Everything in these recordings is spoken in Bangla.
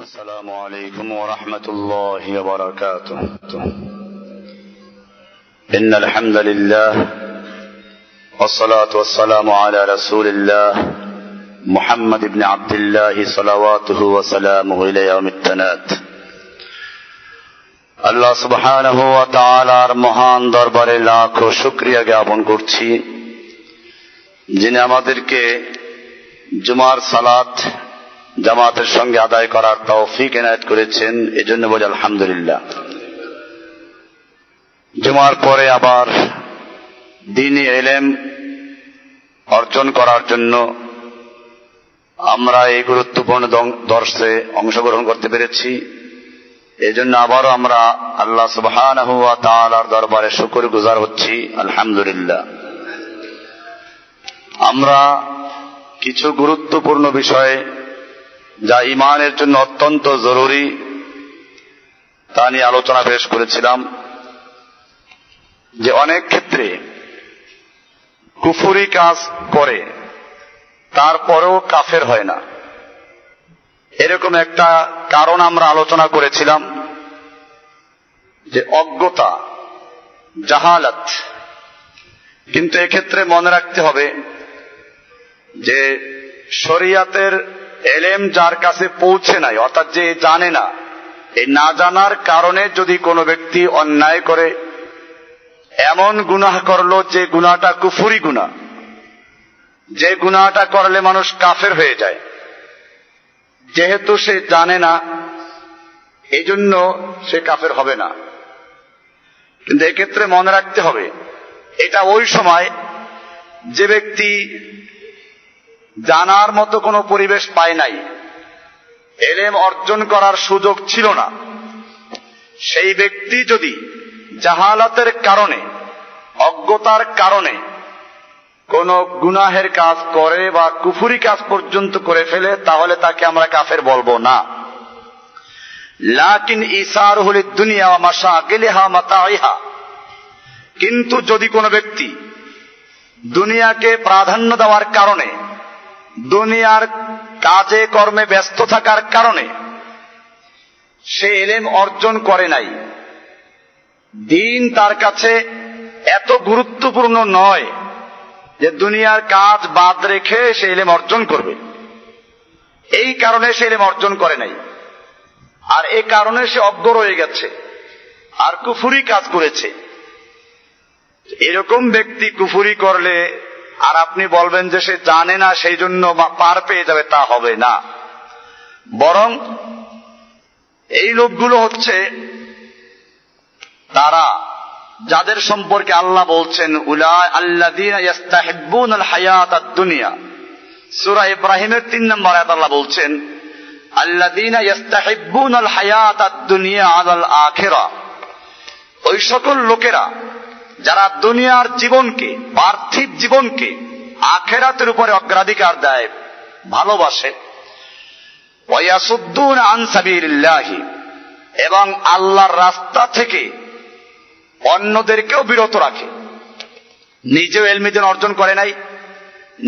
السلام عليكم ورحمة الله وبركاته. إن الحمد لله والصلاة والسلام على رسول الله محمد بن عبد الله صلواته وسلامه إلى يوم التناد. আল্লাহ সুবহানাহু ওয়া তাআলার মহান দরবারে লাখো শুকরিয়া জ্ঞাপন করছি, যিনি আমাদেরকে জুমার সালাত জামাতের সঙ্গে আদায় করার তৌফিক এনায়েত করেছেন। এজন্য বলি আলহামদুলিল্লাহ। জুমার পরে আবার দ্বীনি ইলম অর্জন করার জন্য আমরা এই গুরুত্বপূর্ণ দর্শে অংশগ্রহণ করতে পেরেছি। এজন্য আবারও আমরা আল্লাহ সুবহানাহু ওয়া তাআলার দরবারে শুকরগুজার হচ্ছি, আলহামদুলিল্লাহ। আমরা কিছু গুরুত্বপূর্ণ বিষয়ে যা ঈমানের জন্য অত্যন্ত জরুরি তা নিয়ে আলোচনা পেশ করেছিলাম, যে অনেক ক্ষেত্রে কুফরি কাজ করে তারপরেও কাফের হয় না। এরকম একটা কারণ আমরা আলোচনা করেছিলাম, যে অজ্ঞতা, জাহালাত। কিন্তু এক্ষেত্রে মনে রাখতে হবে যে শরিয়াতের এলেম যার কাছে পৌঁছে নাই, অর্থাৎ যে জানে না, এই না জানার কারণে যদি কোনো ব্যক্তি অন্যায় করে, এমন গুনাহ করলো যে গুনাহটা কুফরি গুনাহ, যে গুনাহটা করলে মানুষ কাফের হয়ে যায়, যেহেতু সে জানে না এই জন্য সে কাফের হবে না। কিন্তু এক্ষেত্রে মনে রাখতে হবে, এটা ওই সময় যে ব্যক্তি জানার মতো কোনো পরিবেশ পায় নাই, এলেম অর্জন করার সুযোগ ছিল না, সেই ব্যক্তি যদি জাহালাতের কারণে, অজ্ঞতার কারণে কোন গুনাহের কাজ করে বা কুফরি কাজ পর্যন্ত করে ফেলে, তাহলে তাকে আমরা কাফের বলবো না। লাকিন ইসারুহুল দুনিয়া ওয়া মাশাগিলিহা মাতাইহা, কিন্তু যদি কোনো ব্যক্তি দুনিয়াকে প্রাধান্য দেওয়ার কারণে, দুনিয়ার কাজে কর্মে ব্যস্ত থাকার কারণে সে ইলম অর্জন করে নাই, দ্বীন তার কাছে এত গুরুত্বপূর্ণ নয় যে দুনিয়ার কাজ বাদ রেখে সে ইলম অর্জন করবে, এই কারণে সে ইলম অর্জন করে নাই, আর এই কারণে সে অজ্ঞ রয়ে গেছে আর কুফরি কাজ করেছে। এরকম ব্যক্তি কুফরি করলে আর আপনি বলবেন যে সে জানে না সেই জন্য পার পেয়ে যাবে, তা হবে না। বরং এই লোকগুলো হচ্ছে তারা যাদের সম্পর্কে আল্লাহ বলছেন, উলাইকা ইস্তাহিব্বুনাল হায়াতাদ দুনিয়া, সূরা ইব্রাহিমের 3 নম্বর আয়াত আল্লাহ বলছেন, আল্লাযীনা ইস্তাহিব্বুনাল হায়াতাদ দুনিয়া আলাল আখিরাহ, ওই সকল লোকেরা যারা দুনিয়ার জীবনকে, পার্থিব জীবনকে আখিরাতের উপরে অগ্রাধিকার দেয়, ভালোবাসে। ওয়া ইয়াসুদ্দুনা আন সাবিলিল্লাহি, এবং আল্লাহর রাস্তা থেকে অন্যদেরকেও বিরত রাখে। নিজেও ইলম অর্জন করে নাই,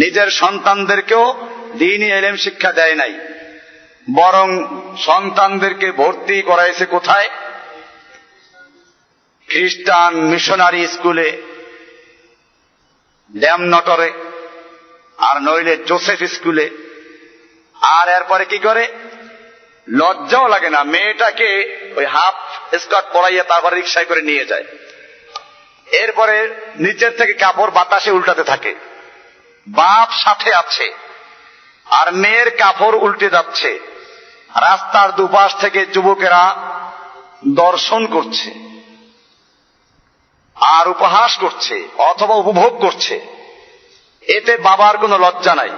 নিজের সন্তানদেরকেও দ্বীনি ইলম শিক্ষা দেয় নাই, বরং সন্তানদেরকে ভর্তি করাইছে কোথায়? খ্রিস্টান মিশনারি স্কুলে, ড্যামনটরে, আর নইলে জোসেফ স্কুলে। আর এরপরে কি করে? লজ্জাও লাগে না, মেয়েটাকে ওই হাফ স্কার্ট পরাইয়া তারপরে রিক্সায় করে নিয়ে যায়, এরপরে নিচের থেকে কাপড় বাতাসে উল্টাতে থাকে, বাপ সাথে আছে আর মেয়ের কাপড় উল্টে যাচ্ছে, রাস্তার দুপাশ থেকে যুবকেরা দর্শন করছে আর উপহাস করছে অথবা উপভোগ করছে, এতে বাবার কোনো লজ্জা নাই।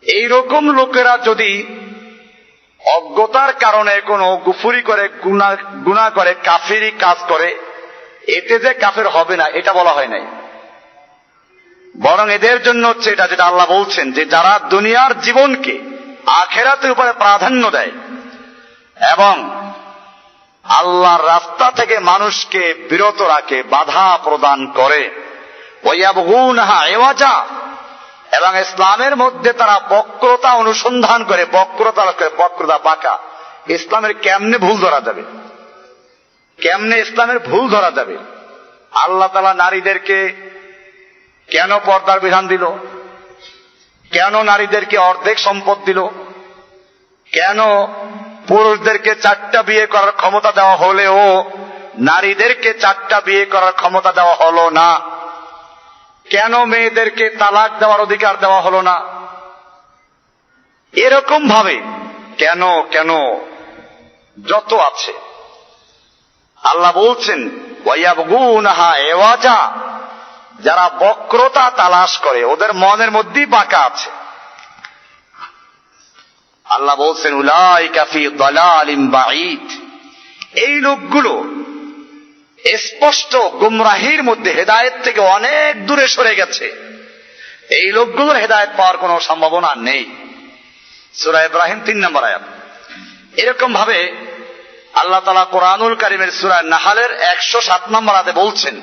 এইরকম লোকেরা যদি অজ্ঞতার কারণে কোনো কুফরি করে, গুনাহ করে, কাফিরি কাজ করে, এতে যে কাফের হবে না এটা বলা হয় নাই, বরং এদের জন্য হচ্ছে এটা, যেটা আল্লাহ বলছেন, যে যারা দুনিয়ার জীবনকে আখিরাতের উপরে প্রাধান্য দেয় এবং আল্লাহর রাস্তা থেকে মানুষকে বিরত রাখে, বাধা প্রদান করে, ওয়ায়াবগুনাহা ইওয়াজা, এবং ইসলামের মধ্যে তারা বক্রতা অনুসন্ধান করে, বক্রতা বাঁকা, ইসলামের কেমনে ভুল ধরা যাবে, কেমনে ইসলামের ভুল ধরা যাবে। আল্লাহ তাআলা নারীদেরকে কেন পর্দার বিধান দিল, কেন নারীদেরকে অর্ধেক সম্পদ দিল, কেন পুরুষদেরকে 4টা বিয়ে করার ক্ষমতা দেওয়া হলেও নারীদেরকে 4টা বিয়ে করার ক্ষমতা দেওয়া হলো না, কেন মেয়েদেরকে তালাক দেওয়ার অধিকার দেওয়া হলো না, এরকম ভাবে কেন কেন যত আছে। আল্লাহ বলছেন ওয়ায়াবগুনাহা এওয়াজা, যারা বক্রতা তালাশ করে ওদের মনের মধ্যেই বাঁকা আছে। আল্লাহ বলছেন উলাইকা ফি দালালিন বাঈদ, এই লোকগুলো স্পষ্ট গুমরাহির মধ্যে, হেদায়েত থেকে অনেক দূরে সরে গেছে। এই লোকগুলোর হেদায়েত পাওয়ার কোনো সম্ভাবনা নেই। সূরা ইব্রাহিম 3 নম্বর আয়াত। এরকম ভাবে আল্লাহ তাআলা কোরআনুল কারীমের সূরা নাহলের 107 নম্বর আয়াতে বলছেন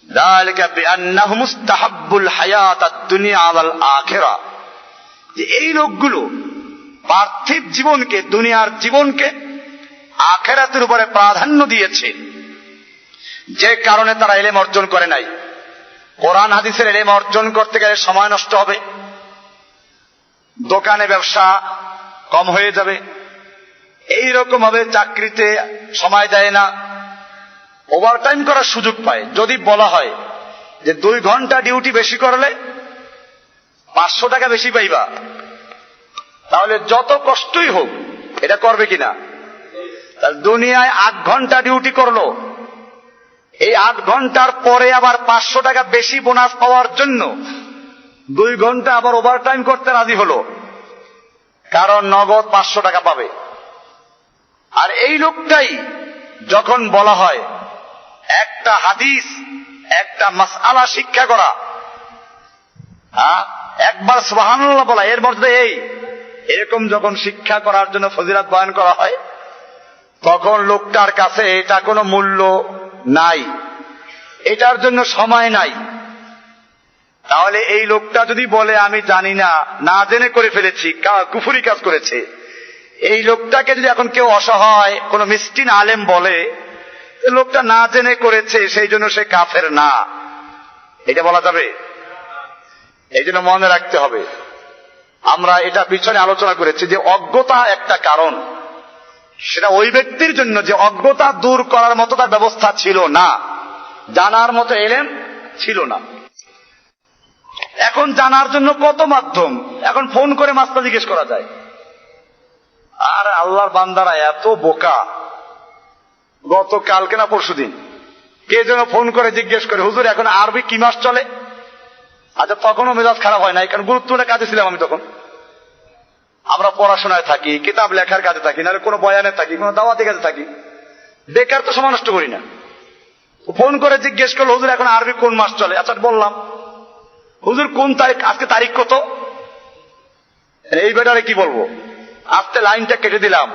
যালিকা বিআন্নাহুম মুস্তাহাব্বুল হায়াতাদ দুনিয়া আলাল আখিরা, যে এই লোকগুলো পার্থিব জীবনকে, দুনিয়ার জীবনকে আখিরাতের উপরে প্রাধান্য দিয়েছে, যে কারণে তারা ইলম অর্জন করে নাই। কোরআন হাদিসের ইলম অর্জন করতে গেলে সময় নষ্ট হবে, দোকানে ব্যবসা কম হয়ে যাবে, এইরকম ভাবে চাকরিতে সময় দেয় না, ওভারটাইম করার সুযোগ পায়। যদি বলা হয় যে 2 ঘন্টা ডিউটি বেশি করলে 500 টাকা বেশি পাইবা, তাহলে যত কষ্টই হোক এটা করবে কিনা? তাহলে দুনিয়ায় 8 ঘন্টা ডিউটি করলো, এই 8 ঘন্টার পরে আবার 500 টাকা বেশি বোনাস পাওয়ার জন্য 2 ঘন্টা আবার ওভারটাইম করতে রাজি হলো, কারণ নগদ 500 টাকা পাবে। আর এই লোকটাই যখন বলা হয় একটা হাদিস, একটা মাসআলা শিক্ষা করা, একবার সুবহানাল্লাহ বলা, এর মধ্যে এরকম যখন শিক্ষা করার জন্য ফজিলত বয়ান করা হয়, তখন লোকটার কাছে এটা কোনো মূল্য নাই, এটার জন্য সময় নাই। তাহলে এই লোকটা যদি বলে আমি জানি না, না জেনে করে ফেলেছি, কুফরি কাজ করেছে, এই লোকটাকে যদি এখন কেউ অসহায় কোন মিসকিন আলেম বলে লোকটা না জেনে করেছে সেই জন্য সে কাফের না, এটা বলা যাবে? এই জন্য মনে রাখতে হবে, আমরা এটা পিছনে আলোচনা করেছি যে অজ্ঞতা একটা কারণ, সেটা ওই ব্যক্তির জন্য যে অজ্ঞতা দূর করার মতো তার ব্যবস্থা ছিল না, জানার মতো এলেম ছিল না। এখন জানার জন্য কত মাধ্যম, এখন ফোন করে মাসলা জিজ্ঞেস করা যায়। আর আল্লাহর বান্দারা এত বোকা, গতকালকে না পরশুদিন কে যেন ফোন করে জিজ্ঞেস করে হুজুর এখন আরবি কি মাস চলে? আচ্ছা, তখনও মেজাজ খারাপ হয় না, কারণ গুরুত্বপূর্ণ কাজে ছিলাম আমি তখন। আমরা পড়াশোনায় থাকি, কিতাব লেখার কাজে থাকি, নাহলে কোনো বয়ানে থাকি, কোনো দাওয়াতি কাজে থাকি, বেকার তো সময় নষ্ট করি না। ফোন করে জিজ্ঞেস করলো হুজুর এখন আরবি কোন মাস চলে? আচ্ছা বললাম। হুজুর কোন তারিখ, আজকে তারিখ কত? এই ব্যাটারে কি বলবো, আজকে লাইনটা কেটে দিলাম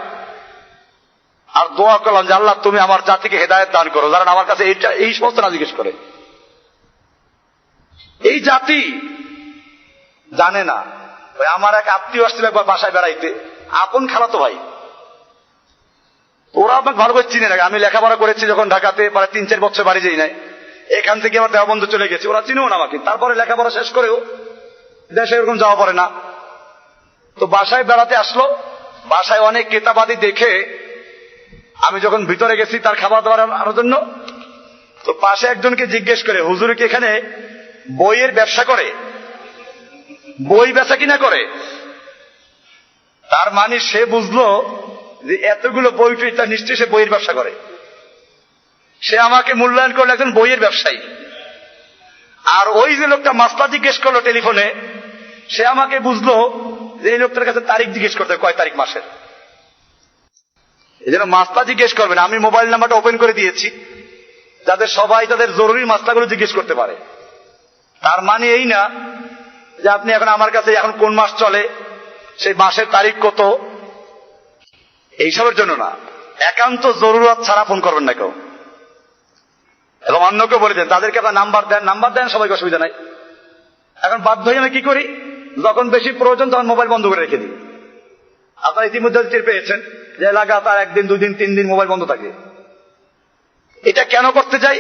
আর দোয়া করলাম যে আল্লাহ তুমি আমার জাতিকে হেদায়েত দান করো, যারা আমার কাছে এই সমস্ত না জিজ্ঞেস করে। এই জাতি জানে না। আমার এক আত্মীয় আসছিল একবার বাসায় বেড়াইতে, আপন খালাতো ভাই, ওরা আমাকে ভালো করে চিনে না। আমি লেখাপড়া করেছি যখন ঢাকাতে, প্রায় 3-4 বছর বাড়ি যাই নাই, এখান থেকে আমার দেওবন্ধু চলে গেছে, ওরা চিনেও না আমাকে। তারপরে লেখাপড়া শেষ করেও দেশে এরকম যাওয়া পড়ে না, তো বাসায় বেড়াতে আসলো। বাসায় অনেক কেতাবাদি দেখে আমি যখন ভিতরে গেছি তার খাবার দাবার আনার জন্য, তো পাশে একজনকে জিজ্ঞেস করে হুজুর কি এখানে বইয়ের ব্যবসা করে, বই বেচা কিনা করে? তার মানে সে বুঝলো যে এতগুলো বই তা নিশ্চয়ই সে বইয়ের ব্যবসা করে। সে আমাকে মূল্যায়ন করলো একজন বইয়ের ব্যবসায়ী। আর ওই যে লোকটা মাসলা জিজ্ঞেস করলো টেলিফোনে, সে আমাকে বুঝলো যে এই লোকটার কাছে তারিখ জিজ্ঞেস করতে হবে, কয় তারিখ মাসের। এই জন্য মাসলা জিজ্ঞেস করবেন। আমি মোবাইল নাম্বারটা ওপেন করে দিয়েছি যাতে সবাই তাদের জরুরি মাসলাগুলো জিজ্ঞেস করতে পারে। তার মানে এই না যে আপনি এখন আমার কাছে এখন কোন মাস চলে, সেই মাসের তারিখ কত, এইসবের জন্য না। একান্ত জরুরত ছাড়া ফোন করবেন না কেউ। এবং অন্যকে বলে দেন, তাদেরকে আপনার নাম্বার দেন, সবাইকে অসুবিধা নাই। এখন বাধ্য হয়ে আমি কি করি, যখন বেশি প্রয়োজন তখন মোবাইল বন্ধ করে রেখে দিই। আপনারা ইতিমধ্যে টের পেয়েছেন, যে লাগাতার একদিন, 2 দিন, 3 দিন মোবাইল বন্ধ থাকে। এটা কেন করতে চাই?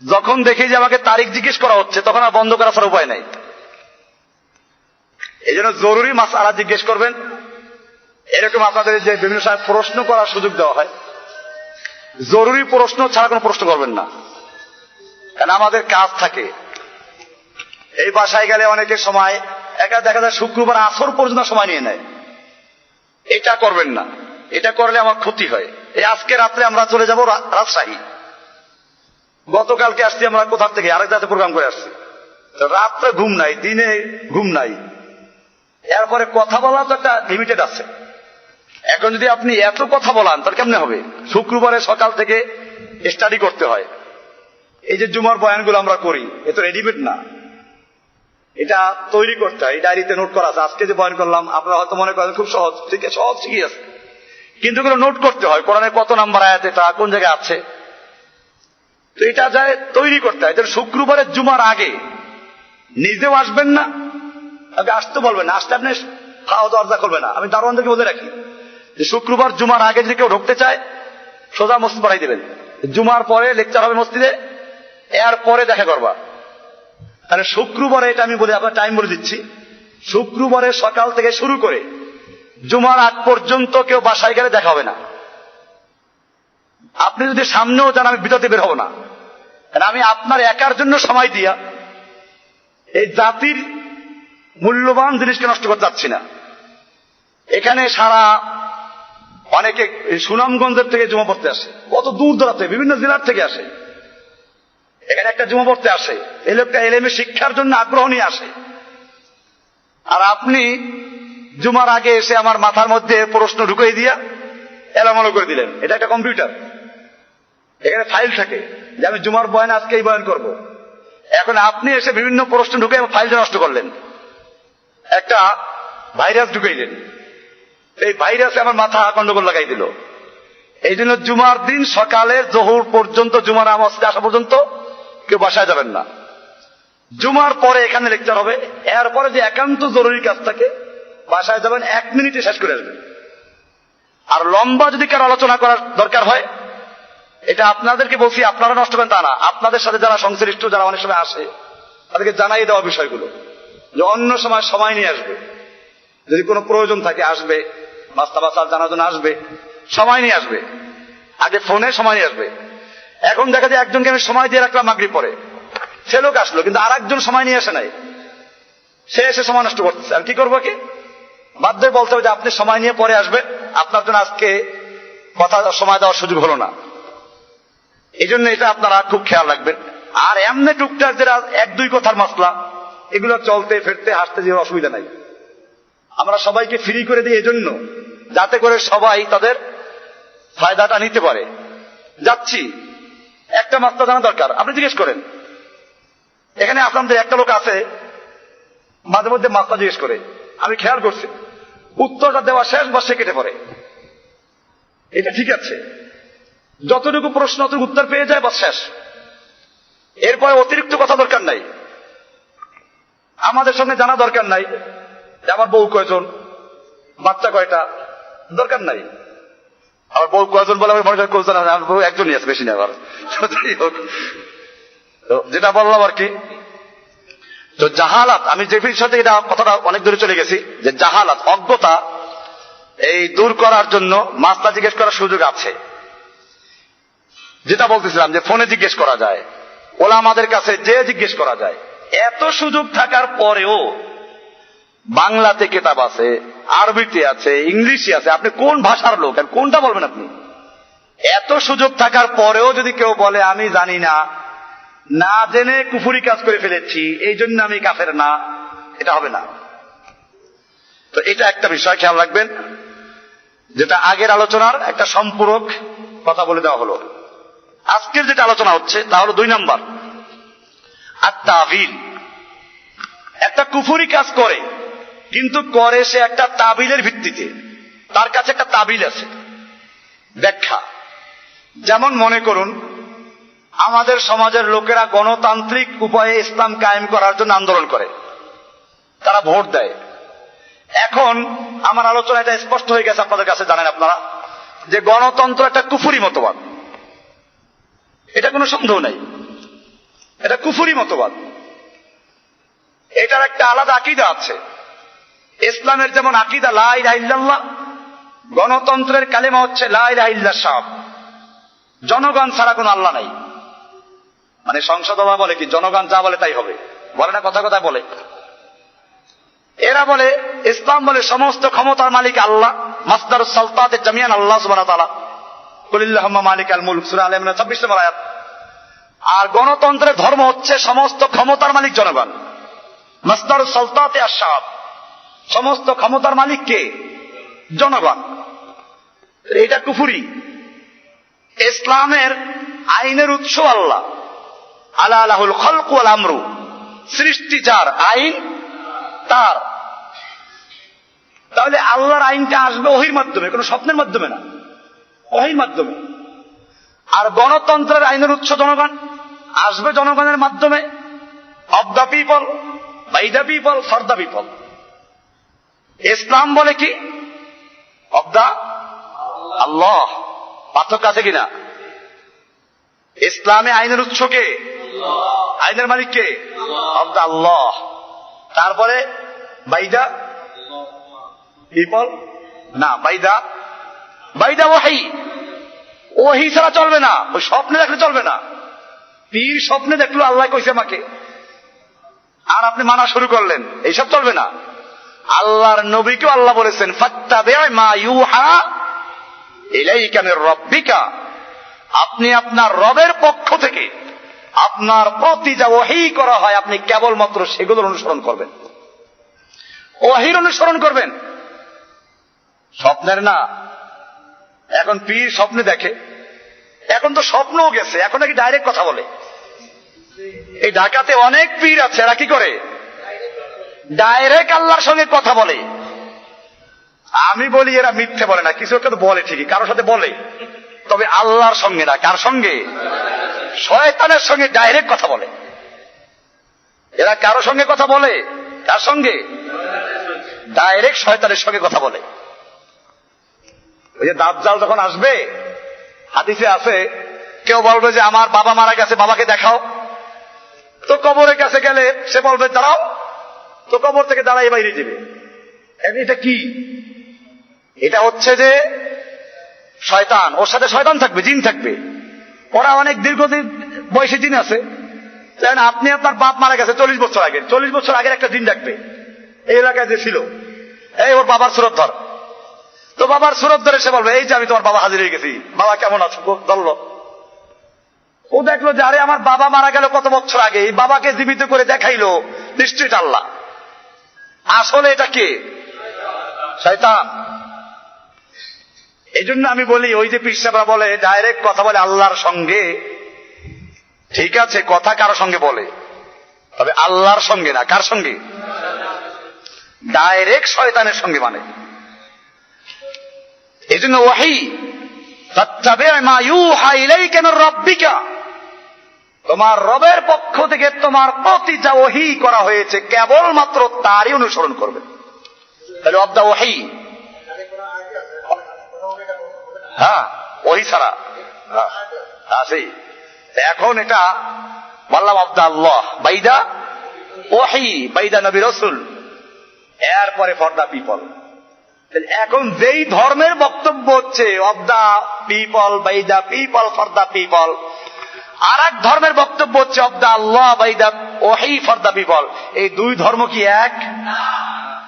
যখন দেখি যে আমাকে তারিখ জিজ্ঞেস করা হচ্ছে, তখন আর বন্ধ করা ছাড়া উপায় নাই। এই জন্য জরুরি মাসআলা জিজ্ঞেস করবেন। এরকম আপনাদের যে বিভিন্ন সময় প্রশ্ন করার সুযোগ দেওয়া হয়, জরুরি প্রশ্ন ছাড়া কোনো প্রশ্ন করবেন না, কারণ আমাদের কাজ থাকে। এই বাসায় গেলে অনেকের সময় একা দেখা যায় শুক্রবার আসর পর্যন্ত সময় নিয়ে নেয়। এটা করবেন না, এটা করলে আমার ক্ষতি হয়। এই আজকে রাত্রে আমরা চলে যাব রাজশাহী। গতকালকে আসছি আমরা কোথা থেকে, আরেক জায়গাতে প্রোগ্রাম করে আসছি। রাত্রে ঘুম নাই, দিনে ঘুম নাই। এরপরে কথা বলা তো একটা লিমিটেড আছে। এখন যদি আপনি এত কথা বলান তাহলে কেমনে হবে? শুক্রবারে সকাল থেকে স্টাডি করতে হয়। এই যে জুমার বয়ানগুলো আমরা করি, এ তো রেডিমেড না, এটা তৈরি করতে হয়। এই ডায়েরিতে নোট করা আছে। আজকে যে বয়ান করলাম আপনারা হয়তো মনে করেন খুব সহজ, ঠিক আছে, সহজ ঠিকই আছে, কিন্তু এগুলো নোট করতে হয়। কোরআনে কত নাম্বার আয়াত, এটা কোন জায়গায় আছে, তো এটা যায় তৈরি করতে হয়। শুক্রবারের জুমার আগে নিজেও আসবেন না, আগে আসতে বলবেন না। আসতে আপনি খাওয়া দরজা করবে না। আমি দারোয়ানদেরকে বলে রাখি যে শুক্রবার জুমার আগে যদি কেউ ঢুকতে চায় সোজা মসজিদ পাঠাই দেবেন। জুমার পরে লেকচার হবে মসজিদে, এর পরে দেখা করবা। তাহলে শুক্রবারে, এটা আমি বলি, আপনার টাইম বলে দিচ্ছি, শুক্রবারে সকাল থেকে শুরু করে জুমার আগ পর্যন্ত কেউ বাসায় গেলে দেখা হবে না। আপনি যদি সামনেও যান, আমি বিরতে বের হব না। আমি আপনার একার জন্য সময় দিয়া এই জাতির মূল্যবান জিনিসকে নষ্ট করতে চাচ্ছি না। এখানে সারা অনেকে সুনামগঞ্জের থেকে জমা পড়তে আসে, কত দূর দূরাতে বিভিন্ন জেলার থেকে আসে। এখানে একটা জমা পড়তে আসে, এই লোকটা এলেমে শিক্ষার জন্য আগ্রহ নিয়ে আসে। আর আপনি জুমার আগে এসে আমার মাথার মধ্যে প্রশ্ন ঢুকিয়ে দিয়া এলোমেলো করে দিলেন। এটা একটা কম্পিউটার, এখানে ফাইল থাকে যে আমি জুমার বয়ান আজকে এই বয়ান করব। এখন আপনি এসে বিভিন্ন প্রশ্ন ঢুকে ফাইলটা নষ্ট করলেন, একটা ভাইরাস ঢুকাইলেন। এই ভাইরাসে আমার মাথা গন্ডগোল লাগাই দিল। এই জন্য জুমার দিন সকালে জোহর পর্যন্ত, জুমার মসজিদে আসা পর্যন্ত কেউ বাসায় যাবেন না। জুমার পরে এখানে লেকচার হবে, এরপরে যে একান্ত জরুরি কাজ থাকে বাসায় যাবেন, 1 মিনিটে শেষ করে আসবেন। আর লম্বা যদি কারো আলোচনা করার দরকার হয়, এটা আপনাদেরকে বলছি, আপনারা নষ্ট করেন তা না, আপনাদের সাথে যারা সংশ্লিষ্ট, যারা অনেক সময় আসে, তাদেরকে জানাই দেওয়া বিষয়গুলো, যে অন্য সময় সময় নিয়ে আসবে, যদি কোনো প্রয়োজন থাকে আসবে, মাস্তাবাসার জানার জন্য আসবে, সময় নিয়ে আসবে। আগে ফোনে সময় নিয়ে আসবে। এখন দেখা যায় একজনকে আমি সময় দিয়ে রাখলাম মাগরিব পরে, সে লোক আসলো, কিন্তু আর একজন সময় নিয়ে আসে নাই, সে এসে সময় নষ্ট করতেছে। আর কি করবো? কি বাধ্য বলতে হবে যে আপনি সময় নিয়ে পরে আসবেন, আপনার জন্য আজকে কথা সময় দেওয়ার সুযোগ হলো না। এই জন্য এটা আপনারা খুব খেয়াল রাখবেন। আর এমনি টুকটাক যেটা 1-2 কথার মাসলা, এগুলো চলতে ফিরতে হাসতে যে অসুবিধা নাই। আমরা সবাইকে ফ্রি করে দিই এজন্য, যাতে করে সবাই তাদের ফায়দাটা নিতে পারে। যাচ্ছি, একটা মাসলা জানা দরকার, আপনি জিজ্ঞেস করেন। এখানে আপনাদের একটা লোক আছে মাঝে মধ্যে মাসলা জিজ্ঞেস করে, আমি খেয়াল করছি উত্তরটা দেওয়া শেষ বা সে কেটে পড়ে। এটা ঠিক আছে, যতটুকু প্রশ্ন অতটুকু উত্তর পেয়ে যায় বা শেষ, এরপরে অতিরিক্ত কথা দরকার নাই। আমাদের সঙ্গে জানা দরকার নাই যে আমার বউ কয়জন, বাচ্চা কয়টা, দরকার নাই। আমার বউ কয়জন বলে আমি মনে করি কয়জন, আমার বউ একজনই আছে, বেশি না। আবার যেটা বললাম আর কি, তো জাহালাত, আমি যে বিষয়তে এটা কথাটা অনেক দূরে চলে গেছি, যে জাহালাত, অজ্ঞতা, এই দূর করার জন্য মাসলা জিজ্ঞেস করার সুযোগ আছে। যেটা বলতেছিলাম যে ফোনে জিজ্ঞেস করা যায়, ওলামাদের কাছে যে জিজ্ঞেস করা যায়। এত সুযোগ থাকার পরেও বাংলাতে কিতাব আছে, আরবিতে আছে, ইংলিশে আছে, আপনি কোন ভাষার লোক, কোনটা বলবেন আপনি? এত সুযোগ থাকার পরেও যদি কেউ বলে আমি জানি না, না জেনে কুফরি কাজ করে ফেলেছি, এই জন্য আমি কাফের না, এটা হবে না। তো এটা একটা বিষয় খেয়াল রাখবেন, যেটা আগের আলোচনার একটা সম্পূরক কথা বলে দেওয়া হলো। আজকের যেটা আলোচনা হচ্ছে তা হলো 2 নাম্বার, আত-তাবিল। একটা কুফরি কাজ করে, কিন্তু করে সে একটা তাবিলের ভিত্তিতে, তার কাছে একটা তাবিল আছে, ব্যাখ্যা। যেমন মনে করুন আমাদের সমাজের লোকেরা গণতান্ত্রিক উপায়ে ইসলাম কায়েম করার জন্য আন্দোলন করে, তারা ভোট দেয়, এখন আমার আলোচনা এটা স্পষ্ট হয়ে গেছে আপনাদের কাছে, জানেন আপনারা যে গণতন্ত্র একটা কুফরি মতবাদ, এটা কোনো সন্দেহ নাই, এটা কুফরি মতবাদ। এটার একটা আলাদা আকীদা আছে। ইসলামের যেমন আকীদা লা ইলাহা ইল্লাল্লাহ, গণতন্ত্রের কালেমা হচ্ছে লা ইলাহা ইল্লাল্লাহ, জনগণ ছাড়া কোনো আল্লাহ নাই। মানে সংসদ বলে কি জনগণ যা বলে তাই হবে, বলে না, কথা কথা বলে। এরা বলে, ইসলাম বলে সমস্ত ক্ষমতার মালিক আল্লাহ, মাসদারুস সালতাতে জামিয়ান আল্লাহ সুবহানাহু ওয়া তাআলা, কুলিল্লাহুম্মা মালিকাল মুলক, সূরা আলে ইমরান 26 নম্বর আয়াত। আর গণতন্ত্রের ধর্ম হচ্ছে সমস্ত ক্ষমতার মালিক জনগণ, মাসদারুস সালতাতে আশ-শাব, সমস্ত ক্ষমতার মালিক কে? জনগণ। এটা কুফরি। ইসলামের আইনের উৎস আল্লাহ, আলা লাহুল খালকু ওয়াল আমরু, সৃষ্টি যার, আইন তার। তাহলে আল্লাহর আইনটা আসবে ওহীর মাধ্যমে, কোনো স্বপ্নের মাধ্যমে না, ওহীর মাধ্যমে। আর গণতন্ত্রের আইনের উৎস জনগণ, আসবে জনগণের মাধ্যমে, of the people, by the people, for the people. ইসলাম বলে কি? অব দ্য আল্লাহ। পার্থক্য আছে কিনা? ইসলামে আইনের উৎস কে? আইনের মালিক কে? অব দ্য আল্লাহ। তারপরে বাই দ্য পিপল না, বাই দ্য ওহী। ওহী ছাড়া চলবে না, ওই স্বপ্নে দেখলে চলবে না। পীর স্বপ্নে দেখলো আল্লাহ কইছে আমাকে, আর আপনি মানা শুরু করলেন, এইসব চলবে না। আল্লাহর নবীকেও আল্লাহ বলেছেন ফাত্তাবি' মা ইউহা ইলাইকা মির রাব্বিকা, আপনি আপনার রবের পক্ষ থেকে আপনার প্রতি যা ওহী করা হয় আপনি কেবলমাত্র সেগুলোর অনুসরণ করবেন, ওহীর অনুসরণ করবেন, স্বপ্নের না। এখন পীর স্বপ্নে দেখে, এখন তো স্বপ্নও গেছে, এখন নাকি ডাইরেক্ট কথা বলে। এই ঢাকাতে অনেক পীর আছে, এরা কি করে? ডাইরেক্ট আল্লাহর সঙ্গে কথা বলে। আমি বলি এরা মিথ্যে বলে না, কিছু একটা তো বলে ঠিকই, কারোর সাথে বলে, তবে আল্লাহর সঙ্গে না। কার সঙ্গে? শয়তানের সঙ্গে ডাইরেক্ট কথা বলে। এরা কারোর সঙ্গে কথা বলে? কার সঙ্গে? ডাইরেক্ট শয়তানের সঙ্গে কথা বলে। ওই যে দাজ্জাল যখন আসবে, হাদিসে আছে, কেউ বলবে যে আমার বাবা মারা গেছে, বাবাকে দেখাও। তো কবরের কাছে গেলে সে বলবে দাঁড়াও, তো কবর থেকে দাঁড়াই বাইরে যাবে। এটা কি? এটা হচ্ছে যে শয়তান, ওর সাথে শয়তান থাকবে, জিন থাকবে। ওরা অনেক দীর্ঘদিন বয়সী জিন আছে। আপনি আপনার বাপ মারা গেছে 40 বছর আগে, 40 বছর আগের একটা জিন ডাকবে, এই এলাকায় যে ছিল, এই ওর বাবার সুরত ধর। তো বাবার সুরত ধরে সে বলবে এই যে আমি তোমার বাবা হাজির হয়ে গেছি, বাবা কেমন আছো? ধরলো, ও দেখলো যে আরে আমার বাবা মারা গেল কত বছর আগে, এই বাবাকে জীবিত করে দেখাইলো, নিশ্চয়ই আল্লাহ। আসলে এটা কে? শয়তান। এই জন্য আমি বলি, ওই যে পীর সাহেবরা বলে ডাইরেক্ট কথা বলে আল্লাহর সঙ্গে, ঠিক আছে, কথা কারো সঙ্গে বলে, তবে আল্লাহর সঙ্গে না। কার সঙ্গে? ডাইরেক্ট শয়তানের সঙ্গে। মানে এই জন্য ওহী, ফাত্তাবি' মা ইউহা ইলাইকা মির রাব্বিকা, তোমার রবের পক্ষ থেকে তোমার প্রতি যা ওহী করা হয়েছে কেবলমাত্র তারই অনুসরণ করবে। তাহলে অব দ্য ওহী, হ্যাঁ, ওহী ছাড়া আছে। এখন এটা বললাম অব দ্য আল্লাহ, বাইদা ওহী, বাইদা নবী রাসূল, এরপরে ফর দ্য পিপল। এখন যেই ধর্মের বক্তব্য হচ্ছে of the people, by the people, for the people, আর এক ধর্মের বক্তব্য হচ্ছে অব দ্য আল্লাহ, বাই দ্য ওহী, ফর দ্য পিপল। এই দুই ধর্ম কি এক?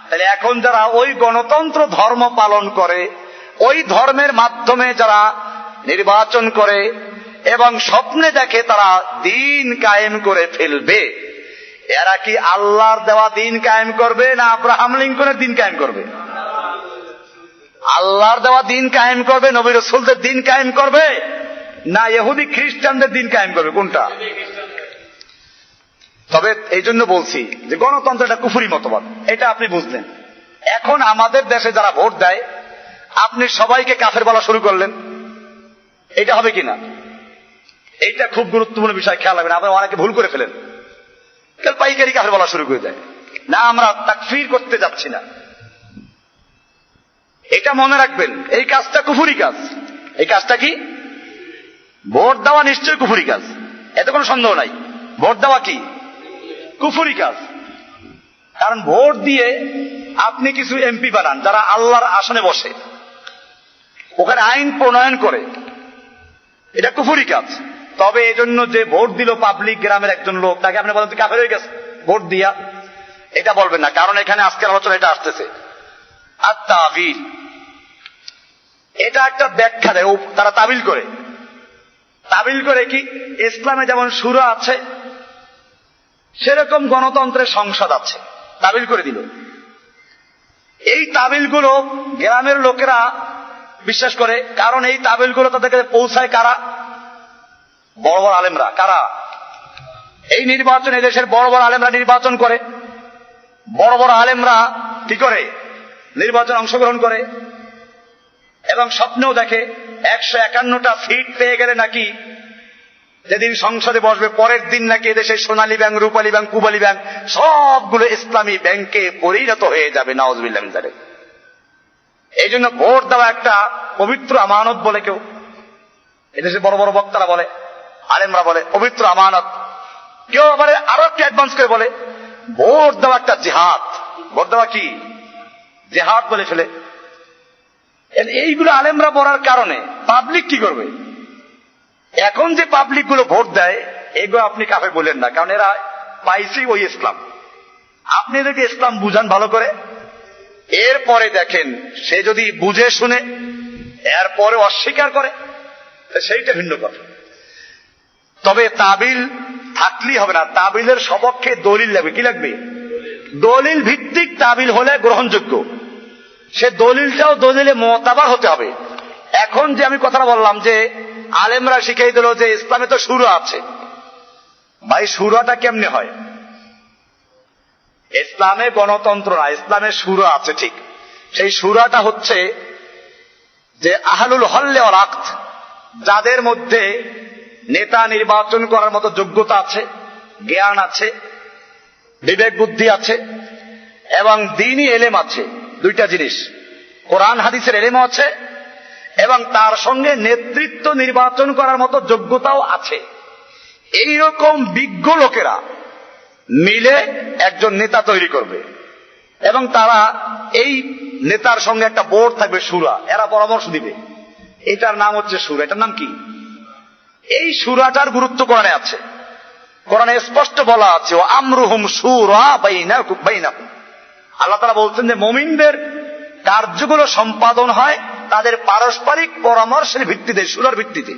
তাহলে এখন যারা ওই গণতন্ত্র ধর্ম পালন করে, ওই ধর্মের মাধ্যমে যারা নির্বাচন করে এবং স্বপ্নে দেখে তারা দিন কায়েম করে ফেলবে, এরা কি আল্লাহর দেওয়া দিন কায়েম করবে না আব্রাহাম লিঙ্কনের দিন কায়েম করবে? আল্লাহর দেওয়া দিন কায়েম করবে, নবী রাসূলদের দিন কায়েম করবে, না ইহুদি খ্রিস্টানদের দিন কায়েম করবে? কোনটা? তবে এই জন্য বলছি যে গণতন্ত্র এটা কুফরি মতবাদ, এটা আপনি বুঝলেন। এখন আমাদের দেশে যারা ভোট দেয়, আপনি সবাইকে কাফের বলা শুরু করলেন, এটা হবে কিনা? এইটা খুব গুরুত্বপূর্ণ বিষয়, খেয়াল রাখবেন। আপনারা অনেকে ভুল করে ফেলেন, পাইকারি কাফের বলা শুরু করে দেয়। না, আমরা তাকফীর করতে যাচ্ছি না, এটা মনে রাখবেন, এই কাজটা কুফরি কাজ। এই কাজটা কি? ভোট দেওয়া নিশ্চয়ই কুফরি কাজ, এতে কোনো সন্দেহ নাই। ভোট দেওয়া কি কুফরি কাজ? কারণ ভোট দিয়ে আপনি কিছু এমপি বানান যারা আল্লাহর আসনে বসে, ওখানে আইন প্রণয়ন করে, এটা কুফরি কাজ। তবে এই জন্য যে ভোট দিল পাবলিক, গ্রামের একজন লোক, তাকে আপনি বলেন কাফের হয়ে গেছে ভোট দিয়া, এটা বলবেন না। কারণ এখানে আজকের আলোচনা এটা আসতেছে। আর তাবিল, এটা একটা ব্যাখ্যা দেয়, তারা তাবিল করে। তাবিল করে কি? ইসলামে যেমন সূরা আছে সেরকম গণতন্ত্রের সংসদ আছে, তাবিল করে দিল। এই তাবিলগুলো গ্রামের লোকেরা বিশ্বাস করে, কারণ এই তাবিলগুলো তাদেরকে পৌঁছায় কারা? বড় বড় আলেমরা। কারা? এই নির্বাচন, এদেশের বড় বড় আলেমরা নির্বাচন করে। বড় বড় আলেমরা কি করে? নির্বাচন অংশগ্রহণ করে এবং স্বপ্নেও দেখে 151টা সিট পেয়ে গেলে নাকি যেদিন সংসদে বসবে পরের দিন নাকি এদেশের সোনালী ব্যাংক, রূপালী ব্যাংক, পূবালী ব্যাংক সবগুলো ইসলামী ব্যাংকে পরিণত হয়ে যাবে। নাউজুবিল্লাহ মিন যালিক। এই জন্য ভোট দেওয়া একটা পবিত্র আমানত বলে কেউ, এদেশে বড় বড় বক্তারা বলে, আলেমরা বলে পবিত্র আমানত। কেউ আবার আরো একটু অ্যাডভান্স করে বলে ভোট দেওয়া একটা জিহাদ। ভোট দেওয়া কি? জিহাদ বলে ফেলে। এইগুলো আলেমরা বলার কারণে পাবলিক কি করবে? এখন যে পাবলিক গুলো ভোট দেয় এগুলো আপনি কাফের বলেন না, কারণ এরা পাইছি ওই ইসলাম। আপনি এদেরকে ইসলাম বুঝান ভালো করে, এরপরে দেখেন সে যদি বুঝে শুনে এরপরে অস্বীকার করে সেইটা ভিন্ন কথা। তবে তাবিল থাকলেই হবে না, তাবিলের সপক্ষে দলিল লাগবে। কি লাগবে? দলিল ভিত্তিক তাবিল হলে গ্রহণযোগ্য। সে দলিলটাও দলিলে মুতাবার হতে হবে। এখন যে আমি কথাটা বললাম যে আলেমরা শিখিয়ে দিল যে ইসলামে তো সূরা আছে, ভাই সূরাটা কেমনে হয়? ইসলামে গণতন্ত্র না, ইসলামে সূরা আছে ঠিক। সেই সূরাটা হচ্ছে যে আহলুল হল্লে ওয়াল আকদ, যাদের মধ্যে নেতা নির্বাচন করার মতো যোগ্যতা আছে, জ্ঞান আছে, বিবেক বুদ্ধি আছে এবং দ্বীনি এলেম আছে। দুইটা জিনিস, কোরআন হাদিসের এলেমও আছে এবং তার সঙ্গে নেতৃত্ব নির্বাচন করার মতো যোগ্যতাও আছে। এইরকম বিজ্ঞ লোকেরা মিলে একজন নেতা তৈরি করবে এবং তারা এই নেতার সঙ্গে একটা বোর্ড থাকবে, সূরা, এরা পরামর্শ দিবে। এটার নাম হচ্ছে সূরা। এটার নাম কি? এই সূরাটার গুরুত্ব কোরআনে আছে। কোরআনে স্পষ্ট বলা আছে ও আমরুহুম শূরা বাইনাহুম। আল্লাহ তাআলা বলছেন যে মুমিনদের কার্যগুলো সম্পাদন হয় তাদের পারস্পরিক পরামর্শের ভিত্তিতে, সূরার ভিত্তিতে।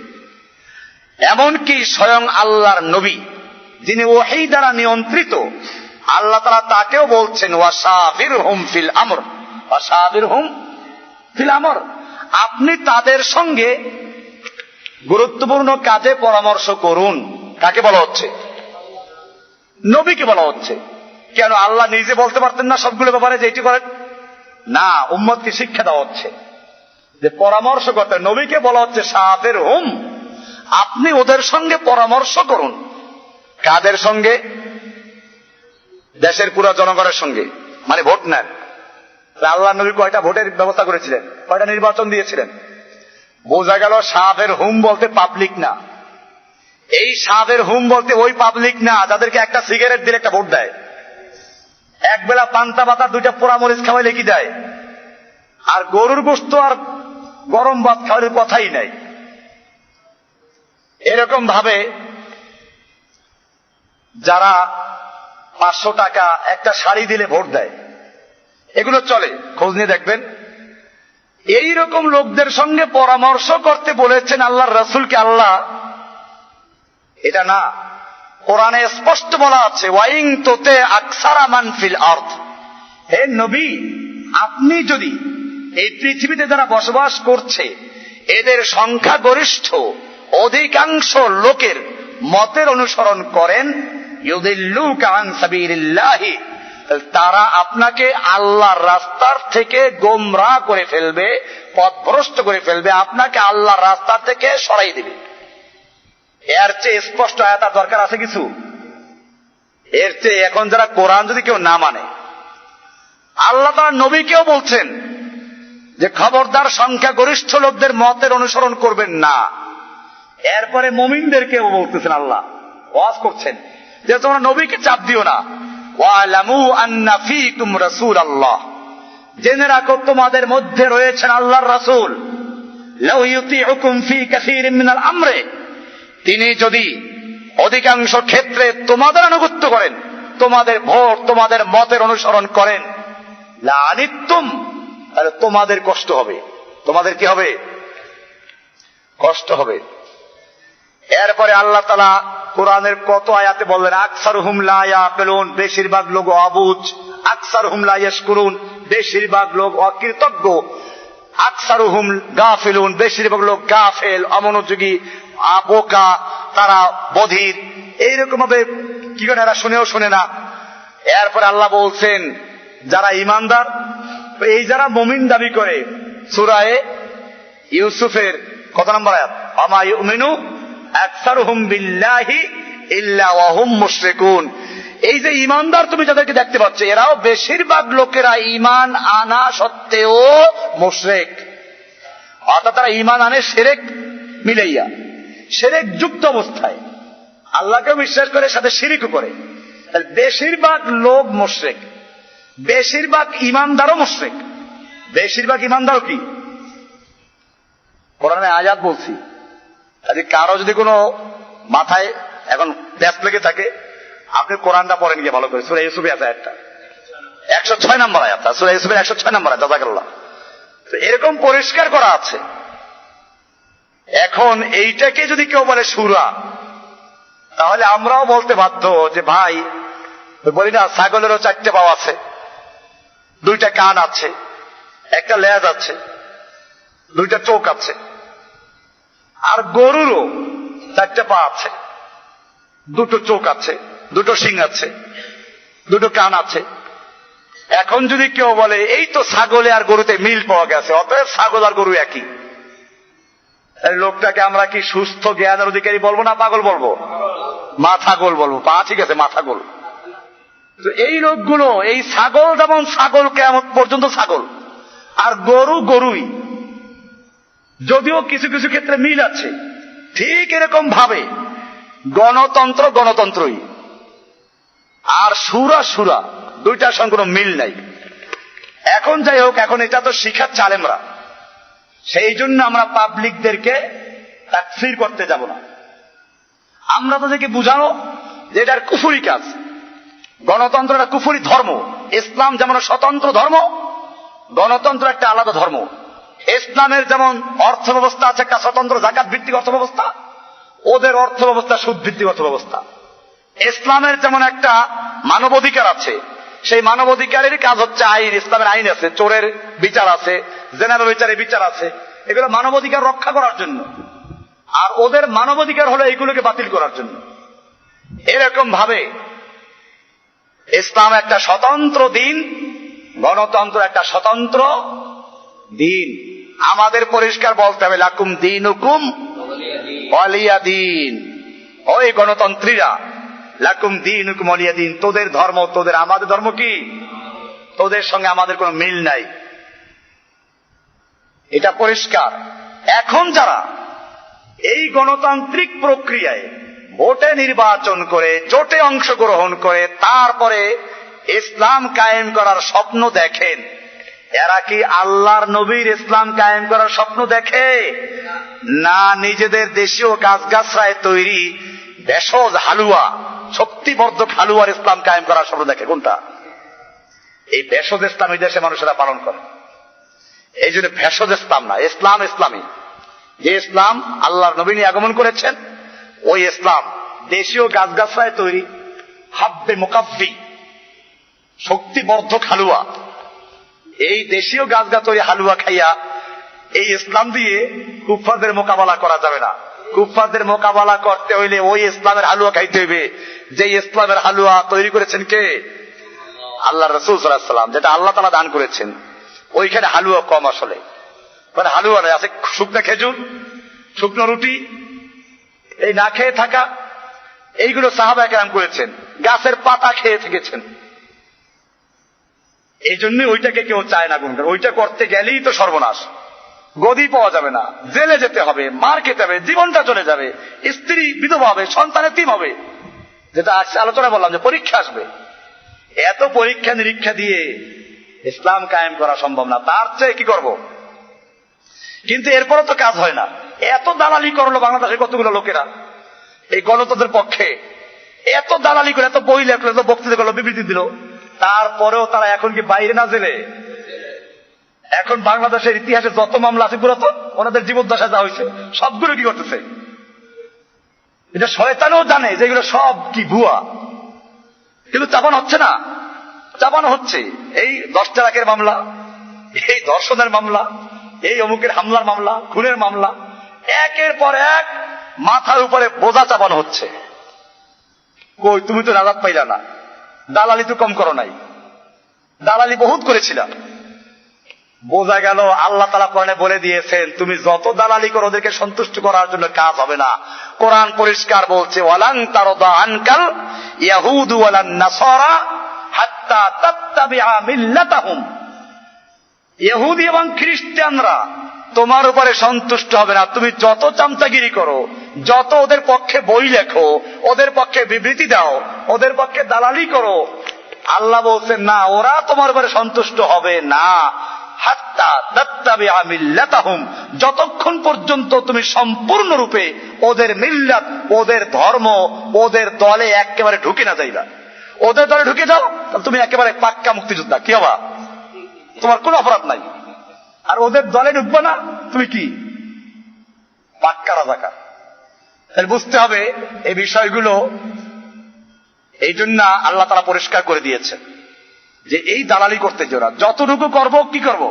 এমনকি স্বয়ং আল্লাহর নবী যিনি ওহী দ্বারা নিয়ন্ত্রিত, আল্লাহ তাআলা তাকেও বলছেন ওয়াশাবিরহুম ফিল আমর, ওয়াশাবিরহুম ফিল আমর। আপনি তাদের সঙ্গে গুরুত্বপূর্ণ কাজে পরামর্শ করুন। কাকে বলা হচ্ছে? নবীকে বলা হচ্ছে। কেন আল্লাহ নিজে বলতে পারতেন না সবগুলো ব্যাপারে যে এটি করেন? না, উম্মতকে শিক্ষা দেওয়া হচ্ছে যে পরামর্শ করতে। নবীকে বলা হচ্ছে শাবিরহুম, আপনি ওদের সঙ্গে পরামর্শ করুন। কাদের সঙ্গে? দেশের পুরো জনগণের সঙ্গে, মানে ভোট নেন। আল্লাহ নবী কয়টা ভোটের ব্যবস্থা করেছিলেন? কয়টা নির্বাচন দিয়েছিলেন? বোঝা গেল শাবিরহুম বলতে পাবলিক না। এই শাবিরহুম বলতে ওই পাবলিক না যাদেরকে একটা সিগারেট দিলে একটা ভোট দেয়, একবেলা পান্তা ভাত দুইটা পোড়া মরিচ খাওয়াই লেগে যায়, আর গরুর গোশত আর গরম ভাত খাওয়ার কথাই নাই। এরকম ভাবে যারা 500 টাকা একটা শাড়ি দিলে ভোট দেয়, এগুলো চলে, খোঁজ নিয়ে দেখবেন। এইরকম লোকদের সঙ্গে পরামর্শ করতে বলেছেন আল্লাহর রাসূলকে আল্লাহ। এটা না, কোরআনে স্পষ্ট বলা আছে ওয়াইং তোতে আকসারা মান ফিল আরদ, হে নবী আপনি যদি এই পৃথিবীতে যারা বসবাস করছে এদের সংখ্যাগরিষ্ঠ অধিকাংশ লোকের মতের অনুসরণ করেন, ইউদিল্লুকা আন সাবিলিল্লাহি, তারা আপনাকে আল্লাহর রাস্তার থেকে গোমরাহ করে ফেলবে, পথভ্রষ্ট করে ফেলবে, আপনাকে আল্লাহর রাস্তা থেকে সরাই দিবে। এর চেয়ে স্পষ্ট আয়াত আর দরকার আছে কিছু? এর চেয়ে এখন যারা কোরআন যদি কেউ না মানে, আল্লাহ তাআলা নবীকেও বলছেন যে খবরদার সংখ্যাগরিষ্ঠ লোকদের মতের অনুসরণ করবেন না। এরপরে মুমিনদেরকেও বলতেছেন, আল্লাহ ওয়াজ করছেন যে তোমরা নবীকে চাপ দিও না। ওয়ালামু আন্না ফীকুম রাসূলাল্লাহ, জেনে রাখো তোমাদের মধ্যে রয়েছেন আল্লাহর রাসূল। লাউ ইউতিউকুম ফী কাসীরিন মিনাল আমরি, তিনি যদি অধিকাংশ ক্ষেত্রে তোমাদের আনুগত্য করেন, তোমাদের ভোট তোমাদের মতের অনুসরণ করেন, লাআনিতুম, তাহলে তোমাদের কষ্ট হবে। তোমাদের কি হবে? কষ্ট হবে। এরপরে আল্লাহ তাআলা কোরআনের কত আয়াতে বললেন, আকসারুহুম লা ইয়াকিলুন, বেশিরভাগ লোক অবুঝ, আকসারুহুম লা ইয়াশকুরুন, বেশিরভাগ লোক অকৃতজ্ঞ, আকসারুহুম গাফিলুন, বেশিরভাগ লোক গাফেল, অমনোযোগী, বোকা, তারা বধির। এইরকম ভাবে কি করে এরা শুনেও শুনে না। এরপরে আল্লাহ বলছেন যারা ঈমানদার, এই যারা মুমিন দাবি করে, সূরা ইউসুফের কত নম্বর আয়াত? আমা ইউমিনু আকসারুহুম বিল্লাহি ইল্লা ওয়া হুম মুশরিকুন। এই যে ঈমানদার তুমি যাদেরকে দেখতে পাচ্ছ, এরাও বেশিরভাগ লোকেরা ঈমান আনা সত্ত্বেও মুশরিক। অর্থাৎ তারা ঈমান আনে শিরক মিলাইয়া, শিরক যুক্ত অবস্থায় আল্লাহকে বিশ্বাস করে, সাথে শিরকও করে। বেশিরভাগ লোক মুশরিক, বেশিরভাগ ঈমানদারও মুশরিক। বেশিরভাগ ঈমানদারও কি? কোরআনে আয়াত বলছি, কারো যদি কোনো মাথায় এখন ব্যস্ত লেগে থাকে, আপনি কোরআনটা পড়েন গিয়ে ভালো করে। সূরা ইউসুফে আছে একটা 106 নম্বর আয়াত, সূরা ইউসুফের 106 নম্বর আয়াত। জাযাকাল্লাহ। এরকম পরিষ্কার করা আছে। এখন এইটাকে যদি কেউ বলে সূরা, তাহলে আমরাও বলতে বাধ্য যে ভাই, বলি না ছাগলেরও 4টে পা আছে, 2টা কান আছে, একটা লেজ আছে, 2টা চোখ আছে, আর গরুরও 4টে পা আছে, 2টো চোখ আছে, 2টো শিং আছে, 2টো কান আছে। এখন যদি কেউ বলে এই তো ছাগলে আর গরুতে মিল পাওয়া গেছে, অতএব ছাগল আর গরু একই, লোকটাকে আমরা কি সুস্থ জ্ঞানের অধিকারী বলবো না পাগল বলবো? মাথাগোল বলবো। পা ঠিক আছে, মাথাগোল। তো এই লোকগুলো, এই ছাগল যেমন ছাগল, কিয়ামত পর্যন্ত ছাগল, আর গরু গরুই, যদিও কিছু কিছু ক্ষেত্রে মিল আছে। ঠিক এরকম ভাবে গণতন্ত্র গণতন্ত্রই, আর সুরা সুরা, দুইটার সঙ্গে কোনো মিল নাই। এখন যাই হোক, এখন এটা তো শিখাচ্ছে আলেমরা, সেই জন্য আমরা পাবলিকদেরকে তাকফির করতে যাব না। আমরা তাদেরকে বুঝানো যে এটার কুফরি কাজ। গণতন্ত্র একটা কুফরি ধর্ম। ইসলাম যেমন স্বতন্ত্র ধর্ম, গণতন্ত্র একটা আলাদা ধর্ম। ইসলামের যেমন অর্থ ব্যবস্থা আছে একটা স্বতন্ত্র জাকাত ভিত্তিক অর্থ ব্যবস্থা, ওদের অর্থ ব্যবস্থা সুদ ভিত্তিক অর্থ ব্যবস্থা। ইসলামের যেমন একটা মানবাধিকার আছে, সেই মানবাধিকারের কাজ হচ্ছে আইন। ইসলামের আইন আছে, চোরের বিচার আছে, জেনারেল বিচারের বিচার আছে, এগুলো মানবাধিকার রক্ষা করার জন্য। আর ওদের মানবাধিকার হলো এইগুলোকে বাতিল করার জন্য। এরকম ভাবে ইসলাম একটা স্বতন্ত্র দিন, গণতন্ত্র একটা স্বতন্ত্র দিন। আমাদের পরিষ্কার বলতে হবে, লাকুম দীনুকুম ওয়ালিয়া দিন। ওই গণতন্ত্রীরা, লাকুম দীনুকুম ওয়ালিয়া দিন, তোদের ধর্ম তোদের, আমাদের ধর্ম কি? তোদের সঙ্গে আমাদের কোনো মিল নাই, এটা পরিষ্কার। এখন যারা এই গণতান্ত্রিক প্রক্রিয়ায় ভোটে নির্বাচন করে, জোটে অংশগ্রহণ করে, তারপরে ইসলাম কায়েম করার স্বপ্ন দেখেন, এরা কি আল্লাহর নবীর ইসলাম কায়েম করার স্বপ্ন দেখে? না নিজেদের দেশীয় গাছগাছরায় তৈরি ভেষজ হালুয়া, শক্তিবর্ধক হালুয়ার ইসলাম কায়েম করার স্বপ্ন দেখে? কোনটা? এই ভেষজ ইসলাম এই দেশে মানুষেরা পালন করে। এই জন্য ভেষজ ইসলাম না, ইসলাম ইসলামী। যে ইসলাম আল্লাহর নবী নিয়ে আগমন করেছেন, ওই ইসলাম দেশীয় গাছগাছরায় তৈরি হাব্বে মুকাফফি, শক্তিবর্ধক হালুয়া। এই দেশীয় গাছগাছ তৈরি হালুয়া খাইয়া এই ইসলাম দিয়ে কুফফারদের মোকাবেলা করা যাবে না। কুফফারদের মোকাবেলা করতে হইলে ওই ইসলামের হালুয়া খাইতে হইবে, যে ইসলামের হালুয়া তৈরি করেছেন কে? আল্লাহ রাসূল সাল্লাল্লাহু আলাইহি ওয়াসাল্লাম, যেটা আল্লাহ তাআলা দান করেছেন। ওইখানে হালুয়া কম, আসলে মানে হালুয়া নয়, আছে শুকনো খেজুর, শুকনো রুটি, এই না খেয়ে থাকা, এইগুলো সাহাবা কেরাম করেছেন। গাছের পাতা খেয়ে থেকেছেন। এই জন্যই ওইটাকে কেউ চায় না গুণ, ওইটা করতে গেলেই তো সর্বনাশ, গদি পাওয়া যাবে না, জেলে যেতে হবে, মার খেতে হবে, জীবনটা চলে যাবে, স্ত্রী বিধবা হবে, সন্তান এতিম হবে, যেটা আজকে আলোচনা বললাম যে পরীক্ষা আসবে। এত পরীক্ষা নিরীক্ষা দিয়ে ইসলাম কায়েম করা সম্ভব না, তার চেয়ে কি করব? কিন্তু এরপরও তো কাজ হয় না। এত দালালি করলো বাংলাদেশের কতগুলো লোকেরা এই গণতন্ত্রের পক্ষে, এত দালালি করে, এত বই লেখলো, এত বক্তৃতা করলো, বিবৃতি দিল, তারপরেও তারা এখন কি বাইরে না জেলে? এখন বাংলাদেশের ইতিহাসে যত মামলা আছে পুরো তো ওনাদের জীবদ্দশা যা হয়েছে সবগুলো কি করতেছে? এটা শয়তানও জানে যে এগুলো সব কি ভুয়া, কিন্তু চাপানো হচ্ছে না, চাপানো হচ্ছে। এই 10 টাকার মামলা, এই ধর্ষণের মামলা, এই অমুকের হামলার মামলা, খুনের মামলা, একের পর এক মাথার উপরে বোঝা চাপানো হচ্ছে। কই তুমি তো নাজাত পাইলা না, দালালি তো কম করো নাই, দালালি বহুত করেছিলাম। বোঝা গেল আল্লাহ তাআলা কোরআনে বলে দিয়েছেন তুমি যত দালালি করো ওদেরকে সন্তুষ্ট করার জন্য কাজ হবে না। কোরআন পরিষ্কার বলছে ওয়ালান তারদা আনকাল ইয়াহুদু ওয়ালান নাসারা হাত্তা তাত্তাবিআ মিল্লাতাহুম। ইহুদি এবং খ্রিস্টানরা তোমার উপরে সন্তুষ্ট হবে না, তুমি যত চামচাগিরি করো, যত ওদের পক্ষে বই লেখো, ওদের পক্ষে বিবৃতি দাও, ওদের পক্ষে দালালি করো, আল্লাহ বলছেন না, ওরা তোমার উপরে সন্তুষ্ট হবে না। হাত্তা তাত্তাবিআ মিল্লাতাহুম, যতক্ষণ পর্যন্ত তুমি সম্পূর্ণরূপে ওদের মিল্লাত, ওদের ধর্ম, ওদের দলে একেবারে ঢুকে না যাইবা। ওদের দলে ঢুকে যাও তুমি একেবারে পাক্কা মুক্তিযোদ্ধা, কি হবা? তোমার কোনো অপরাধ নাই। আর ওদের দলে ঢুকবে না, তুমি কি পাক্কা রাজাকার। তাহলে বুঝতে হবে এই বিষয়গুলো। এই জন্য আল্লাহ তাআলা পরিষ্কার করে দিয়েছেন যে এই দালালি করতে জোরা যতটুকু করব, কি করব?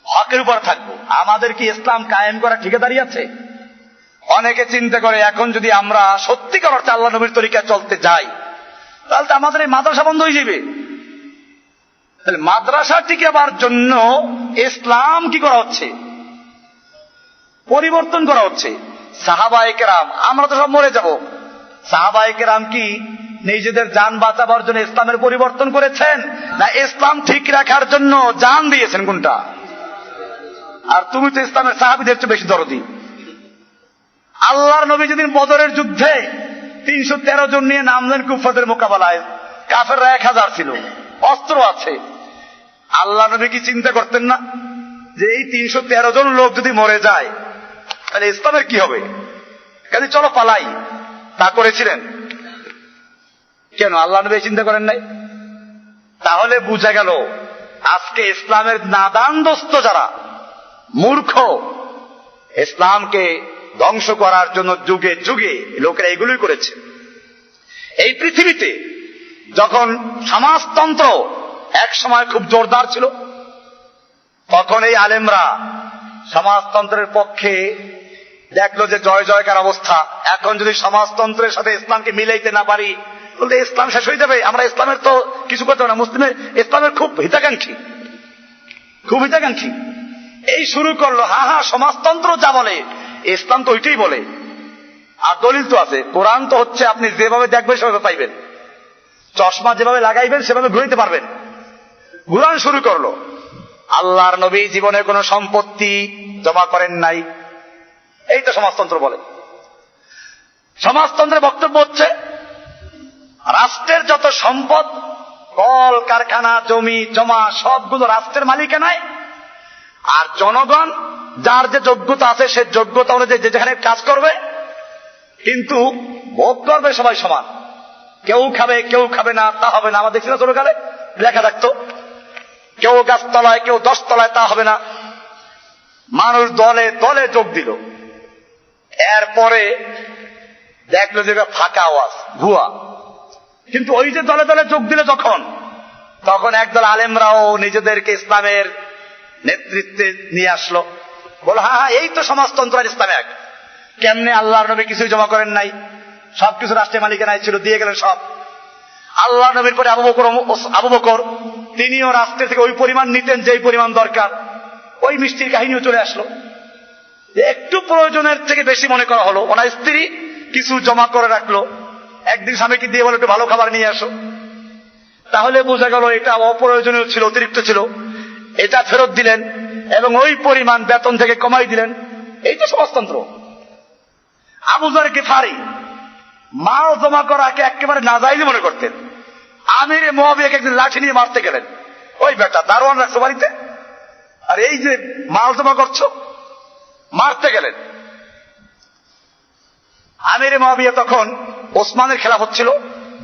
হকের উপর থাকবো। আমাদের কি ইসলাম কায়েম করা ঠিকাদারি আছে? অনেকে চিন্তা করে এখন যদি আমরা সত্যিকার অর্থে আল্লাহ নবীর তরিকায় চলতে যাই তাহলে তো আমাদের এই মাদ্রাসা বন্ধ হয়ে যাবে। তাহলে মাদ্রাসা টিকাবার জন্য ইসলাম কি করা হচ্ছে? পরিবর্তন করা হচ্ছে। সাহাবায়ে কেরাম, আমরা তো সব মরে যাব, সাহাবায়ে কেরাম কি নিজেদের জান বাঁচাবার জন্য ইসলামের পরিবর্তন করেছেন, না ইসলাম ঠিক রাখার জন্য জান দিয়েছেন? কোনটা? আর তুমি তো ইসলামের সাহাবীদের চেয়ে বেশি দরদি। আল্লাহর নবী যেদিন বদরের যুদ্ধে 313 জন নিয়ে নামলেন কুফারদের মোকাবেলায়, কাফেররা 1000 ছিল, অস্ত্র আছে। আল্লাহ নবী কি চিন্তা করতেন না যে এই 313 জন লোক যদি মরে যায় তাহলে ইসলামের কি হবে? কাজে চলো পালাই, তা করেছিলেন? কেন আল্লাহ নবী চিন্তা করেন নাই? তাহলে বুঝা গেল আজকে ইসলামের নাদান দোস্ত যারা, মূর্খ, ইসলামকে ধ্বংস করার জন্য যুগে যুগে লোকেরা এগুলোই করেছে। এই পৃথিবীতে যখন সমাজতন্ত্র এক সময় খুব জোরদার ছিল, তখন এই আলেমরা সমাজতন্ত্রের পক্ষে দেখলো যে জয় জয়কার অবস্থা। এখন যদি সমাজতন্ত্রের সাথে ইসলামকে মিলাইতে না পারি বলতে ইসলাম শেষ হয়ে যাবে, আমরা ইসলামের তো কিছু করতে পারি না। মুসলিমের ইসলামের খুব হিতাকাঙ্ক্ষী, খুব হিতাকাঙ্ক্ষী। এই শুরু করলো, হা হা সমাজতন্ত্র যা বলে ইসলাম তো ওইটাই বলে। আর দলিল তো আছে, কোরআন তো হচ্ছে আপনি যেভাবে দেখবেন সেভাবে পাইবেন, চশমা যেভাবে লাগাইবেন সেভাবে ঘুরাইতে পারবেন। ঘুরান শুরু করলো। আল্লাহর নবী জীবনে কোনো সম্পত্তি জমা করেন নাই, এই তো সমাজতন্ত্র বলে। সমাজতন্ত্রের বক্তব্য হচ্ছে রাষ্ট্রের যত সম্পদ, কল কারখানা, জমি জমা সবগুলো রাষ্ট্রের মালিকানায়, আর জনগণ যার যে যোগ্যতা আছে সে যোগ্যতা অনুযায়ী যে যেখানে কাজ করবে, কিন্তু ভোগ করবে সবাই সমান। কেউ খাবে কেউ খাবে না তা হবে না। আমার দেখছি না ছোটকালে লেখা থাকতো, কেউ গাছতলায় কেউ 10 তলায়, তা হবে না। মানুষ দলে দলে যোগ দিল, এরপরে দেখলো যে ফাঁকা আওয়াজ, ভুয়া। কিন্তু ওই যে দলে দলে যোগ দিল তখন একদল আলেমরাও নিজেদেরকে ইসলামের নেতৃত্বে নিয়ে আসলো, বলো হ্যাঁ হ্যাঁ এই তো সমাজতন্ত্র আর ইসলাম এক। কেমনে? আল্লাহর নবী কিছুই জমা করেন নাই, সবকিছু রাষ্ট্রের মালিকানায় ছিল, দিয়ে গেলেন সব। আল্লাহ নবীর পরে আবু বকর তিনিও রাষ্ট্র থেকে ওই পরিমাণ নিতেন যেই পরিমাণ দরকার। ওই মিষ্টির কাহিনীও চলে আসলো। একটু প্রয়োজনের থেকে বেশি মনে করা হলো, ওনার স্ত্রী কিছু জমা করে রাখলো, একদিন স্বামীকে দিয়ে বলে একটু ভালো খাবার নিয়ে আসো। তাহলে বোঝা গেল এটা অপ্রয়োজনীয় ছিল, অতিরিক্ত ছিল, এটা ফেরত দিলেন এবং ওই পরিমাণ বেতন থেকে কমাই দিলেন। এই তো সমাজতন্ত্র। আবু যর গিফারি মাল জমা করাকে একেবারে নাজায়েজ মনে করতেন। আমির মুআবিয়াকে একদিন লাঠি নিয়ে মারতে গেলেন, ওই বেটা দারোয়ান রাখছো বাড়িতে, আর এই যে মাল জমা করছো, মারতে গেলেন। আমির মুআবিয়া তখন ওসমানের খেলাফত ছিল,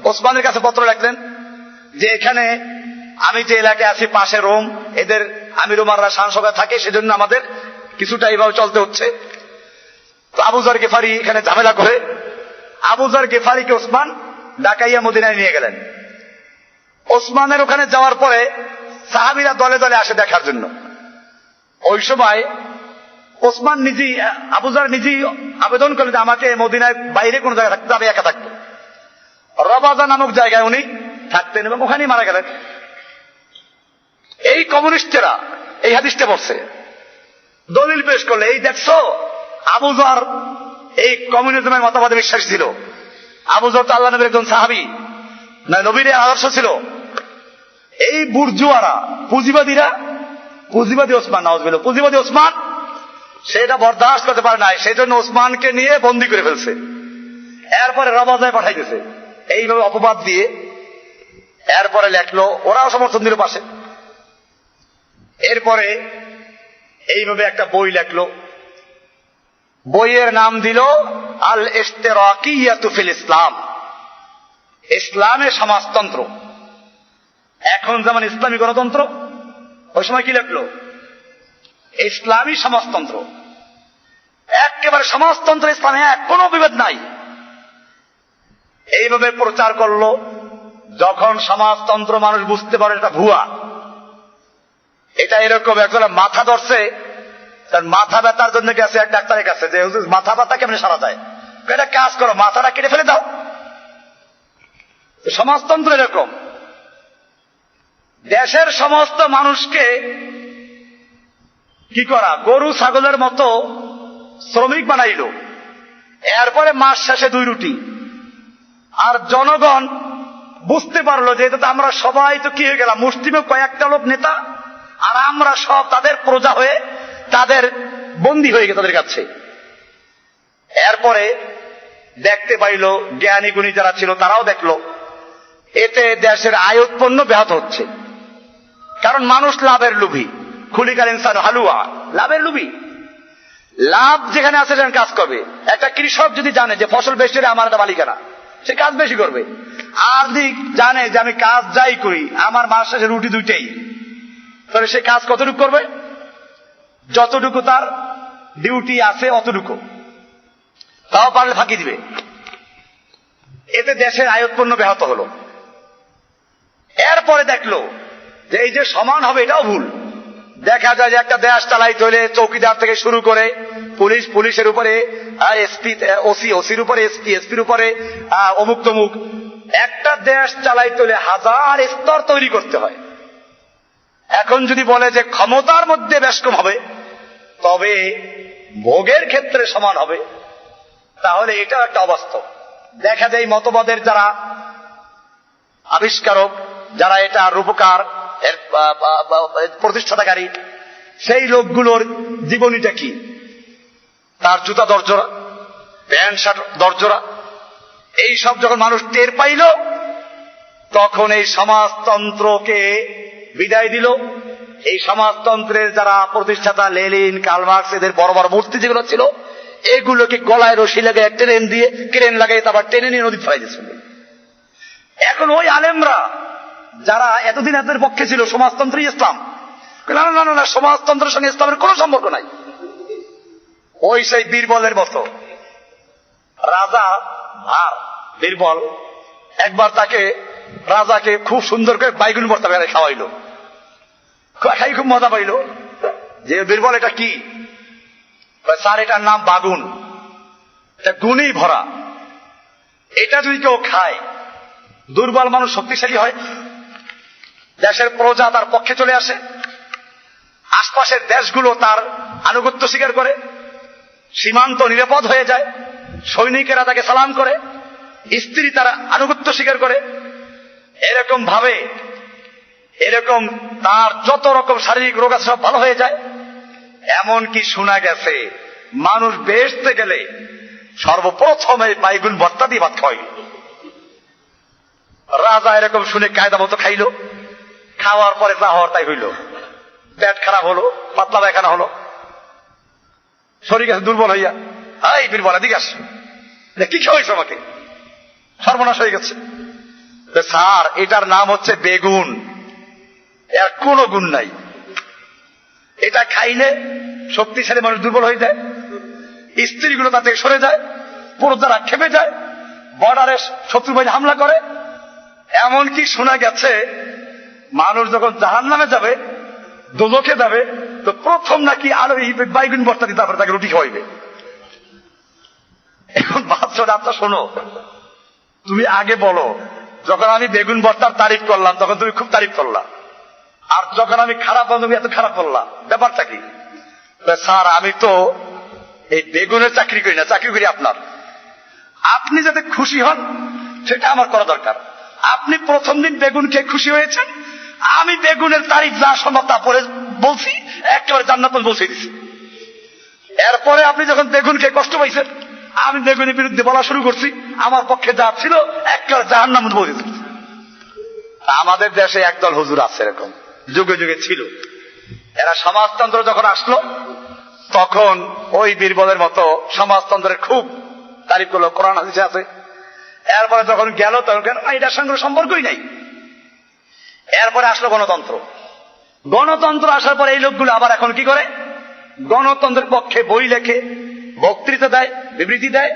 ওসমানের কাছে পত্র লিখলেন যে এখানে আমি যে এলাকায় আছি পাশে রোম, এদের আমির উমাররা শাসকে থাকে, সেজন্য আমাদের কিছুটা এইভাবে চলতে হচ্ছে। তো আবু যর গিফারি এখানে ঝামেলা করে আবু যর গিফারিকে ওসমান ডাকাইয়া মদিনায় নিয়ে গেলেন। ওসমানের ওখানে যাওয়ার পরে সাহাবীরা দলে দলে আসে দেখার জন্য। ওই সময় ওসমান নিজেই, আবু যর নিজেই আবেদন করলেন যে আমাকে মদিনায় বাইরে কোন জায়গায় থাকতে হবে, একা থাকতো। রবাজা নামক জায়গায় উনি থাকতেন এবং ওখানেই মারা গেলেন। এই কমিউনিস্টেরা এই হাদিসটা পড়ছে, দলিল পেশ করলে, এই দেখছো আবু যর এই কমিউনিজমের মতবাদে বিশ্বাসী ছিল। আবু যর তো আল্লাহ নবীর একজন সাহাবী, না নবীর আদর্শ ছিল। এই বুর্জুয়ারা পুঁজিবাদীরা, পুঁজিবাদী ওসমান, নাউজুবিল্লাহ, পুঁজিবাদী ওসমান সেটা বরদাস্ত করতে পারে নাই, সেই জন্য ওসমানকে নিয়ে বন্দী করে ফেলছে, এরপরে রবাজায় পাঠাইতেছে এইভাবে অপবাদ দিয়ে। এরপরে লেখলো, ওরাও সমর্থন দিল পাশে। এরপরে এইভাবে একটা বই লেখলো, বইয়ের নাম দিল আল ইশতিরাকিয়াতু ফিল ইসলাম, ইসলামে সমাজতন্ত্র। এখন যেমন ইসলামী গণতন্ত্র, ওই সময় কি লেখলো? ইসলামী সমাজতন্ত্র। একেবারে সমাজতন্ত্র ইসলামে কোনো বিভেদ নাই, এইভাবে প্রচার করলো। যখন সমাজতন্ত্র মানুষ বুঝতে পারে এটা ভুয়া, এটা এরকম একজনের মাথা ধরছে, তার মাথা ব্যথার জন্য গেছে এক ডাক্তারের কাছে, যে মাথা ব্যথা কেমনে সারা যায়, এটা কাজ করো, মাথাটা কেটে ফেলে দাও। সমাজতন্ত্র এরকম। দেশের সমস্ত মানুষকে কি করা, গরু ছাগলের মতো শ্রমিক বানাইল, এরপরে মাস শেষে 2 রুটি। আর জনগণ বুঝতে পারলো যে এটা তো আমরা সবাই তো কি হয়ে গেলাম, মুসলিমে কয়েকটা লোক নেতা, আর আমরা সব তাদের প্রজা হয়ে তাদের বন্দী হয়ে গেছে তাদের কাছে। এরপরে দেখতে পাইল, জ্ঞানী গুণী যারা ছিল তারাও দেখলো, এতে দেশের আয় উৎপন্ন ব্যাহত হচ্ছে। কারণ মানুষ লাভের লোভী, খুলিকাল ইনসান হালুয়া, লাভের লোভী। লাভ যেখানে আছে সেখানে কাজ করবে। একটা কৃষক যদি জানে যে ফসল বেশি হলে আমার একটা মালিকানা, সে কাজ বেশি করবে। আর যদি জানে যে আমি কাজ যাই করি আমার মাস শেষে রুটি 2টাই, তাহলে সে কাজ কতটুকু করবে? যতটুকু তার ডিউটি আছে অতটুকু, তাও পারলে ফাঁকি দিবে। এতে দেশের আয় উৎপন্ন ব্যাহত হলো। এরপরে দেখলো যে এই যে সমান হবে এটাও ভুল। দেখা যায় যে একটা দেশ চালাইতে হলে চৌকিদার থেকে শুরু করে পুলিশ, পুলিশের উপরে এসপি, ওসি, ওসির উপরে এসপি, এসপির উপরে অমুক তমুক। একটা দেশ চালাইতে হলে 1000 স্তর তৈরি করতে হয়। এখন যদি বলে যে ক্ষমতার মধ্যে বেশ কম হবে তবে ভোগের ক্ষেত্রে সমান হবে, তাহলে এটাও একটা অবাস্তব। দেখা যায় মতবাদের যারা আবিষ্কারক, যারা এটা রূপকার, এর প্রতিষ্ঠাতাকারী, সেই লোকগুলোর জীবনীটা কি? তার জুতা দরজোড়া, প্যান্ট শার্ট দরজোড়া, এই সব যখন মানুষ টের পাইল, তখন এই সমাজতন্ত্রকে বিদায় দিল। এই সমাজতন্ত্রের যারা প্রতিষ্ঠাতা, লেনিন, কার্ল মার্কস, এদের বড় বড় মূর্তি যেগুলো ছিল, এগুলোকে গলায় রশি লাগায় ট্রেন দিয়ে ক্রেন লাগাই তারপর টেনে নিয়ে নদী ফেলাই দিয়েছিল। এখন ওই আলেমরা যারা এতদিন এদের পক্ষে ছিল সমাজতন্ত্রই ইসলাম, না না না না, সমাজতন্ত্রের সঙ্গে ইসলামের কোন সম্পর্ক নাই। ওই সেই বীরবলের মতো রাজা ভার বীরবল, একবার তাকে রাজাকে খুব সুন্দর করে বাইগুন ভর্তা করে খাওয়াইলো, খাই খুব মজা পাইল। যে বীরবল এটা কি? স্যার এটার নাম বাগুন, এটা গুণেই ভরা, এটা যদি কেউ খায় দুর্বল মানুষ শক্তিশালী হয়, দেশের প্রজা তার পক্ষে চলে আসে, আশপাশের দেশগুলো তার আনুগত্য স্বীকার করে, সীমান্ত নিরাপদ হয়ে যায়, সৈনিকেরা তাকে সালাম করে, স্ত্রী তার আনুগত্য স্বীকার করে, এরকম ভাবে এরকম তার যত রকম শারীরিক রোগ আছে সব ভালো হয়ে যায়। এমন কি শোনা গেছে মানুষ বেহেশতে গেলে সর্বপ্রথম এই বাইগুন ভর্তা দিয়ে ভাত খাওয়াইল। রাজা এরকম শুনে কায়দা মতো খাইল, খাওয়ার পরে যা হওয়ার তাই হইল, পেট খারাপ হলো, পাতলা পায়খানা হলো, শরীর গেছে দুর্বল হইয়া। এই বীরবল এদিকে আস, কি খাওয়াইছ আমাকে, সর্বনাশ হয়ে গেছে। স্যার এটার নাম হচ্ছে বেগুন, এর কোনো গুণ নাই। এটা খাইলে শক্তিশালী মানুষ দুর্বল হয়ে যায়, স্ত্রীগুলো তাতে সরে যায়, পুরুষরা খেপে যায়, বর্ডারে শত্রু বাহিনী হামলা করে। এমনকি শোনা গেছে মানুষ যখন জাহান্নামে যাবে, দোজখে যাবে, তো প্রথম নাকি আরো এই বাইগুন ভর্তা দিয়ে তারপরে তাকে রুটি খাওয়াইবে। এখন বাচ্চারা আপনার শোনো, তুমি আগে বলো যখন আমি বেগুন ভর্তার তারিফ করলাম তখন তুমি খুব তারিফ করলা, আর যখন আমি খারাপ বললাম তুমি এত খারাপ বললাম, ব্যাপারটা কি? স্যার আমি তো এই বেগুনের চাকরি করি না, চাকরি করি আপনার। আপনি যাতে খুশি হন সেটা আমার করা দরকার। আপনি প্রথম দিন বেগুন খেয়ে খুশি হয়েছেন, আমি বেগুনের তারিফ যা সম্ভব তা পরে বলছি, একেবারে জান্নাত বলছে দিচ্ছি। এরপরে আপনি যখন বেগুন খেয়ে কষ্ট পাইছেন, আমি বেগুনের বিরুদ্ধে বলা শুরু করছি, আমার পক্ষে যা ছিল একেবারে জাহান্নাম বলে দিচ্ছি। আমাদের দেশে একদল হুজুর আছে এরকম, যুগে যুগে ছিল। এরা সমাজতন্ত্র যখন আসলো তখন ওই বীরবলের মতো সমাজতন্ত্রের খুব তারিফ করলো, কোরআন হাদিসে আছে। এরপরে যখন গেল তখন এটার সঙ্গে সম্পর্কই নাই। এরপরে আসলো গণতন্ত্র। গণতন্ত্র আসার পরে এই লোকগুলো আবার এখন কি করে, গণতন্ত্রের পক্ষে বই লেখে, বক্তৃতা দেয়, বিবৃতি দেয়।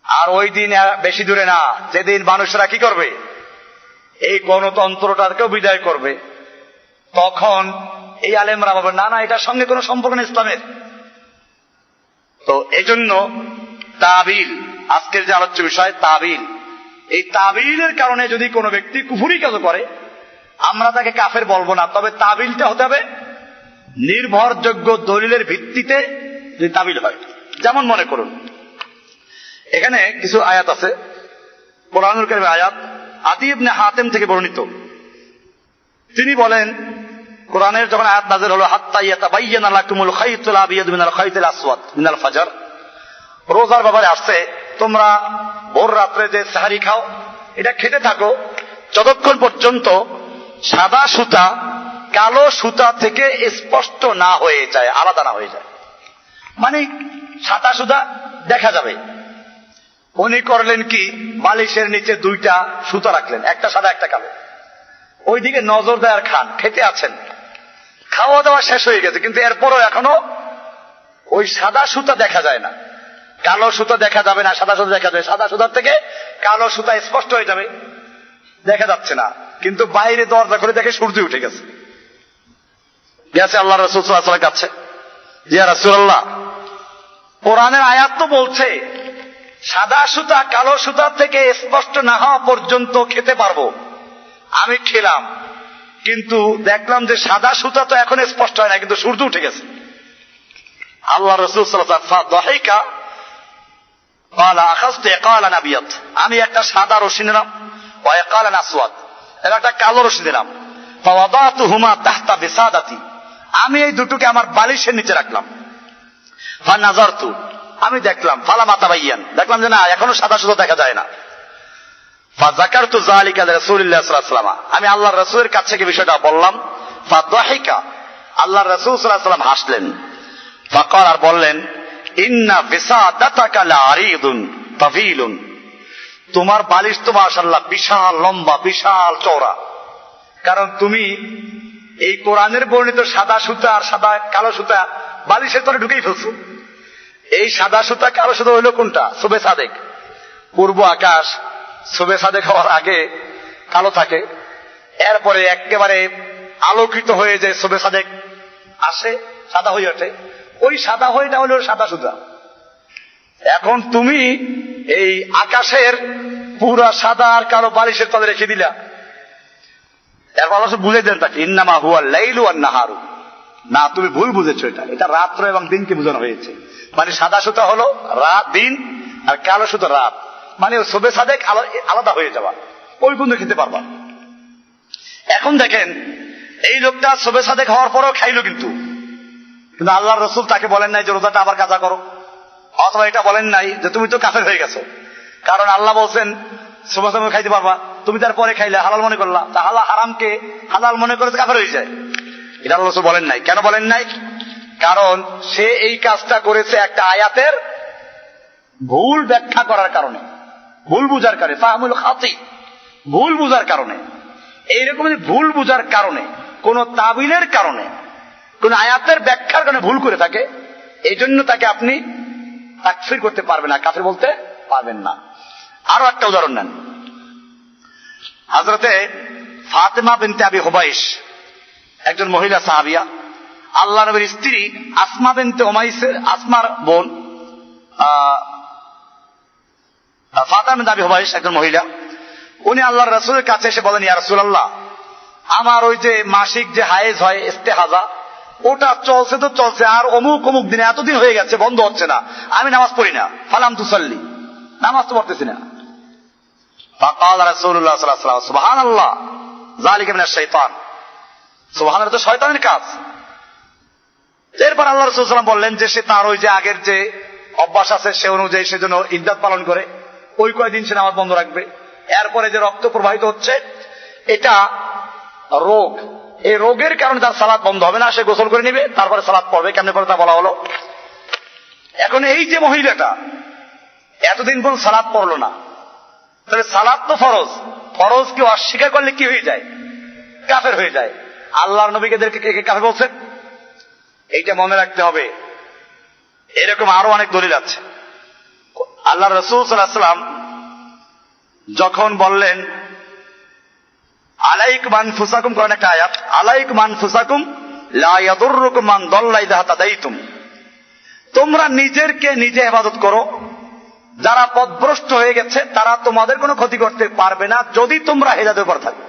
আর ওই দিন বেশি দূরে না, যেদিন মানুষরা কি করবে, এই গণতন্ত্রটাকেও বিদায় করবে, তখন এই আলেমরা বলবে না না এটার সঙ্গে কোনো সম্পর্ক নেই ইসলামের। তো এজন্য তাবিল, আজকের যে আলোচ্য বিষয় তাবিল, এই তাবিলের কারণে যদি কোনো ব্যক্তি কুফরি কাজ করে আমরা তাকে কাফের বলবো না, তবে তাবিলটা হতে হবে নির্ভরযোগ্য দলিলের ভিত্তিতে যদি তাবিল হয়। যেমন মনে করুন এখানে কিছু আয়াত আছে, কোরআনুল কারীমের আয়াত, আদী ইবনে হাতেম থেকে বর্ণিত। তিনি বলেন, কোরআনের যখন আয়াত নাযিল হলো, হাত্তা ইয়াতাবায়্যানা লাকুমুল খাইতুল আবিয়াদু মিনাল খাইতিল আসওয়াদ মিনাল ফাজর, রোজার ব্যাপারে আসছে, তোমরা ভোর রাত্রে যে সাহারি খাও এটা খেতে থাকো যতক্ষণ পর্যন্ত সাদা সুতা কালো সুতা থেকে স্পষ্ট না হয়ে যায়, আলাদা না হয়ে যায়। মানে সাদা সুতা দেখা যাবে। উনি করলেন কি, বালিশের নিচে দুইটা সুতা রাখলেন, একটা সাদা একটা কালো, ওইদিকে নজর দেয় আর খান, খেতে আছেন, খাওয়া দাওয়া শেষ হয়ে গেছে, কিন্তু এরপরও এখনো ওই সাদা সুতা দেখা যায় না, কালো সুতা দেখা যাবে না, সাদা সুতা দেখা যাবে। সাদা সুতার থেকে কালো সুতা স্পষ্ট হয়ে যাবে, দেখা যাচ্ছে না, কিন্তু বাইরে দরজা করে দেখে সূর্য উঠে গেছে। গেছে আল্লাহ রাসূল সাল্লাল্লাহু আলাইহি ওয়াসাল্লামের কাছে, ইয়া রাসূলুল্লাহ, কোরআনের আয়াত তো বলছে সাদা সুতা কালো সুতার থেকে স্পষ্ট না হওয়া পর্যন্ত খেতে পারবো। আমি খেলাম, কিন্তু দেখলাম যে সাদা সুতা তো এখন স্পষ্ট হয় না, কিন্তু সূর্য উঠে গেছে। আল্লাহ রাসূল সাল্লাল্লাহু আলাইহি ওয়াসাল্লাম ফাদাহিকা ক্বালা আখাযতু ইকালান আবিয়াদ, আমি একটা সাদা রশি নিলাম, ওয়া ইকালান আসওয়াদ, একটা কালো রশি নিলাম, ফাওয়াদাতুহুমা তাহতা বিসাদাতি, আমি এই দুটোকে আমার বালিশের নিচে রাখলাম। ফানাযারতু, আমি দেখলাম, ফালামা তাবায়্যান, দেখলাম যে না এখনো সাদা সুতা দেখা যায় না। ফাযাকারতু যালিকা লিরাসূলিল্লাহ সাল্লাল্লাহু আলাইহি ওয়াসাল্লাম, আমি আল্লাহর রাসূলের কাছে গিয়ে বিষয়টা বললাম। ফাদাহিকা, আল্লাহর রাসূল সাল্লাল্লাহু আলাইহি ওয়াসাল্লাম হাসলেন। ফাকাল, আর বললেন, ইন্না বিসাদাতাকা লাআরিদুন তাওয়ীলুন, তোমার বালিশ তো মাশাআল্লাহ বিশাল লম্বা, বিশাল চওড়া, কারণ তুমি এই কোরআনের বর্ণিত সাদা সুতা আর সাদা কালো সুতা বালিশের তলে ঢুকেই ফেলছো। এই সাদা সুতা কালো সুতা হইল কোনটা? সুবে সাদেক, পূর্ব আকাশ সুবে সাদেক হওয়ার আগে কালো থাকে, এরপরে একেবারে আলোকিত হয়ে যে সুবে সাদেক আসে, সাদা হয়ে ওঠে, ওই সাদা হয়েটা হলো সাদা সুতা। এখন তুমি এই আকাশের পুরা সাদা আর কালো বালিশের তলে রেখে দিলা, এরপর আল্লাহ বুঝে দেন তাকে, ইন্নামা হুয়া লাইলু ওয়ান নাহারু, না তুমি ভুল বুঝেছো, এটা রাত্র এবং দিনকে বোঝানো হয়েছে। মানে সাদা সুতা হলো রাত দিন, আর কালো সুতা রাত, মানে সুবে সাদেক আলাদা হয়ে যাওয়া। ওই পর্যন্ত খেতে পারবা। এখন দেখেন এই লোকটা সবে সাথে খাওয়ার পরেও খাইলো, কিন্তু আল্লাহ রসুল তাকে বলেন নাই যে রোজাটা আবার কাজা করো, অথবা এটা বলেন নাই যে তুমি তো কাফের হয়ে গেছো। কারণ আল্লাহ বলছেন সবে সাথে খাইতে পারবা, তুমি তারপরে খাইলে হালাল মনে করলা, তা হারামকে হালাল মনে করে কাফের হয়ে যায়। এটা আল্লাহ রসুল বলেন নাই। কেন বলেন নাই? কারণ সে এই কাজটা করেছে একটা আয়াতের ভুল ব্যাখ্যা করার কারণে, ভুল বুঝার কারণে, ফাহমুল খাতি, ভুল বুঝার কারণে। এইরকম ভুল বুঝার কারণে, কোন তাবিলের কারণে, কোন আয়াতের ব্যাখ্যার কারণে ভুল করে থাকে, এই জন্য তাকে আপনি তাকফির করতে পারবেন না, কাফির বলতে পারবেন না। আরো একটা উদাহরণ নেন। হযরতে ফাতেমা বিনতে আবি হুবাইশ, একজন মহিলা সাহাবিয়া, আল্লাহ নবীর স্ত্রী আসমা বিনতে উমাইসের, আসমার বোন ফাতেমা বিনতে আবি হুবাইশ, একজন মহিলা, উনি আল্লাহর রাসূলের কাছে এসে বলেন, ইয়া রাসূলুল্লাহ, আমার ওই যে মাসিক যে হায়েজ হয় ইস্তেহাজা, ওটা চলছে তো চলছে, আর অমুক অমুক দিনে এতদিন হয়ে গেছে বন্ধ হচ্ছে না, আমি নামাজ পড়ি না, ফালাম তুসাল্লি, নামাজ তো পড়তেছি না। ফাকাল রাসূলুল্লাহ সাল্লাল্লাহু আলাইহি ওয়াসাল্লাম, সুবহানাল্লাহ, যালিকা মিনাশ শাইতান, সুবহানাল্লাহ, তো শয়তানের কাজ। এরপর আল্লাহ রাসূল সাল্লাল্লাহু আলাইহি ওয়াসাল্লাম বললেন যে সে তার ওই যে আগের যে অভ্যাস আছে সে অনুযায়ী সেজন্য ইদ্দাত পালন করে ওই কয়দিন সে নামাজ বন্ধ রাখবে। এরপরে যে রক্ত প্রবাহিত হচ্ছে এটা রোগ, এই রোগের কারণে তার সালাত বন্ধ হবে না, সে গোসল করে নিবে, তারপরে সালাত পড়বে। কেমনে করে তা বলা হলো। এখন এই যে মহিলাটা এতদিন পর্যন্ত সালাত পড়লো না, তাহলে সালাত তো ফরজ, ফরজ কেউ অস্বীকার করলে কি হয়ে যায়? কাফের হয়ে যায়। আল্লাহর নবীকে কাফের বলছেন, এইটা মনে রাখতে হবে। এরকম আরো অনেক দলিল আছে। আল্লাহ রাসূল সাল্লাল্লাহু আলাইহি ওয়াসাল্লাম যখন বললেন আলাইকুম আনফুসাকুম, কোরআন একটা আয়াত, আলাইকুম আনফুসাকুম লা ইয়াদুররুকুম মান দাল্লা ইযা হাতাদাইতুম, তোমরা নিজেকে নিজে হেফাজত করো, যারা পথভ্রষ্ট হয়ে গেছে তারা তোমাদের কোনো ক্ষতি করতে পারবে না যদি তোমরা হেদায়েতের উপর থাকো।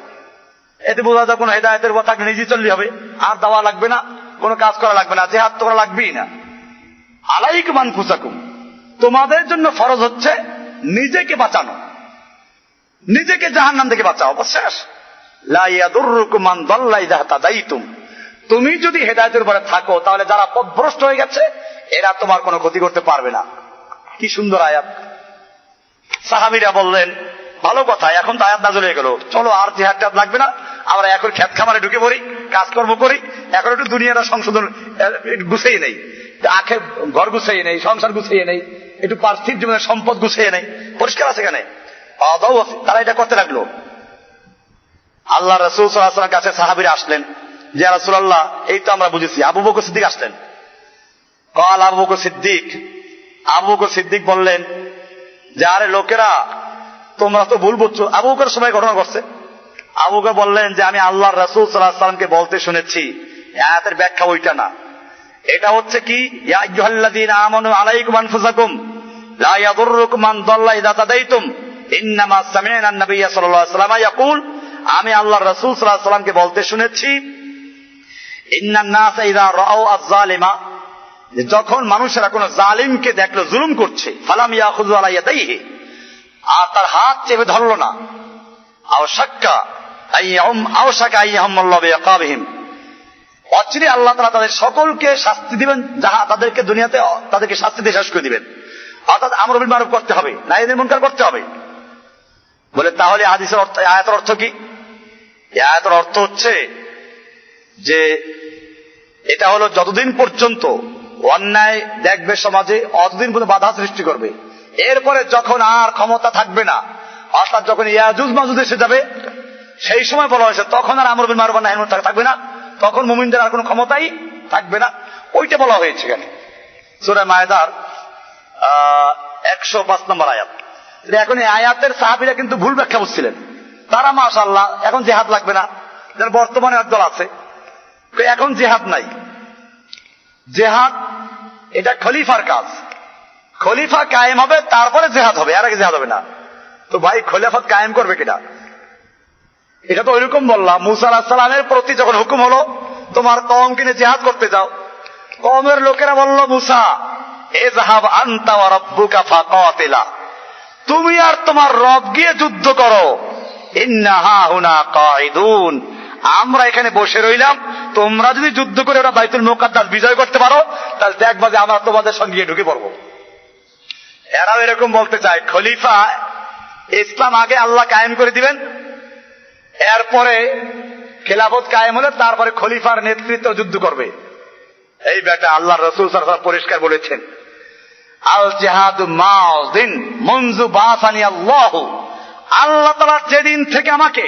এতে বোঝা যায় কোনো হেদায়েতের উপর থাকলে নিজে চললে হবে, আর দাওয়া লাগবে না, কোনো কাজ করা লাগবে না, জিহাদ করা লাগবেই না। আলাইকুম আনফুসাকুম, তোমাদের জন্য ফরজ হচ্ছে নিজেকে বাঁচানো, নিজেকে জাহান্নাম থেকে বাঁচাও। অবশেষ লা ইয়াদুররুকুম মান দাল্লা ইযা হাতাদাইতুম, তুমি যদি হেদায়েতের উপরে থাকো তাহলে যারা পথভ্রষ্ট হয়ে গেছে এরা তোমার কোনো ক্ষতি করতে পারবে না। কি সুন্দর আয়াত। সাহাবীরা বললেন, ভালো কথা, এখন তো আয়াত নাযিল হয়ে গেল, চলো আর জিহাদ লাগবে না, আমরা এখন ক্ষেত খামারে ঢুকে পড়ি, কাজকর্ম করি, এখন একটু দুনিয়াটা সংশোধন গুছিয়ে নেই, আখে ঘর গুছিয়ে নেই, সংসার গুছিয়ে নেই, একটু পার্থিব জীবনের সম্পদ গুছিয়ে নেই, পরিষ্কার আছে এখানে। তারা এটা করতে লাগলো। আল্লাহ রাসূল সাল্লাল্লাহু আলাইহি ওয়াসাল্লামের কাছে সাহাবীরা আসলেন, যে ইয়া রাসূলুল্লাহ, এই তো আমরা বুঝেছি। আবু বকর সিদ্দিক আসলেন। কাল আবু বকর সিদ্দিক বললেন যে আরে লোকেরা, তোমরা তো ভুল বুঝছো। আবু বকর সময় ঘটনা ঘটছে। আবু বকর বললেন যে আমি আল্লাহর রাসূল সাল্লাল্লাহু আলাইহি ওয়াসাল্লামকে বলতে শুনেছি, আয়াতের ব্যাখ্যা ওইটা না, এটা হচ্ছে কি, ইয়া আইয়ুহাল্লাযীনা আমানু আলাইকুম আনফুসাকুম লা ইয়াদুররুকুম মান দাল্লা ইযা তাদাইতুম ইন্নামা সামি'না আন-নাবিয়্য সাল্লাল্লাহু আলাইহি ওয়াসাল্লাম ইয়াকুল, আমি আল্লাহর রাসূল সাল্লাল্লাহু আলাইহি ওয়াসাল্লামকে বলতে শুনেছি, ইন্নান নাসা ইযা রাআউ আয-যালিমা, যখন মানুষেরা কোন জালিমকে দেখলো জুলুম করছে, ফালাম ইয়াখুযু আলা ইয়াদাইহি, আর তার হাত চেপে ধরলো না, আওশাকা আইয়াহুমুল্লাহু বিইকাবিহিম, অচিরে আল্লাহ তাআলা তাদের সকলকে শাস্তি দিবেন, যাহা তাদেরকে দুনিয়াতে তাদেরকে শাস্তি দিয়ে শেষ করে দিবেন। অর্থাৎ আমর বিল মারুফ করতে হবে, নাহি মুনকার করতে হবে। বলে তাহলে হাদিসের অর্থ, আয়াতের অর্থ কি? আয়াতের অর্থ হচ্ছে যে এটা হলো যতদিন পর্যন্ত অন্যায় দেখবে সমাজে, অতদিন পর্যন্ত বাধা সৃষ্টি করবে। এরপরে যখন আর ক্ষমতা থাকবে না, অর্থাৎ যখন ইয়াজুজ মাজুজ এসে যাবে, সেই সময় বলা হয়েছে তখন আর আমর বিল মারুফ ওয়া নাহি মুনকার থাকবে না, তখন মুমিনদের আর কোনো ক্ষমতাই থাকবে না। ওইটা বলা হয়েছে এখানে সূরা মায়েদার 105 নম্বর আয়াত। এখন এই আয়াতের সাহাবীরা কিন্তু ভুল ব্যাখ্যা বুঝছিলেন। তারা মাশাআল্লাহ এখন জিহাদ লাগবে না, বর্তমানে একদল আছে এখন জিহাদ নাই। জিহাদ এটা খলিফার কাজ, খলিফা কায়েম হবে তারপরে জিহাদ হবে, আর আগে জিহাদ হবে না। তো ভাই খলিফাত কায়েম করবে কিনা? এটা তো ওইরকম বললাম, মুসা আলাইহিস সালামের প্রতি যখন হুকুম হলো তোমার কওমকে নিয়ে জিহাদ করতে যাও, কওমের লোকেরা বলল, মুসা ইযহাব আনতা ওয়া রাব্বুকা ফাকাতিলা, তুমি আর তোমার রব গিয়ে যুদ্ধ করো, ইন্না হাহুনা কাঈদুন, আমরা এখানে বসে রইলাম, তোমরা যদি যুদ্ধ করে ওটা বাইতুল মুকাদ্দাস বিজয় করতে পারো তাহলে দেখবা যে আমরা তোমাদের সঙ্গে গিয়ে ঢুকে পড়বো। এরাও এরকম বলতে চায়, খলিফা ইসলাম আগে আল্লাহ কায়েম করে দিবেন, এরপরে খেলাফত কায়েম হলে তারপরে খলিফার নেতৃত্ব যুদ্ধ করবে। এই ব্যাটা আল্লাহ রাসূল সাল্লাল্লাহু আলাইহি ওয়াসাল্লাম পরিষ্কার বলেছেন, আল জিহাদু মাযিন মুনযু বাসানি আল্লাহ, আল্লাহ তাআলা যেদিন থেকে আমাকে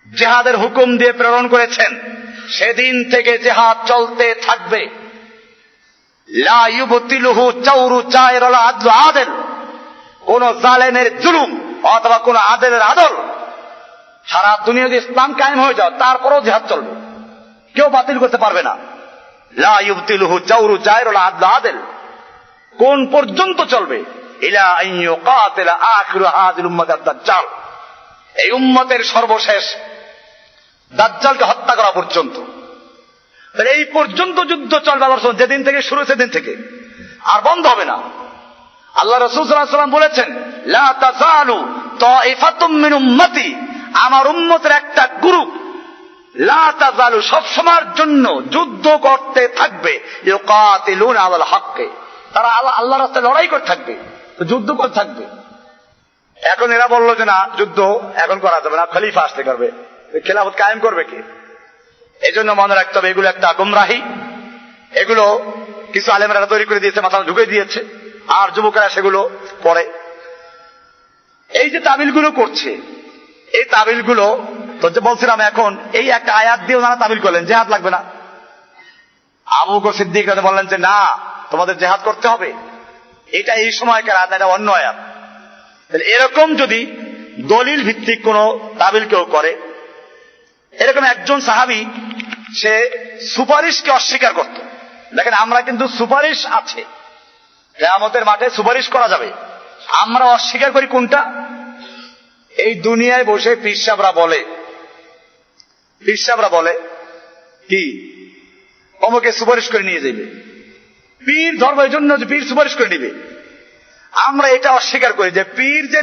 জিহাদের হুকুম দিয়ে প্রেরণ করেছেন সেদিন থেকে জিহাদ চলতে থাকবে। লা ইউবতিলুহু চাউরু চায়র ওয়ালা আদলু আদেল, কোন জালেমের জুলুম অথবা কোন আদেলের আদল, সারা দুনিয়া যদি ইসলাম কায়েম হয়ে যায় তারপরেও জিহাদ চলবে, কেউ বাতিল করতে পারবে না। লা ইউবতিলুহু চাউরু চায়র ওয়ালা আদলু আদেল, কোন পর্যন্ত চলবে? ইলা আন ইউকাতিলা আখিরু হাযিল উম্মাত আদ-দাজ্জাল, এই উম্মতের সর্বশেষ দাজ্জালকে হত্যা করা পর্যন্ত। এই পর্যন্ত যুদ্ধ চলবে আল্লাহ রাসূল যেদিন থেকে শুরু সেদিন থেকে, আর বন্ধ হবে না। আল্লাহ রাসূল সাল্লাল্লাহু আলাইহি ওয়াসাল্লাম বলেছেন, লা তাযালু তাইফাতুম মিন উম্মতি, আমার উম্মতের একটা গ্রুপ লা তাযালু সব সময়ের জন্য যুদ্ধ করতে থাকবে, ইউকাতিলুনা আলাল হক্কে, তারা আল্লাহর রাস্তায় লড়াই করতে থাকবে, তো যুদ্ধ করতে থাকবে। এখন এরা বললো যে না, যুদ্ধ এখন করা যাবে না, খলিফা আসতে করবে, খেলাফত কায়েম করবে কে? এই জন্য মনে রাখতে হবে এগুলো একটা গুমরাহি, এগুলো কিছু আলেমরা তৈরি করে দিয়েছে, মাথা ঢুকে দিয়েছে, আর যুবকেরা সেগুলো পড়ে। এই যে তাবিলগুলো করছে, এই তাবিলগুলো তো যে বলছিলাম, এখন এই একটা আয়াত দিয়ে ওনারা তাবিল করলেন জিহাদ লাগবে না। আবু বকর সিদ্দিক বললেন যে না, তোমাদের জিহাদ করতে হবে, এটা এই সময়কার আয়াত, এটা অন্য আয়াত। এরকম যদি দলিল ভিত্তিক কোন তাবিল কেউ করে, এরকম একজন সাহাবী সে সুপারিশকে অস্বীকার করত। দেখেন, আমরা কিন্তু সুপারিশ আছে, কিয়ামতের মাঠে সুপারিশ করা যাবে, আমরা অস্বীকার করি কোনটা? এই দুনিয়ায় বসে পীর সাহেবরা বলে কি অমুকে সুপারিশ করে নিয়ে যাবে, পীর ধর্ম এই জন্য যে পীর সুপারিশ করে নিবে। আমরা এটা অস্বীকার করি যে পীর যে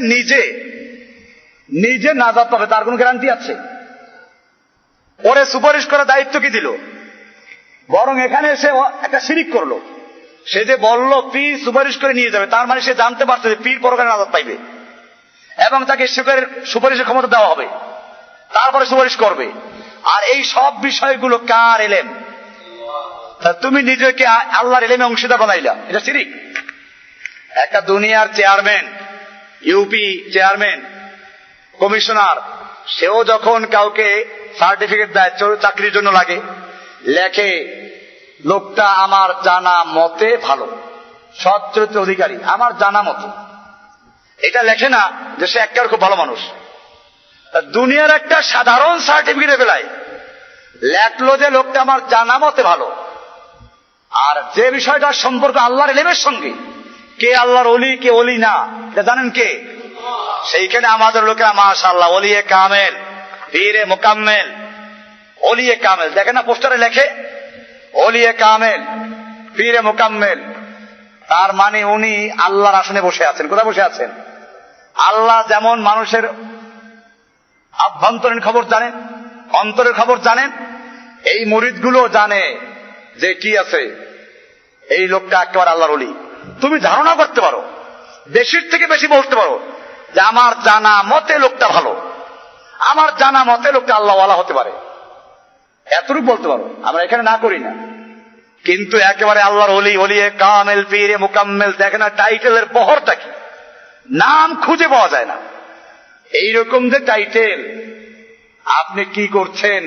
নিজে নাজাত পাবে তার কোন গ্যারান্টি আছে? ওরে সুপারিশ করার দায়িত্ব কি দিল? বরং এখানে সে একটা শিরিক করলো। সে যে বলল পীর সুপারিশ করে নিয়ে যাবে, তার মানে সে জানতে পারছে যে পীর পরকালে নাজাত পাইবে এবং তাকে সুপারিশের ক্ষমতা দেওয়া হবে, তারপরে সুপারিশ করবে। আর এই সব বিষয়গুলো কার এলেম? তুমি নিজেকে আল্লাহর এলেমে অংশীদার বানাইলা, এটা শিরিক। একটা দুনিয়ার চেয়ারম্যান, ইউপি চেয়ারম্যান, কমিশনার, সেও যখন কাউকে সার্টিফিকেট দেয় চাকরির জন্য লাগে, লেখে লোকটা আমার জানা মতে ভালো, সৎ চরিত্র অধিকারী, আমার জানা মতে। এটা লেখে না যে সে একবার খুব ভালো মানুষ। দুনিয়ার একটা সাধারণ সার্টিফিকেটের বেলায় লেখলো যে লোকটা আমার জানা মতে ভালো, আর যে বিষয়টার সম্পর্ক আল্লাহর ইলমের সঙ্গে, কে আল্লাহর ওলি কে ওলি না এটা জানেন কে? সেইখানে আমাদের লোকেরা মাশাআল্লাহ ওলিয়ে কামেল, পীরে মুকাম্মেল, ওলিয়ে কামেল, দেখেন না পোস্টারে লেখে ওলিয়ে কামেল, পীরে মুকাম্মেল, তার মানে উনি আল্লাহর আসনে বসে আছেন। কোথায় বসে আছেন? আল্লাহ যেমন মানুষের আভ্যন্তরীণ খবর জানেন, অন্তরের খবর জানেন, এই মুরিদগুলো জানে যে কি আছে, এই লোকটা একেবারে আল্লাহর ওলি। তুমি ধারণা করতে পারো, বেশির থেকে বেশি বলতে পারো যে আমার জানা মতে লোকটা ভালো, আমার জানা মতে লোকটা আল্লাহওয়ালা হতে পারে, এতটুকু বলতে পারো। আমরা এখানে না করি না, কিন্তু একেবারে আল্লাহর ওলি, ওলিয়ে কামেল, পীরে মুকাম্মেল, দেখে না টাইটেলের বহরটা কি, নাম খুঁজে পাওয়া যায় না। এইরকম যে টাইটেল, আপনি কি করছেন?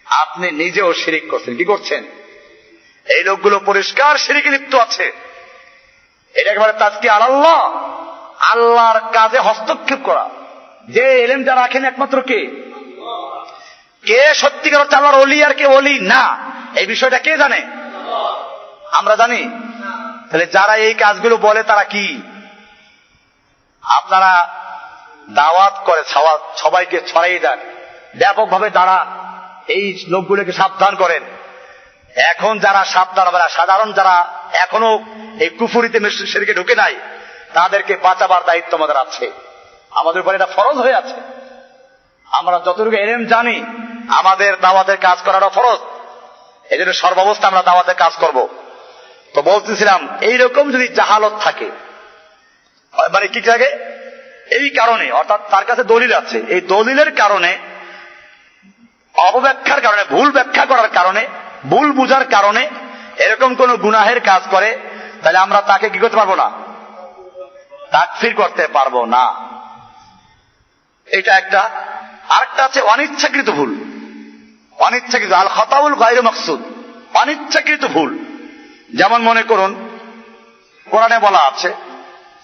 আপনি নিজেও শিরিক করছেন। কি করছেন? এই লোকগুলো পরিষ্কার শিরিকে লিপ্ত আছে। এটা একেবারে তাজকিয়া আল্লাহ, আল্লাহর কাজে হস্তক্ষেপ করা। যে এলেমটা রাখেন একমাত্র কে? কে সত্যিকার অর্থে আল্লাহর ওলি আর কে ওলি না, এই বিষয়টা কে জানে? আমরা জানি। তাহলে যারা এই কাজগুলো বলে তারা কি? আপনারা দাওয়াত করে সবাইকে ছড়াই দেন, ব্যাপকভাবে দাঁড়ান, এই লোকগুলোকে সাবধান করেন। এখন যারা সাবধান হবে না, সাধারণ যারা এখনো এই কুফুরিতে শিরকে ঢুকে নাই, তাদেরকে বাঁচাবার দায়িত্ব আমাদের আছে। আমাদের উপর এটা ফরজ হয়ে আছে। আমরা যতটুকু এলেম জানি আমাদের দাওয়াতের কাজ করাটা ফরজ, এই জন্য সর্বাবস্থা আমরা দাওয়াতের কাজ করব। তো বলতেছিলাম এইরকম যদি জাহালত থাকে, মানে কি থাকে, এই কারণে অর্থাৎ তার কাছে দলিল আছে, এই দলিলের কারণে, অপব্যাখ্যার কারণে, ভুল ব্যাখ্যা করার কারণে, ভুল বুঝার কারণে এরকম কোন গুনাহের কাজ করে, তাহলে আমরা তাকে কি করতে পারবো না? তাকফির করতে পারবো না। এটা একটা। আরেকটা আছে অনিচ্ছাকৃত ভুল। অনিচ্ছাকৃত আল খতাউল গায়রু মাকসুদ, অনিচ্ছাকৃত ভুল। যেমন মনে করুন কোরআনে বলা আছে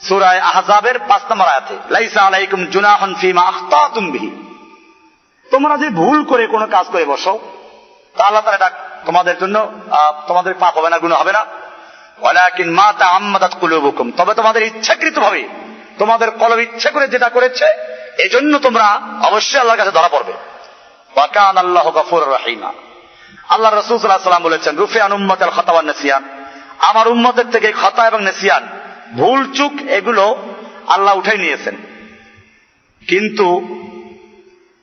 সূরা আহজাবের 5 নম্বর আয়াতে, লাইসা আলাইকুম জুনাহুন ফিমা আখতাতুম বিহি, তোমরা যে ভুল করে কোনো কাজ করে বসো তা আল্লাহ তাআলা এটা তোমাদের জন্য তোমাদের পাপ হবে না, গুনাহ হবে না। ওয়ালাকিন মা তাআম্মাদাত কুলুবুকুম, তবে তোমাদের ইচ্ছাকৃত ভাবে, তোমাদের কলব ইচ্ছা করে যেটা করেছে এই জন্য তোমরা অবশ্যই আল্লাহর কাছে ধরা পড়বে। ওয়া কানা আল্লাহু গফুরুর রহিমা। আল্লাহ রাসূল সাল্লাল্লাহু আলাইহি ওয়াসাল্লাম বলেছেন, রুফি আন উম্মাতাল খাতা ওয়ান নিসিয়ান, আমার উম্মতের থেকে খাতা এবং নিসিয়ান, ভুল চুক, এগুলো আল্লাহ উঠাই নিয়েছেন। কিন্তু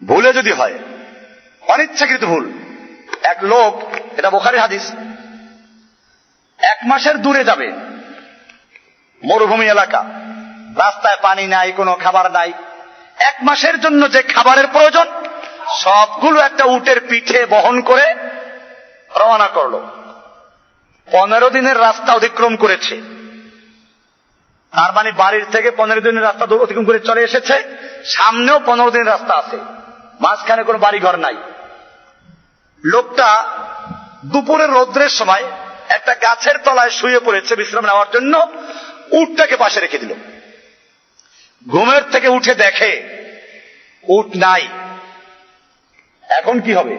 ভুলে যদি হয়, অনিচ্ছাকৃত ভুল, এক লোক, এটা বুখারীর হাদিস, 1 মাসের দূরে যাবে, মরুভূমি এলাকা, রাস্তায় পানি নাই, কোনো খাবার নাই, 1 মাসের জন্য যে খাবারের প্রয়োজন সবগুলো একটা উটের পিঠে বহন করে রওনা করলো। 15 দিনের রাস্তা অতিক্রম করেছে, তার মানে বাড়ির থেকে 15 দিনের রাস্তা অতিক্রম করে চলে এসেছে, সামনেও 15 দিনের রাস্তা আছে, মাঝখানে কোনো বাড়ি ঘর নাই। লোকটা দুপুরের রৌদ্রের সময় একটা গাছের তলায় শুয়ে পড়েছে বিশ্রাম নেওয়ার জন্য, উটটাকে পাশে রেখে দিল। ঘুমের থেকে উঠে দেখে উট নাই। এখন কি হবে?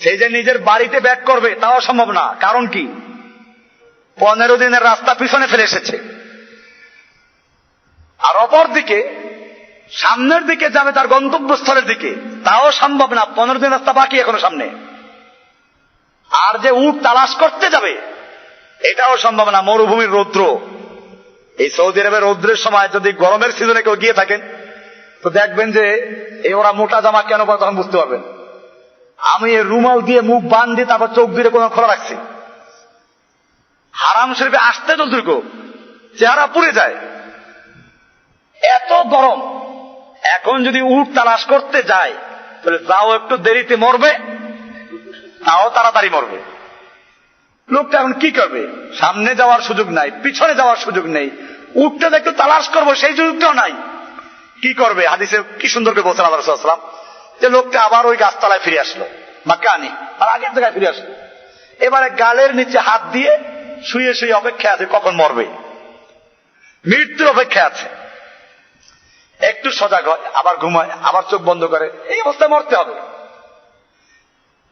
সেই যে নিজের বাড়িতে ব্যাক করবে তাও সম্ভব না, কারণ কি? 15 দিনের রাস্তা পিছনে ফেলে এসেছে। আর অপর দিকে সামনের দিকে যাবে তার গন্তব্যস্থলের দিকে, তাও সম্ভব না, 15 দিন রাস্তা বাকি এখনো সামনে। আর যে উট তালাশ করতে যাবে এটাও সম্ভব না, মরুভূমির রৌদ্র। এই সৌদি আরবের রৌদ্রের সময় যদি গরমের সিজনে কেউ গিয়ে থাকেন তো দেখবেন যে এই ওরা মোটা জামা কেন পরে তখন বুঝতে পারবেন। আমি এই রুমাল দিয়ে মুখ বান দিয়ে তারপর চোখ দিয়ে কোনো খোলা রাখছি, হারাম শরীফে আসতে যতটুকু চেহারা পুড়ে যায়, এত গরম। এখন যদি উট তালাশ করতে যায় তাহলে যাও একটু দেরিতে মরবে, তাও তাড়াতাড়ি মরবে। লোকটা এখন কি করবে? সামনে যাওয়ার সুযোগ নাই, পিছনে যাওয়ার সুযোগ নেই, উটটা একটু তালাশ করবো সেই সুযোগটাও নাই। কি করবে? হাদিসে কি সুন্দর করে বলছেন আল্লাহ রাসূলুল্লাহ সাল্লাল্লাহু আলাইহি ওয়াসাল্লাম, যে লোকটা আবার ওই গাছতলায় ফিরে আসলো, মাক্কানি, আর আগের জায়গায় ফিরে আসলো। এবারে গালের নিচে হাত দিয়ে শুয়ে শুয়ে অপেক্ষা আছে কখন মরবে, মৃত্যুর অপেক্ষা আছে। একটু সজাগ হয়, আবার ঘুমায়, আবার চোখ বন্ধ করে, এই অবস্থায় মরতে হবে।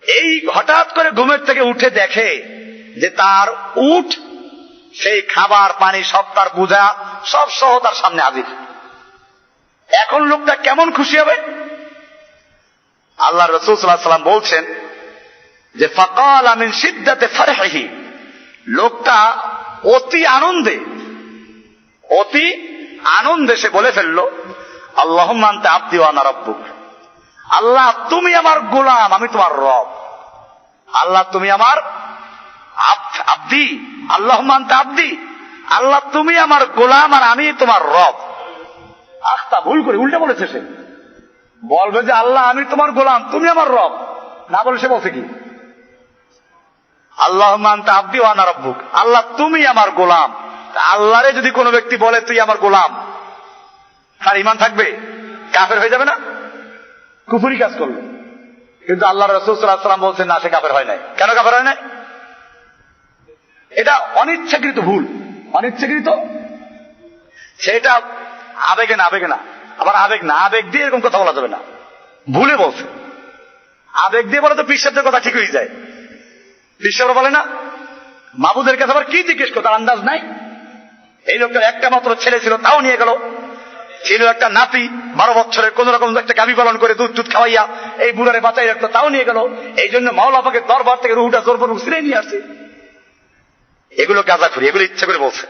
এই হঠাৎ করে ঘুমের থেকে উঠে দেখে যে তার উট সেই খাবার পানি সব তার বোঝা সব সহ তার সামনে হাজির। এখন লোকটা কেমন খুশি হবে? আল্লাহ রাসূল সাল্লাল্লাহু আলাইহি ওয়াসাল্লাম বলছেন যে ফাকালা মিন শিদ্দাতি ফারহিহি, লোকটা অতি আনন্দে সে বলে ফেললো, আল্লাহুম্মা আনতা আবদি ওয়া আনা রাব্বুক, আল্লাহ তুমি আমার গোলাম, আমি তোমার রব। আল্লাহ তুমি আমার আবদি, আল্লাহুম্মা আনতা আবদি, আল্লাহ তুমি আমার গোলাম আর আমি তোমার রব। আখতা, ভুল করে উল্টা বলেছে সে। বলবে যে আল্লাহ আমি তোমার গোলাম, তুমি আমার রব, না বলে সে বলছে কি আল্লাহুম্মা আনতা আবদি ওয়া আনা রাব্বুক, আল্লাহ তুমি আমার গোলাম। আল্লাহরে যদি কোনো ব্যক্তি বলে তুই আমার গোলাম, তার ঈমান থাকবে? কাফের হয়ে যাবে না? কুফরি কাজ করলো। কিন্তু আল্লাহ রাসূল সাল্লাল্লাহু আলাইহি ওয়াসাল্লাম বলছেন না, সে কাফের হয় নাই। কেন কাফের হয় নাই? এটা অনিচ্ছাকৃত ভুল। অনিচ্ছাকৃত, সেটা আবেগে না, আবার আবেগ না, আবেগ দিয়ে এরকম কথা বলা যাবে না, ভুলে বলছে। আবেগ দিয়ে বলে তো বিশ্বাসের কথা ঠিক হয়ে যায়। বিশ্বাস বলে না, মাবুদের কাছে আবার কি জিজ্ঞেস করো, তার আন্দাজ নাই। এই লোকটার একটা মাত্র ছেলে ছিল, তাও নিয়ে গেল। ছিল একটা নাতি 12 বছরের, কোন রকম একটা গাভী পালন করে দুধ খাওয়াইয়া এই বুড়ারে বাঁচাই রাখতো, তাও নিয়ে গেল। এই জন্য মাওলা পাকের দরবার থেকে রুহুটা জোর করে ছিঁড়ে নিয়ে আসছে। এগুলো গাঁজাখুরি, এগুলো ইচ্ছা করে বলছে,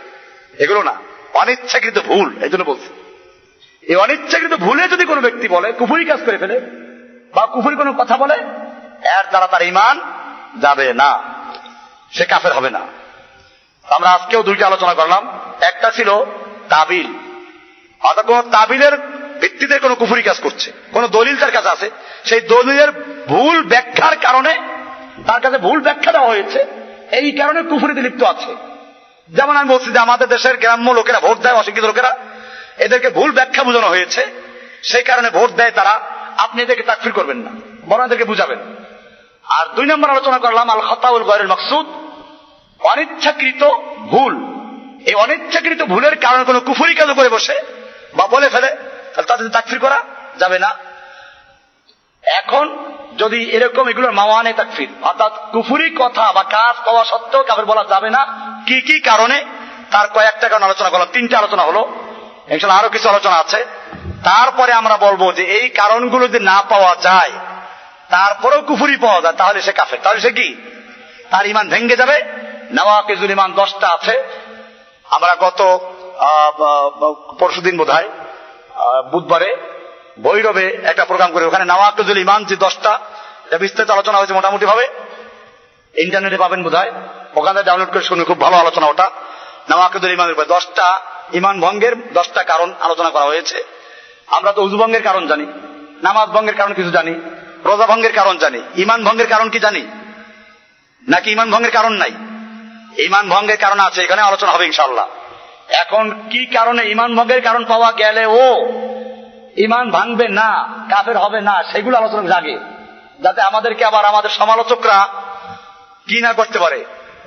এগুলো না, অনিচ্ছাকৃত ভুল, এই জন্য বলছে। এই অনিচ্ছাকৃত ভুলে যদি কোনো ব্যক্তি বলে, কুফরি কাজ করে ফেলে বা কুফরি কোনো কথা বলে, এর দ্বারা তার ঈমান যাবে না, সে কাফের হবে না। আমরা আজকেও দুইটা আলোচনা করলাম। একটা ছিল তাবিল, অর্থাৎ কোন তাবিলের ভিত্তিতে কোনো কুফরি কাজ করছে, কোন দলিল তার কাছে আছে, সেই দলিলের ভুল ব্যাখ্যার কারণে তার কাছে ভুল ব্যাখ্যা দেওয়া হয়েছে, এই কারণে কুফরিতে লিপ্ত আছে। যেমন আমি বলছি যে আমাদের দেশের গ্রাম্য লোকেরা ভোট দেয়, অশিক্ষিত লোকেরা, এদেরকে ভুল ব্যাখ্যা বোঝানো হয়েছে, সেই কারণে ভোট দেয় তারা। আপনি এদেরকে তাকফির করবেন না, বরং এদেরকে বুঝাবেন। আর 2 নম্বর আলোচনা করলাম আল খাতাউল গায়রুল মাকসুদ, অনিচ্ছাকৃত ভুল। এই অনিচ্ছাকৃত ভুলের কারণে কোনো কুফরি কাজ করে বসে বা বলে ফেলে, তাহলে তাদের তাকফির করা যাবে না। এখন যদি এরকম এগুলোর মাওয়ানে তাকফির, অর্থাৎ কুফরি কথা বা কাজ পাওয়া সত্ত্বেও কাফের বলা যাবে না, কি কি কারণে, তার কয়েকটা কারণ আলোচনা করলাম। 3টা আলোচনা হলো, ইনশাআল্লাহ আরো কিছু আলোচনা আছে। তারপরে আমরা বলবো যে এই কারণগুলো যদি না পাওয়া যায়, তারপরেও কুফরি পাওয়া যায়, তাহলে সে কাফের। তাহলে সে কি, তার ঈমান ভেঙে যাবে। নওয়াকিজুল ঈমান 10টা আছে। আমরা গত পরশুদিন বোধহয় বুধবারে ভৈরবে একটা প্রোগ্রাম করে, ওখানে নওয়াকিজুল ঈমান যে 10টা, এটা বিস্তারিত আলোচনা হয়েছে মোটামুটি ভাবে, ইন্টারনেটে পাবেন বোধহয়, ওখানে ডাউনলোড করে শুনুন, খুব ভালো আলোচনা ওটা। নওয়াকিজুল ঈমানের উপরে 10টা ঈমান ভঙ্গের 10টা কারণ আলোচনা করা হয়েছে। আমরা তো উযু ভঙ্গের কারণ জানি, নামাজ ভঙ্গের কারণ কিছু জানি, রোজা ভঙ্গের কারণ জানি, ঈমান ভঙ্গের কারণ কি জানি নাকি ঈমান ভঙ্গের কারণ নাই? ঈমান ভঙ্গের কারণ আছে, এখানে আলোচনা হবে ইনশাআল্লাহ। এখন কি কারণে ঈমান ভঙ্গের কারণ পাওয়া গেলে ও ঈমান ভাঙবে না, কাফের হবে না, সেগুলো আলোচনা জাগে, যাতে আমাদেরকে আবার আমাদের সমালোচকরা কি না করতে পারে,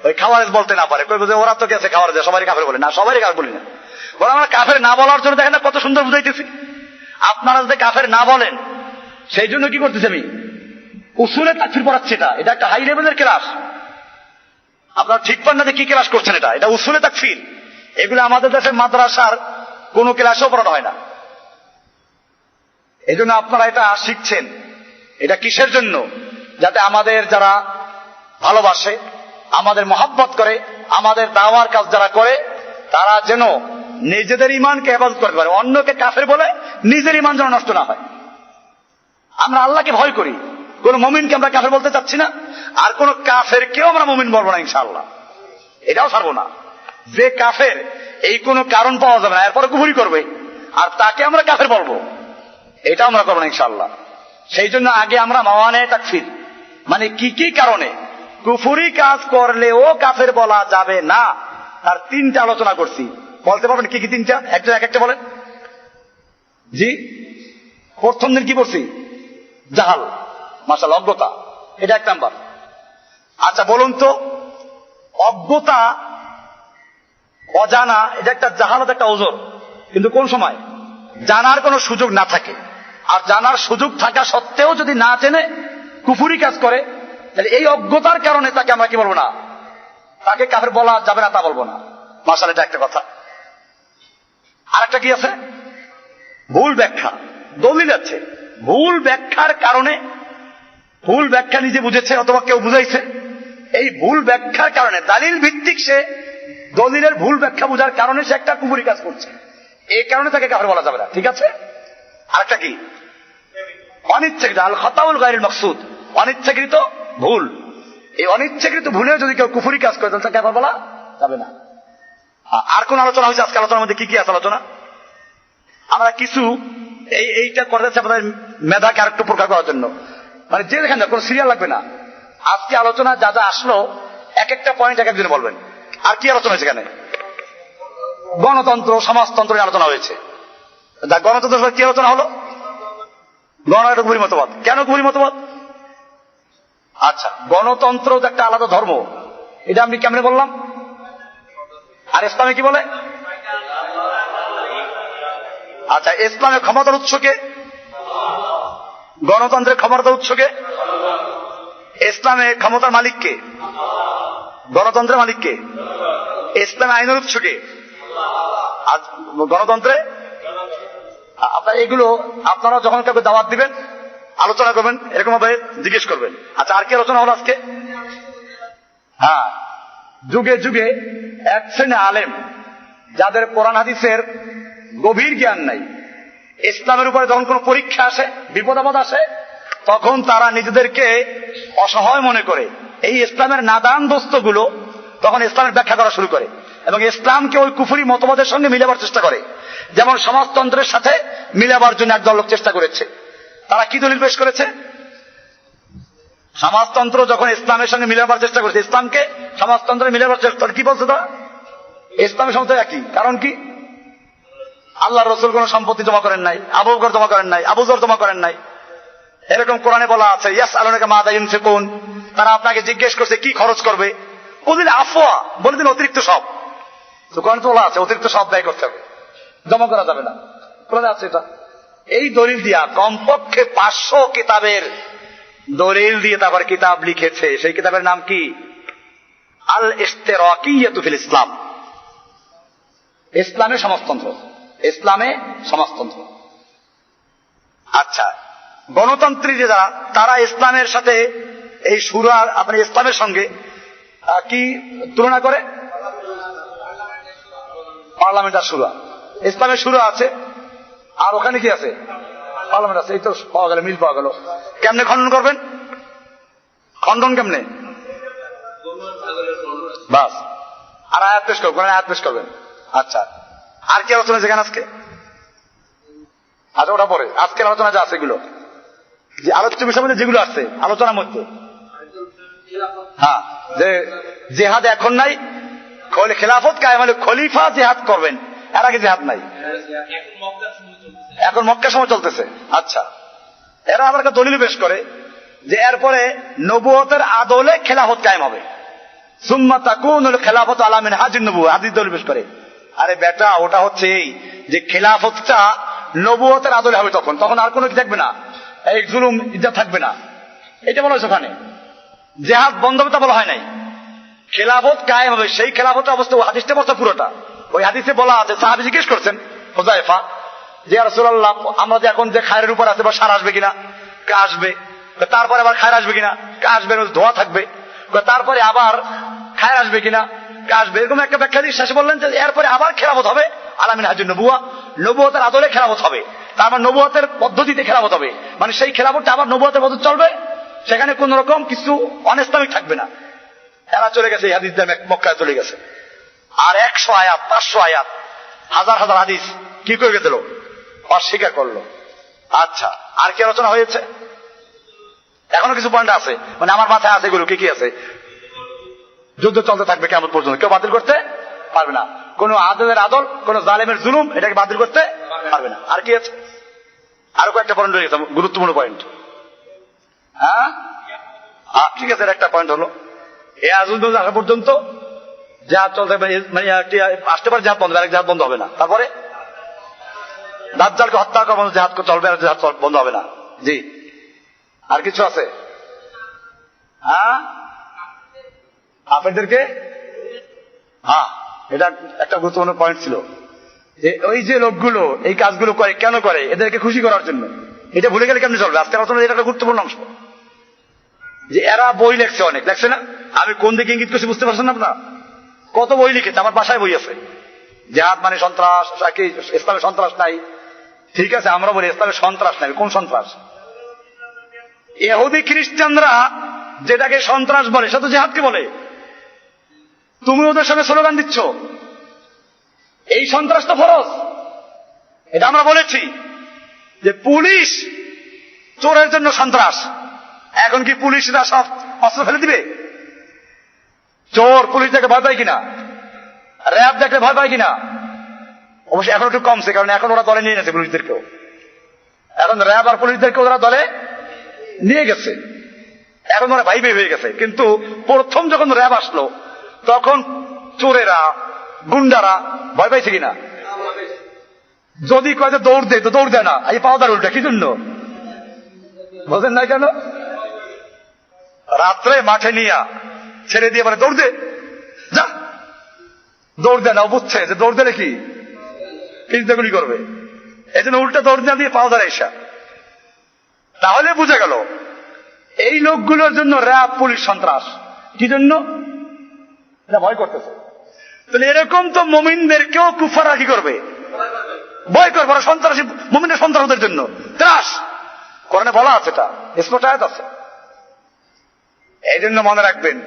ওই খাওয়ারেজ বলতে না পারে। কইব যে ওরা তো গেছে খাওয়ারেজ, সবাই কাফের বলে না, সবাই কাফের বলি না, ওরা আমরা কাফের না বলার জন্য দেখেন না কত সুন্দর বুঝাইতেছি। আপনারা যদি কাফের না বলেন, সেই জন্য কি করতেছি আমি উসুলে তাকফির পড়াচ্ছি। এটা একটা হাই লেভেলের ক্লাস। আপনারা ঠিক পান না যে কি ক্লাস করছেন, এটা উসুলে তাকফির। এগুলো আমাদের দেশের মাদ্রাসার কোন ক্লাসেও পড়ানো হয় না। এই জন্য আপনারা এটা শিখছেন। এটা কিসের জন্য? যাতে আমাদের যারা ভালোবাসে, আমাদের মহব্বত করে, আমাদের দাওয়ার কাজ যারা করে, তারা যেন নিজেদের ঈমানকে হেফাজত করতে পারে। অন্যকে কাফের বলে নিজের ঈমান যেন নষ্ট না হয়। আমরা আল্লাহকে ভয় করি, কোন মুমিনকে আমরা কাফের বলতে চাচ্ছি না, আর কোন কাফের কেউ আমরা মুমিন বলবো না ইনশাআল্লাহ, এটাও ছাড়বো না। যে কাফের এই কোন কারণ পাওয়া যাবে না, এরপরে কুফরি করবে, আর তাকে আমরা কাফের বলবো, এটা আমরা করবো না ইনশাআল্লাহ। সেই জন্য আগে আমরা মাওয়ানে তাকফির, মানে কি কি কারণে কুফরি কাজ করলেও কাফের বলা যাবে না, তার 3টা আলোচনা করছি। বলতে পারবেন কি কি 3টা? একজন এক একটা বলেন। জি, প্রথম দিন কি বলছি? জাহাল, মাশাআল্লাহ, অজ্ঞতা, এটা 1 নাম্বার। আচ্ছা বলুন তো, অজ্ঞতা, অজানা, এটা একটা জাহালত, একটা ওজর। কিন্তু কোন সময় জানার কোনো সুযোগ না থাকে, আর জানার সুযোগ থাকা সত্ত্বেও যদি না জেনে কুফরি কাজ করে, তাহলে এই অজ্ঞতার কারণে তাকে আমরা কি বলবো না, তাকে কাফের বলা যাবে না, তা বলবো না। মাশাআল্লাহ, এটা একটা কথা। আর একটা কি আছে? ভুল ব্যাখ্যা। দলিল আছে, ভুল ব্যাখ্যার কারণে, ভুল ব্যাখ্যা নিজে বুঝেছে অথবা কেউ বুঝাইছে, এই ভুল ব্যাখ্যার কারণে, দালিল ভিত্তিক সে দলিলের ভুল ব্যাখ্যা বোঝার কারণে সে একটা কুফরি কাজ করছে, এই কারণে তাকে কাফের বলা যাবে না। ঠিক আছে? আরেকটা কি? অনিচ্ছাকৃত, আল খাতাউল গায়রুল মাকসুদ, অনিচ্ছাকৃত ভুল। এই অনিচ্ছাকৃত ভুলে যদি কেউ কুফরি কাজ করে, তাহলে তাকে কাফের বলা যাবে না। আর কোন আলোচনা হয়েছে আজকে? আলোচনার মধ্যে কি কি আছে আলোচনা? আমরা কিছু এইটা করতে চাই আপনাদের মেধাকে আরেকটু প্রকাশ করার জন্য, মানে যে দেখেন না, কোন সিরিয়াল লাগবে না। আজকে আলোচনা যা যা আসলো, এক একটা পয়েন্ট এক একজন বলবেন। আর কি আলোচনা হয়েছে এখানে? গণতন্ত্র, সমাজতন্ত্র নিয়ে আলোচনা হয়েছে। গণতন্ত্র কি আলোচনা হলো? গণতন্ত্র কুফরি মতবাদ। কেন কুফরি মতবাদ? আচ্ছা, গণতন্ত্র তো একটা আলাদা ধর্ম, এটা আমি কেমনে বললাম? আর ইসলামে কি বলে? আচ্ছা, ইসলামের ক্ষমতার উৎসকে, গণতন্ত্রের ক্ষমতার উৎসকে, ইসলামের ক্ষমতার মালিককে, গণতন্ত্রের মালিককে, ইসলামের আইনের উৎসকে, আর গণতন্ত্রে। আপনার এগুলো আপনারা যখন কাউকে দাওয়াত দিবেন, আলোচনা করবেন, এরকম ভাবে জিজ্ঞেস করবেন। আচ্ছা, আর কি আলোচনা হলো আজকে? হ্যাঁ, যুগে যুগে এক শ্রেণী আলেম, যাদের কোরআন হাদিসের গভীর জ্ঞান নাই, ইসলামের উপরে যখন কোনো পরীক্ষা আসে, বিপদ আপদ আসে, তখন তারা নিজেদেরকে অসহায় মনে করে এই ইসলামের নাদান দোস্তগুলো তখন ইসলামের ব্যাখ্যা করা শুরু করে এবং ইসলামকে ওই কুফরি মতবাদের সঙ্গে মিলাবার চেষ্টা করে। যেমন সমাজতন্ত্রের সাথে মিলাবার জন্য একদল লোক চেষ্টা করেছে। তারা কি দলিল পেশ করেছে? সমাজতন্ত্র যখন ইসলামের সঙ্গে মিলাবার চেষ্টা করেছে, ইসলামকে সমাজতন্ত্রে মিলাবার চেষ্টা, কি বলছে তারা? ইসলামের সম্পত্তি একই। কারণ কি? আল্লাহ রসুল কোন সম্পত্তি জমা করেন নাই, আবু বকর জমা করেন নাই, আবু যর জমা করেন নাই। এরকম কোরআনে বলা আছে, ইয়াসআলুনাকা মাযা ইউনফিকুন, তারা আপনাকে জিজ্ঞেস করছে কি খরচ করবে, বলে দিন আফওয়া, বলে দিন অতিরিক্ত সব। তো কোরআনে বলা আছে অতিরিক্ত সব ব্যয় করতে হবে, জমা করা যাবে না। কোরআনে আছে এটা। এই দলিল দিয়া কমপক্ষে 500 কিতাবের দলিল দিয়ে তারপর কিতাব লিখেছে। সেই কিতাবের নাম কি? আল ইশতিরাকিয়্যাতু ফিল ইসলাম, ইসলামে সমাজতন্ত্র, ইসলামে সমাজতন্ত্র। আচ্ছা, গণতন্ত্রী যারা, তারা ইসলামের সাথে এই শুরা, আপনার ইসলামের সঙ্গে কি তুলনা করে? পার্লামেন্ট আর শুরা। ইসলামের শুরা আছে, আর ওখানে কি আছে? পার্লামেন্ট আছে। এই তো পাওয়া গেল, মিল পাওয়া গেল। কেমনে খণ্ডন করবেন? খণ্ডন কেমনে? বাস, আর আয়াত পেশ করবেন, আয়াত পেশ করবেন। আচ্ছা, আর কি আলোচনা যেখানে আজকে? আচ্ছা, ওটা পরে। আজকের আলোচনা যা আছে এগুলো, যে আলোচ্য বিষয় মধ্যে যেগুলো আছে আলোচনার মধ্যে, হ্যাঁ, যে জেহাদ এখন নাই, খেলাফত কায়েম হলে খলিফা জেহাদ করবেন, এর আগে জেহাদ নাই, এখন মক্কার সময় চলতেছে। আচ্ছা, এরা আবার একটা দলিল পেশ করে যে এরপরে নবুয়তের আদলে খেলাফত কায়েম হবে, সুম্মা তাকুনুল খেলাফত আলা মিনহাজিন নবুওয়া, হাদিস দলিল পেশ করে। আরে বেটা, ওটা হচ্ছে এই যে খেলাফতটা নবুয়তের আদলে হবে, তখন তখন আর কোনো কি থাকবে না, এই জুলুম ইজ্জত থাকবে না, এটা বলা হয়েছে ওখানে। জেহাদ বন্ধ হবে তা বলা হয় নাই, খেলাফত কায়েম হবে। সেই খেলাফত অবস্থা ওই হাদিসটা বলছে পুরোটা। ওই হাদিসে বলা আছে, সাহাবী জিজ্ঞেস করছেন হুযায়ফা যে ইয়া রাসূলুল্লাহ, আমরা যে এখন যে খায়রের উপর আছে, বা সার আসবে কিনা? কে আসবে। তারপরে আবার খায়র আসবে কিনা? কে আসবে, ধোয়া থাকবে। তারপরে আবার খায়র আসবে কিনা? কে আসবে। এরকম একটা ব্যাখ্যা দিয়ে শেষে বললেন যে এরপরে আবার খেলাফত হবে আলা মিনহাজিন নবুওয়া, নবুয়তের আদলে খেলাফত হবে। তার মানে নবুয়তের পদ্ধতিতে খেলাফত হবে, মানে সেই খেলাফতটা আবার নবুয়তের পদ্ধতি চলবে, সেখানে কোন রকম কিছু অনিসলামিক থাকবে না। এরা চলে গেছে, এই হাদিস দিয়ে মক্কায় চলে গেছে। আর 100 আয়াত, 500 আয়াত, হাজার হাজার হাদিস কি করে গেছিল, অস্বীকার করলো। আচ্ছা, আর কি আলোচনা হয়েছে? এখনো কিছু পয়েন্ট আছে, মানে আমার মাথায় আছে এগুলো। কি কি আছে? যুদ্ধ চলতে থাকবে কিয়ামত পর্যন্ত, কেউ বাতিল করতে পারবে না। কোন আদলের আদল, কোন জালেমের জুলুম, এটাকে বাতিল করতে পারবে না। আর কি আছে? আরো কয়েকটা পয়েন্ট রয়ে গেছে, গুরুত্বপূর্ণ পয়েন্ট। হ্যাঁ, ঠিক আছে, একটা পয়েন্ট হলো এই আজুল আসা পর্যন্ত জাহাজ চলতে, মানে আসতে পারে জাহাজ বন্ধ, আরেক জাহাজ বন্ধ হবে না। তারপরে দাজ্জালকে হত্যা করার মতো জাহাজ চলবে, আর জাহাজ বন্ধ হবে না। জি, আর কিছু আছে? হ্যাঁ, আপনাদেরকে, হ্যাঁ, এটা একটা গুরুত্বপূর্ণ পয়েন্ট ছিল যে ওই যে লোকগুলো এই কাজগুলো করে, কেন করে? এদেরকে খুশি করার জন্য। এটা ভুলে গেলে কেমনি চলবে? আজকে আলোচনা এটা একটা গুরুত্বপূর্ণ অংশ, যে এরা বই লেখছে, অনেক লেখছে না? আমি কোন দিকে ইঙ্গিত করছি বুঝতে পারছেন আপনারা? কত বই লিখেছে, আমার বাসায় বই আছে। জেহাদ মানে সন্ত্রাস, ইসলামে সন্ত্রাস নাই। ঠিক আছে, আমরা বলি ইসলামে সন্ত্রাস নাই। কোন সন্ত্রাস? ইহুদি খ্রিস্টানরা যেটাকে সন্ত্রাস বলে, সেটা তো জেহাদকে বলে। তুমি ওদের সঙ্গে স্লোগান দিচ্ছ, এই সন্ত্রাস তো ফরজ। এটা আমরা বলেছি যে পুলিশ চোরের জন্য সন্ত্রাস। এখন কি পুলিশরা সব অস্ত্র ফেলে দিবে? চোর পুলিশ দেখে ভয় পায় কিনা? র্যাব দেখলে ভয় পায় কিনা? অবশ্যই এখন একটু কমছে, কারণ এখন ওরা দলে নিয়ে গেছে পুলিশদেরকেও। এখন র্যাব আর পুলিশদেরকে ওরা দলে নিয়ে গেছে, এখন ওরা ভাই ভাই হয়ে গেছে। কিন্তু প্রথম যখন র্যাব আসলো, তখন চোরেরা, গুন্ডারা ভয় পাইছে কিনা? যদি কয় যে দৌড় দেয়, তো দৌড় দেয় না। এই পাওদার উল্টা, কি জন্য বোঝেন না কেন? রাত্রে মাঠে নিয়ে ছেড়ে দিয়ে মানে দৌড় দে, যা, দৌড় দেয় না। বুঝছে যে দৌড় দিলে কি গুলি করবে, এই জন্য উল্টা দৌড় না দিয়ে পাওদার এসা। তাহলে বুঝে গেল এই লোকগুলোর জন্য র্যাব পুলিশ সন্ত্রাস। কি জন্য? এটা ভয় করতেছে। তাহলে এরকম তো মুমিনদেরকেও কুফাররা কি করবে? ভয় করবো সন্ত্রাসী মুমিনের সন্ত্রাসদের জন্য ত্রাস। কোরআনে বলা আছে, এটা স্পষ্ট আয়াত আছে। এই জন্য মনে রাখবেন,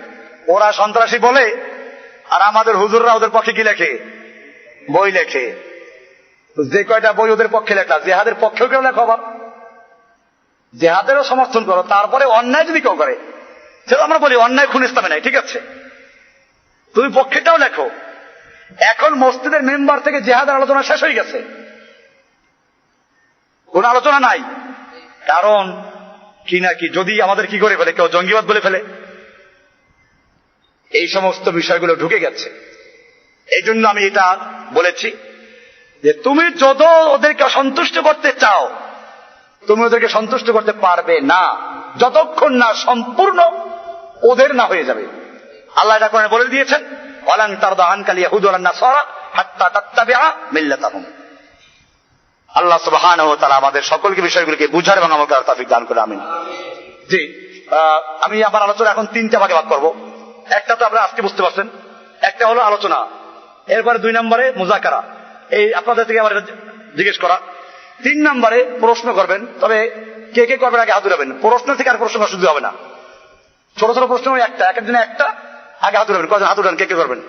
ওরা সন্ত্রাসী বলে আর আমাদের হুজুররা ওদের পক্ষে কি লেখে? বই লেখে। যে কয়টা বই ওদের পক্ষে লেখা, জেহাদের পক্ষেও কেউ লেখো, আবার জেহাদেরও সমর্থন করো, তারপরে অন্যায় যদি কেউ করে, সেটা আমরা বলি অন্যায় খুন ইসলামে নাই, ঠিক আছে, তুমি পক্ষেটাও লেখো। এখন মসজিদের মেম্বার থেকে জেহাদের আলোচনা শেষ হয়ে গেছে, কোন আলোচনা নাই। কারণ কি নাকি যদি আমাদের কি করে ফেলে, কেউ জঙ্গিবাদ বলে ফেলে, এই সমস্ত বিষয়গুলো ঢুকে গেছে। এই জন্য আমি এটা বলেছি যে তুমি যত ওদেরকে সন্তুষ্ট করতে চাও, তুমি ওদেরকে সন্তুষ্ট করতে পারবে না যতক্ষণ না সম্পূর্ণ ওদের না হয়ে যাবে। আল্লাহ এটা কোরআনে বলে দিয়েছেন, ওয়ালান তারদা আনকাল ইয়াহুদু ওয়ান নাসারা হাত্তা তাত্তাবিআ মিল্লাতাহুম। আল্লাহ সুবহানাহু ওয়া তাআলা আমাদের সকলকে বিষয়গুলোকে বুঝার এবং আমল করার তৌফিক দান করে, আমিন। জি, আমি আমার আলোচনা এখন তিনটা ভাগে ভাগ করব। একটা তো আপনারা আজকে বুঝতে পারছেন, একটা হলো আলোচনা, এরপরে 2 নম্বরে মুযাকারা, এই আপনাদের থেকে আমার জিজ্ঞেস করা। 3 নম্বরে প্রশ্ন করবেন, তবে কে কে করবেন আগে হাত উঠাবেন। প্রশ্ন থেকে আর প্রশ্ন সুযোগ হবে না, ছোট ছোট প্রশ্ন একটা, এক একজনে একটা, আগে হাত উঠাবেন। কজন হাত উঠান, কে কে করবেন?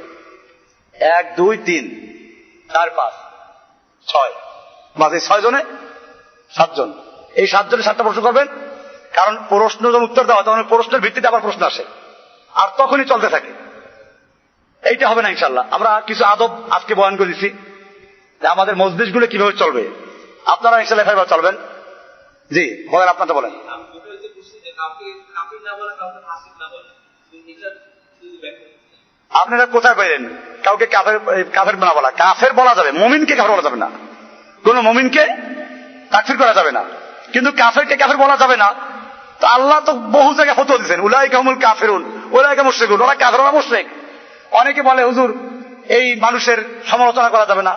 1 2 3 4 5 6, বাজে 6 জনে 7 জন। এই 7 জনে 7টা প্রশ্ন করবেন, কারণ প্রশ্ন যখন উত্তর দেওয়া হয় তখন প্রশ্নের ভিত্তিতে আবার প্রশ্ন আসে, আর তখনই চলতে থাকে। এইটা হবে না ইনশাল্লাহ। আমরা কিছু আদব আজকে বয়ান করে দিচ্ছি যে আমাদের মজলিসগুলো কিভাবে চলবে, আপনারা ইনশাল্লাহ এভাবে চলবেন। জি বলেন, আপনারটা বলেন। আপনারা কোথায় পেলেন কাউকে কাফের না বলা? কাফের বলা যাবে, মুমিনকে কাফের বলা যাবে না, কোন মুমিনকে তাকফির করা যাবে না, কিন্তু কাফেরকে কাফের বলা যাবে না। তো আল্লাহ তো বহু জায়গায় ফতোয়া দিয়েছেন, উলাইকা হুমুল কাফিরুন ওয়ালাইকা মুশরিকুন, ওরা কাফের ওরা মুশরিক। অনেকে বলে হুজুর এই মানুষের সমালোচনা করা যাবে না,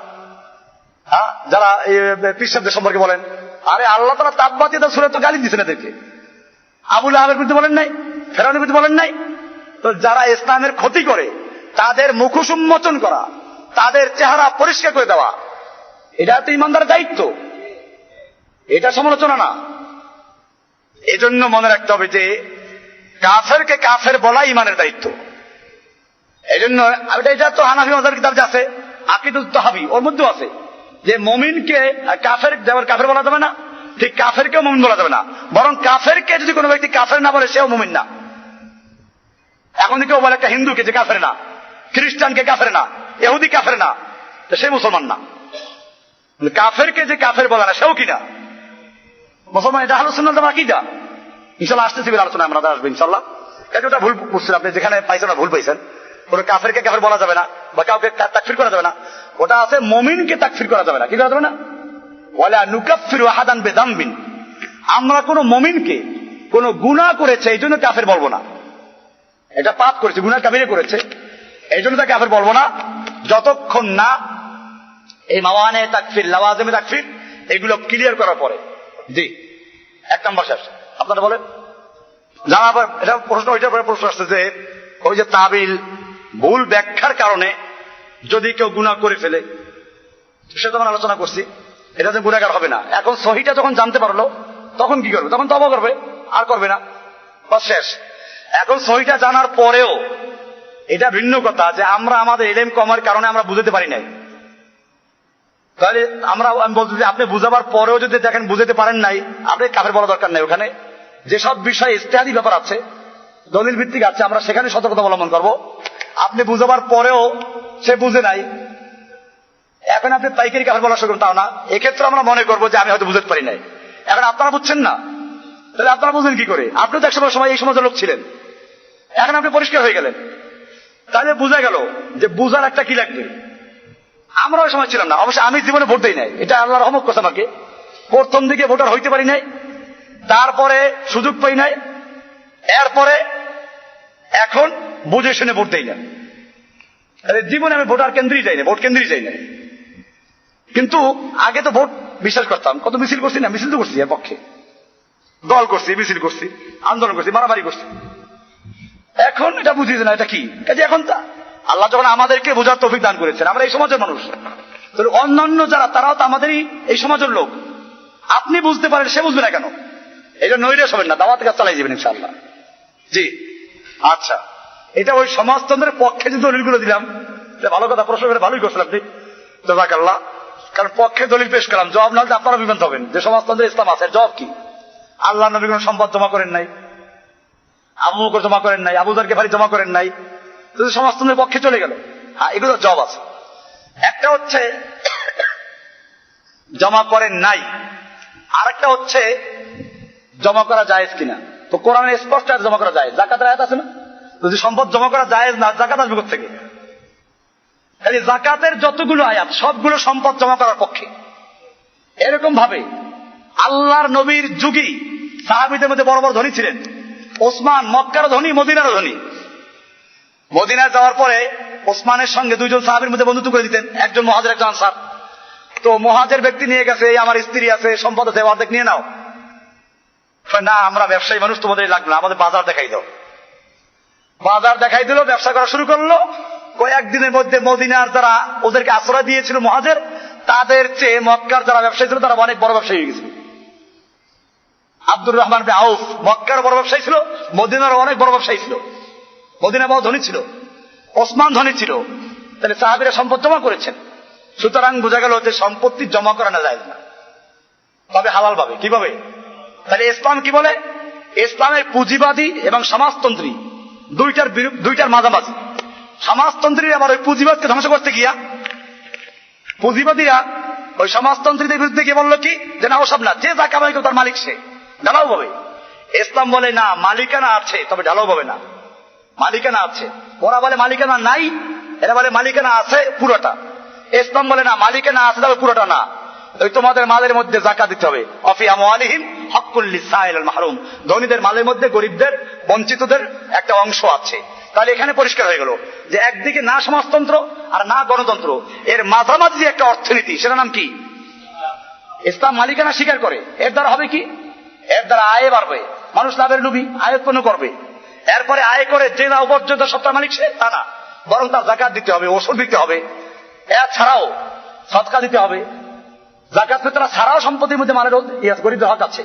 হ্যাঁ, যারা পীর সম্পর্কে বলেন, আরে আল্লাহ তাআলা তাব্বাত ইয়াদা সূরা তো গালি দিয়েছেন এদেরকে। আবু লাহাবের বিরুদ্ধে বলেন নাই, ফেরাউনের বিরুদ্ধে বলেন নাই? তো যারা ইসলামের ক্ষতি করে তাদের মুখোশ উন্মোচন করা, তাদের চেহারা পরিষ্কার করে দেওয়া, এটা তো ইমানদারের দায়িত্ব, এটা সমালোচনা না। এজন্য মনে রাখতে হবে যে কাফেরকে কাফের বলা ইমানের দায়িত্ব। এই জন্য এটা তো হানাফি মাযহাবের কিতাব যে আছে আকীদাতুত তাহাবী, ওর মধ্যেও আছে যে মুমিনকে কাফের যেমন কাফের বলা যাবে না, ঠিক কাফেরকেও মুমিন বলা যাবে না, বরং কাফেরকে যদি কোনো ব্যক্তি কাফের না বলে সেও মুমিন না। এখন কেউ বলে একটা হিন্দুকে যে কাফের না, খ্রিস্টানকে কাফের না, ইহুদি কাফের না, তো সে মুসলমান না। কাফেরকে যে কাফের বলে না সেও কিনা মুসলমান। এটা আহলুস সুন্নাহ ওয়াল আকীদা। ইনশাআল্লাহ আসতেছি আলোচনা আমরা আসবো ইনশাআল্লাহ। এটা ভুল বুঝছেন আপনি, যেখানে পাইছেন ভুল পাইছেন। কোন কাফেরকে কাফের বলা যাবে না বা কাউকে তাকফির করা যাবে না, ওটা আছে মুমিনকে তাকফির করা যাবে না। কি করা যাবে না? ওয়ালা নুকাফিরু আহাদান বিযামবিন, আমরা কোন মুমিনকে কোন গুনাহ করেছে এই জন্য কাফের বলবো না, এটা পাপ করেছে, গুনাহ কাবিরে করেছে, এই জন্য তাকে কাফের বলবো না, যতক্ষণ না এই মাওয়ানে তাকফির, লাওয়াজিমে তাকফির এগুলো ক্লিয়ার করার পরে। জি, 1 নম্বর শেষ। আপনারা বলেন জানা পর এটা প্রশ্ন, ওইটার পরে প্রশ্ন আসছে যে ওই যে তাবিল ভুল ব্যাখ্যার কারণে যদি কেউ গুনাহ করে ফেলে, সেটা আমরা আলোচনা করছি, এটা যে গুনাহগার হবে না। এখন সহিটা যখন জানতে পারলো তখন কি করবে? তখন তওবা করবে, আর করবে না, বাস শেষ। এখন সহিটা জানার পরেও এটা ভিন্ন কথা যে আমরা আমাদের ইলম কমার কারণে আমরা বুঝতে পারি নাই, তাহলে আমরা আমি বলছি যে আপনি বুঝাবার পরেও যদি দেখেন বুঝতে পারেন নাই, আপনি কাফের বলা দরকার নাই। ওখানে যেসব বিষয় ইজতিহাদি ব্যাপার আছে, দলিল ভিত্তিক আছে, আমরা সেখানে সতর্কতা অবলম্বন করব। আপনি বুঝাবার পরেও সে বুঝে নাই, এখন আপনি পাইকারি কাফের বলা শুরু করুন, তাও না, এক্ষেত্রে আমরা মনে করবো যে আমি হয়তো বুঝতে পারি নাই। এখন আপনারা বুঝছেন না, তাহলে আপনারা বুঝলেন কি করে? আপনি তো একসময় সময় এই সমাজের লোক ছিলেন, এখন আপনি পরিষ্কার হয়ে গেলেন, তাহলে বোঝা গেল যে বুঝার একটা কি লাগবে। আমরা ওই সময় ছিলাম না, অবশ্য আমি জীবনে ভোট দিই নাই, এটা আল্লাহর রহমত করছে আমাকে। প্রথম দিকে ভোটার হইতে পারি নাই, তারপরে সুযোগ পাই নাই, এরপরে এখন বুঝে শুনে ভোট দেই না। জীবনে আমি ভোটার কেন্দ্রেই যাই না, ভোট কেন্দ্রেই যাই না। কিন্তু আগে তো ভোট বিশ্বাস করতাম, কত মিছিল করছি না, মিছিল তো করছি এর পক্ষে, দল করছি, মিছিল করছি, আন্দোলন করছি, মারামারি করছি। এখন এটা বুঝি না এটা কি কাজে। এখন তা আল্লাহ যখন আমাদেরকে বোঝার তৌফিক দান করেছেন, আমরা এই সমাজের মানুষ, তাহলে অন্যান্য যারা, তারাও তো আমাদেরই এই সমাজের লোক। আপনি বুঝতে পারেন, সে বুঝবে না কেন? এই জন্য নৈরাশ হবেন না, দাওয়াত কাজ চালাই যাবেন ইনশাআল্লাহ। জি আচ্ছা, এটা ওই সমাজতন্ত্রের পক্ষে যে দলিলগুলো দিলাম, ভালো কথা, প্রশ্ন করে ভালোই করছেন আপনি, জাযাকাল্লাহ। কারণ পক্ষে দলিল পেশ করলাম, জবাব না হলে আপনারা বিভ্রান্ত হবেন যে সমাজতন্ত্রে ইসলাম আছে। জবাব কি? আল্লাহ নবী কোন সম্পদ জমা করেন নাই, আবু বকর জমা করেন নাই, আবু যার গিফারি জমা করেন নাই, সমাজতন্ত্রের পক্ষে চলে গেল। হ্যাঁ, এগুলো জবাব আছে। একটা হচ্ছে জমা করেন নাই, আর একটা হচ্ছে জমা করা জায়েজ কিনা। তো কোরআনে স্পষ্ট জমা করা যায়, যাকাতের আয়াত আছে না? যদি সম্পদ জমা করা জায়েজ না, যাকাত আসবে কোথা থেকে? খালি যাকাতের যতগুলো আয়াত সবগুলো সম্পদ জমা করার পক্ষে। এরকম ভাবে আল্লাহর নবীর যুগী সাহাবীদের মধ্যে বড় বড় ধনী ছিলেন। ওসমান মক্কারও ধনী, মদিনারও ধনী। মদিনায় যাওয়ার পরে ওসমানের সঙ্গে দুইজন সাহাবীর মধ্যে বন্ধুত্ব করে দিতেন, একজন মুহাজির একজন আনসার। তো মুহাজির ব্যক্তি নিয়ে গেছে, আমার স্ত্রী আছে, সম্পদ আছে, অর্ধেক নিয়ে নাও। না, আমরা ব্যবসায়ী মানুষ, তোমাদের লাগবে না, আমাদের বাজার দেখাই দাও। বাজার দেখাই দিল, ব্যবসা করা শুরু করলো। কয়েকদিনের মধ্যে মদিনার যারা ওদেরকে আশ্রয় দিয়েছিল মুহাজির, তাদের চেয়ে মক্কার যারা ব্যবসায়ী ছিল তারা অনেক বড় ব্যবসায়ী হয়ে গেছিল। আব্দুর রহমান বিন আউফ মক্কার বড় ব্যবসায়ী ছিল, মদিনার অনেক বড় ব্যবসায়ী ছিল। মদিনা বড় ধনী ছিল, ওসমান ধনী ছিল। তাহলে সাহাবীরা সম্পদ জমা করেছেন। সুতরাং বোঝা গেল যে সম্পত্তি জমা করা না যায় না, তবে হালাল ভাবে। কিভাবে? তাহলে ইসলাম কি বলে? ইসলামের পুঁজিবাদী এবং সমাজতন্ত্রী দুইটার মাঝামাঝি। সমাজতন্ত্রী আবার ওই পুঁজিবাদকে ধ্বংস করতে গিয়া পুঁজিবাদীরা ওই সমাজতন্ত্রীদের বিরুদ্ধে গিয়ে বললো কি, যে না, ওসব না, যে যা কামাই করে তার মালিক সে, ঢালাও ভাবে। ইসলাম বলে না, মালিকানা আছে, তবে ঢালাও ভাবে না, মালিকানা আছে। ওরা বলে মালিকানা নাই, এরা বলে মালিকানা আছে পুরোটা। ইসলাম বলে না, মালিকানা আছে তবে পুরোটা না, ওই তোমাদের মালের মধ্যে যাকাত দিতে হবে। অফি আমওয়ালিহিম হাক্কুল লিসাইল আল মাহরুম, ধনীদের মালের মধ্যে গরিবদের, বঞ্চিতদের একটা অংশ আছে। তাহলে এখানে পরিষ্কার হয়ে গেল যে একদিকে না সমাজতন্ত্র আর না গণতন্ত্র, এর মাঝামাঝি একটা অর্থনীতি, সেটা নাম কি? ইসলাম মালিকানা স্বীকার করে। এর দ্বারা হবে কি? এর দ্বারা আয় বাড়বে, মানুষ লাভের লোভী আয় উৎপন্ন করবে। এরপরে আয় করে যে না উপর্যন্ত সত্তা মালিক সে তা না, বরং তার যাকাত দিতে হবে, ওষুধ দিতে হবে, এছাড়াও সদকা দিতে হবে। যাকাত ফিতরা ছাড়াও সম্পত্তির মধ্যে মালের গরিবদের হক আছে,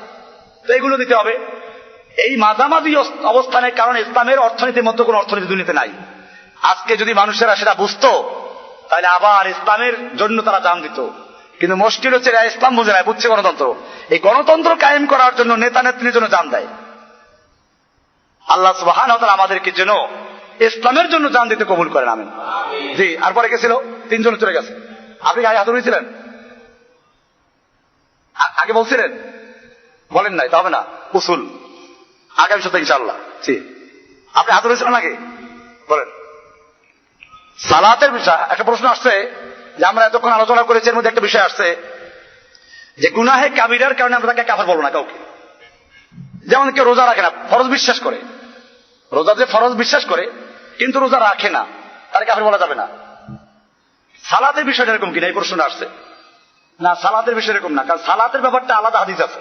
তো এগুলো দিতে হবে। এই মাঝামাঝি অবস্থানের কারণে ইসলামের অর্থনীতির মধ্যে কোন অর্থনীতি দুর্নীতি নাই। আজকে যদি মানুষেরা সেটা বুঝতো, তাহলে আবার ইসলামের জন্য তারা জান দিত। কিন্তু মুশকিল হচ্ছে এরা ইসলাম বুঝে না, বুঝছে গণতন্ত্র। এই গণতন্ত্র কায়েম করার জন্য নেতা নেত্রীর জন্য জান দেয়। আল্লাহ সুবহানাহু ওয়া তাআলা আমাদেরকে যেন ইসলামের জন্য জান দিতে কবুল করেন, আমিন। জি, আর পরে কে ছিল? তিনজন চলে গেছে। আপনি আগে হাত উঠিয়েছিলেন, আগে বলছিলেন, বলেন নাই, তা হবে না। উসুল আগামী সপ্তাহে ইনশাআল্লাহ। জি, আপনি হাত উঠিয়েছিলেন আগে, বলেন। সালাতের বিষয় একটা প্রশ্ন আসছে যে আমরা এতক্ষণ আলোচনা করেছি, এর মধ্যে একটা বিষয় আসছে যে গুনাহে কাবিরার কারণে আমরা তাকে কাফের বলবো না কাউকে। যেমন কেউ রোজা রাখে না, ফরজ বিশ্বাস করে, রোজা যে ফরজ বিশ্বাস করে কিন্তু রোজা রাখে না, তার কাফের বলা যাবে না। সালাতের বিষয়টা এরকম কিনা, এই প্রশ্নটা আসছে। না, সালাতের বিষয় এরকম না, কারণ সালাতের ব্যাপারটা আলাদা হাদিস আছে,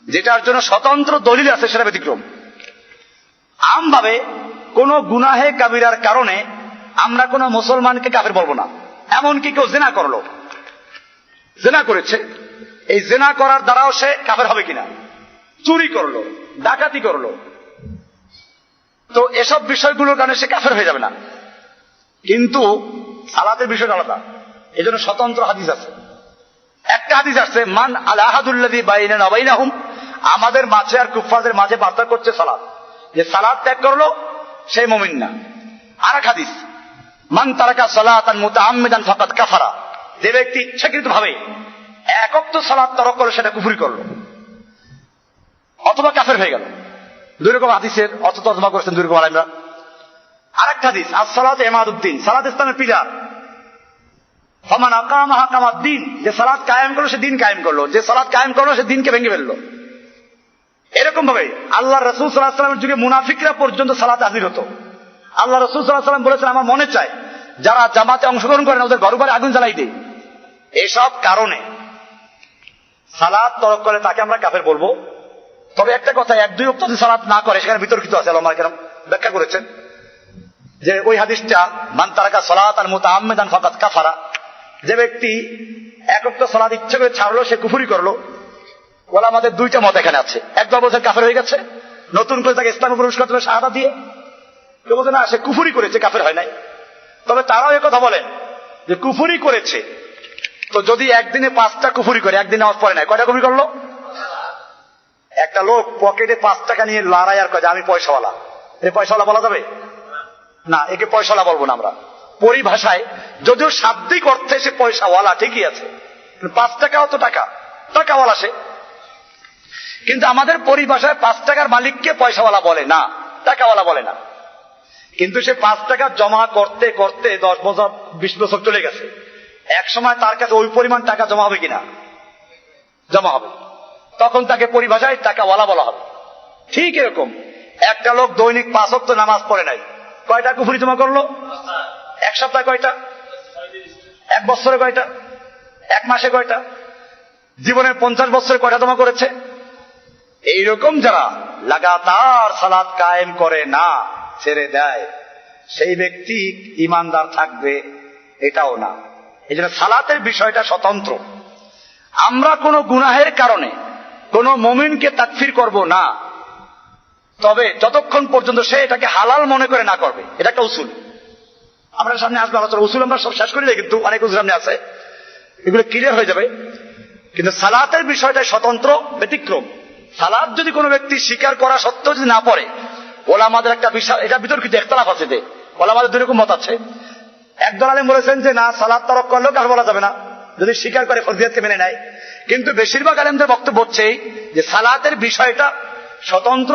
যেটার জন্য স্বতন্ত্র দলিল আছে, সেটা ব্যতিক্রম। আমভাবে কোন গুনাহে কাবিরার কারণে আমরা কোন মুসলমানকে কাফের বলবো না। এমনকি কেউ জেনা করলো, জেনা করেছে, এই জেনা করার দ্বারাও সে কাফের হবে কিনা, চুরি করলো, ডাকাতি করলো, তো এসব বিষয়গুলোর কারণে সে কাফের হয়ে যাবে না। কিন্তু সালাতের বিষয়টা আলাদা, এই জন্য স্বতন্ত্র হাদিস আছে। একটা হাদিস আসছে, মান আল আহাদুল্লাযী বাইনানা ওয়া বাইনাহুম, আমাদের মাঝে আর কুফফারদের মাঝে পার্থক্য হচ্ছে সালাত, যে সালাত ত্যাগ করলো সে মুমিন না। আর এক হাদিস, মান তারাকা সালাতান মুতাআম্মিদান ফাকাদ কাফারা, যে ব্যক্তি ইচ্ছাকৃতভাবে এক ওয়াক্ত সালাত তরক করলো সেটা কুফরি করলো অথবা কাফের হয়ে গেল। দুই রকম হাদিসের অর্থ তর্জমা করেছেন দুই রকম আলেমরা। আরেকটা হাদিস, as-সালাতু ইমাদুদ্দিন, সালাত ইসলামের পিলার। ফামান আকামাহা কামাদ্দিন, যে সালাত কায়েম করলো সে দিন কায়েম করলো, যে সালাত কায়েম করলো সে দিনকে ভেঙে ফেললো। এরকম ভাবে আল্লাহ রাসূল সাল্লাল্লাহু আলাইহি ওয়াসাল্লামের যুগে মুনাফিকরা পর্যন্ত সালাতে হাজির হতো। আল্লাহ রাসূল সাল্লাল্লাহু আলাইহি ওয়াসাল্লাম বলেছেন, আমার মনে চায় যারা জামাতে অংশগ্রহণ করে না ওদের ঘর ঘরে আগুন জ্বালাই দেয়। এসব কারণে সালাত তরক করে তাকে আমরা কাফের বলবো। তবে একটা কথা, এক দুই ওয়াক্ত যদি সালাত না করে সেখানে বিতর্কিত আছে, ওলামায়ে কেরাম ব্যাখ্যা করেছেন যে ওই হাদিসটা মান তারাকা সালাতান মুতাআম্মিদান ফাকাদ কাফারা, যে ব্যক্তি এক ওয়াক্ত সালাত ইচ্ছা করে ছাড়লো, সে কুফরি করলো, বলে আমাদের দুইটা মত এখানে আছে। একদল বলছেন কাফের হয়ে গেছে, নতুন করে তাকে ইসলামে প্রবেশ করতে হবে শাহাদা দিয়ে। কেউ বলছে না, সে কুফরি করেছে, কাফের হয় নাই। তবে তারাও একথা বলেন যে কুফরি করেছে, তো যদি একদিনে 5টা কুফরি করে, একদিনে নামাজ পড়ে নাই, কয়টা কুফরি করলো? একটা লোক পকেটে 5 টাকা নিয়ে লড়াই আর কয় যে আমি পয়সাওয়ালা, এ পয়সাওয়ালা বলা যাবে না, একে পয়সাওয়ালা বলবো না আমরা। পরিভাষায় যদিও শাব্দিক অর্থে সে পয়সাওয়ালা ঠিকই আছে, 5 টাকাও তো টাকা, টাকাওয়ালা সে। কিন্তু আমাদের পরিভাষায় 5 টাকার মালিককে পয়সাওয়ালা বলে না, টাকাওয়ালা বলে না। কিন্তু সে 5 টাকা জমা করতে করতে 10 বছর 20 বছর চলে গেছে, এক সময় তার কাছে ওই পরিমাণ টাকা জমা হবে কিনা? জমা হবে, তখন তাকে পরিভাষায় টাকাওয়ালা বলা হবে। ঠিক এরকম একটা লোক দৈনিক 5 ওয়াক্ত নামাজ পড়ে নাই, কয়টা কুফরি জমা করলো? এক সপ্তাহে কয়টা? এক বছরে কয়টা? এক মাসে কয়টা? জীবনের 50 বছরে কয়টা জমা করেছে? এইরকম যারা লাগাতার সালাত কায়েম করে না, ছেড়ে দেয়, সেই ব্যক্তি ইমানদার থাকবে এটাও না। এই জন্য সালাতের বিষয়টা স্বতন্ত্র। আমরা কোনো গুনাহের কারণে কোনো মুমিনকে তাকফির করব না, তবে যতক্ষণ পর্যন্ত সে এটাকে হালাল মনে করে না করবে। এটা একটা উসুল, আমরা সামনে আসবে আলোচনা। উসুল আমরা সব শেষ করি না, কিন্তু অনেক উসুল সামনে আছে, এগুলো ক্লিয়ার হয়ে যাবে। কিন্তু সালাতের বিষয়টা স্বতন্ত্র, ব্যতিক্রম। সালাত যদি কোনো ব্যক্তি স্বীকার করা সত্ত্বেও যদি না পড়ে, ওলামাদের একটা বিশাল, এটা বিতর্কিত ইখতিলাফ আছে, যে ওলামাদের দুই রকম মত আছে। একদল আলেম বলেছেন যে না, সালাত তরক করলেও কার বলা যাবে না, যদি স্বীকার করে ফরজিয়াতকে মেনে নেয়। কিন্তু বেশিরভাগ আলেমদের বক্তব্য হচ্ছে যে সালাতের বিষয়টা স্বতন্ত্র,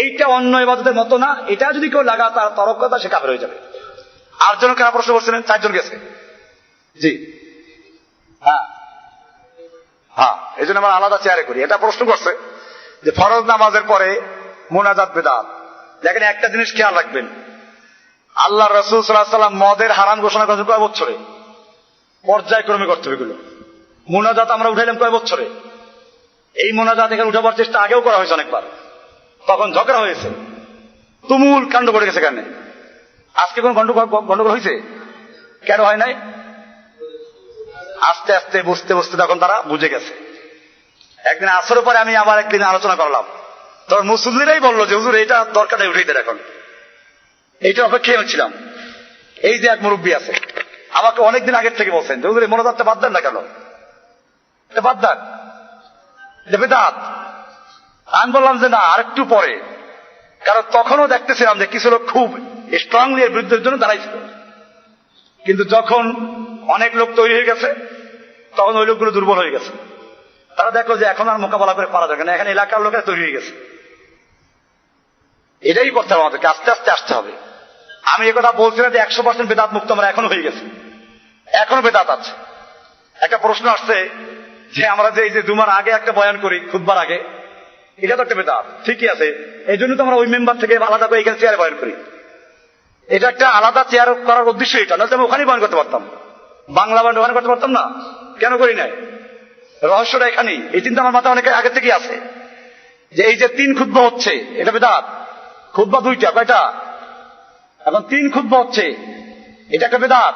এইটা অন্য ইবাদতের মতো না, এটা যদি কেউ লাগাতার তরক করে সে কাফের হয়ে যাবে। 8 জন কারা প্রশ্ন করছিলেন? 4 জন গেছে। জি হ্যাঁ হ্যাঁ, এই জন্য আমরা আলাদা চেয়ারে করি। এটা প্রশ্ন করছে যে ফরজ নামাজের পরে মুনাজাত বিদআত। দেখেন একটা জিনিস খেয়াল রাখবেন, আল্লাহ রাসূল সাল্লাল্লাহু আলাইহি ওয়াসাল্লাম মদের হারাম ঘোষণা করেছেন কয় বছরে? পর্যায়ক্রমে করতে হবে এগুলো। মুনাজাত আমরা উঠাইলাম কয় বছরে? এই মুনাজাত এখানে উঠাবার চেষ্টা আগেও করা হয়েছে অনেকবার, তখন ঝগড়া হয়েছে, তুমুল কাণ্ড করে গেছে। কেন আজকে কোন গন্ডগোল হয়েছে? কেন হয় নাই? আস্তে আস্তে বুঝতে বুঝতে তখন তারা বুঝে গেছে। একদিন আসরের পরে আমি আবার একদিন আলোচনা করলাম, তখন মুসল্লিরাই বললো যে হুজুর এটা দরকারটাই উঠেই দেন, এখন এইটা অপেক্ষায় হচ্ছিলাম। এই যে এক মুরব্বী আছে, আমাকে অনেকদিন আগের থেকে বলছেন যে হুজুর এই মোনাজাতটা বাদ দেন না, কেন এটা বাদ দেন, এটা বিদআত। আমি বললাম যে না, আরেকটু পরে, কারণ তখনও দেখতেছিলাম যে কিছু লোক খুব স্ট্রংলি এর বিরুদ্ধের জন্য দাঁড়াইছিল। কিন্তু যখন অনেক লোক তৈরি হয়ে গেছে, তখন ওই লোকগুলো দুর্বল হয়ে গেছে। তারা দেখলো যে এখন আর মোকাবেলা করে পারা যাবে না, এখানে এলাকার লোকেরা তৈরি হয়ে গেছে। এটাই করতে হবে, আমাদেরকে আস্তে আস্তে আসতে হবে। আমি একথা বলছি না যে 100% বেদাত মুক্ত আমরা এখনো হয়ে গেছে, এখনো বেদাত আছে। একটা প্রশ্ন আসছে যে আমরা যে এই যে জুমার আগে একটা বয়ান করি, খুতবার আগে, এটা তো একটা বেদাত, ঠিকই আছে। এই জন্য তো আমরা ওই মেম্বার থেকে আলাদা করে এখানে চেয়ারে বয়ান করি। এটা একটা আলাদা চেয়ার করার উদ্দেশ্য এটা, নয়তো আমি ওখানেই বয়ান করতে পারতাম, বাংলা বয়ান করতে পারতাম না। কেন করি নাই? রহস্যটা এখানেই। এই চিন্তা আমার মাথায় অনেক আগে থেকেই আছে যে এই যে 3 খুতবা হচ্ছে, এটা বেদাত। খুতবা 2টা, কয়টা? এখন 3 খুতবা হচ্ছে, এটা একটা বেদাত।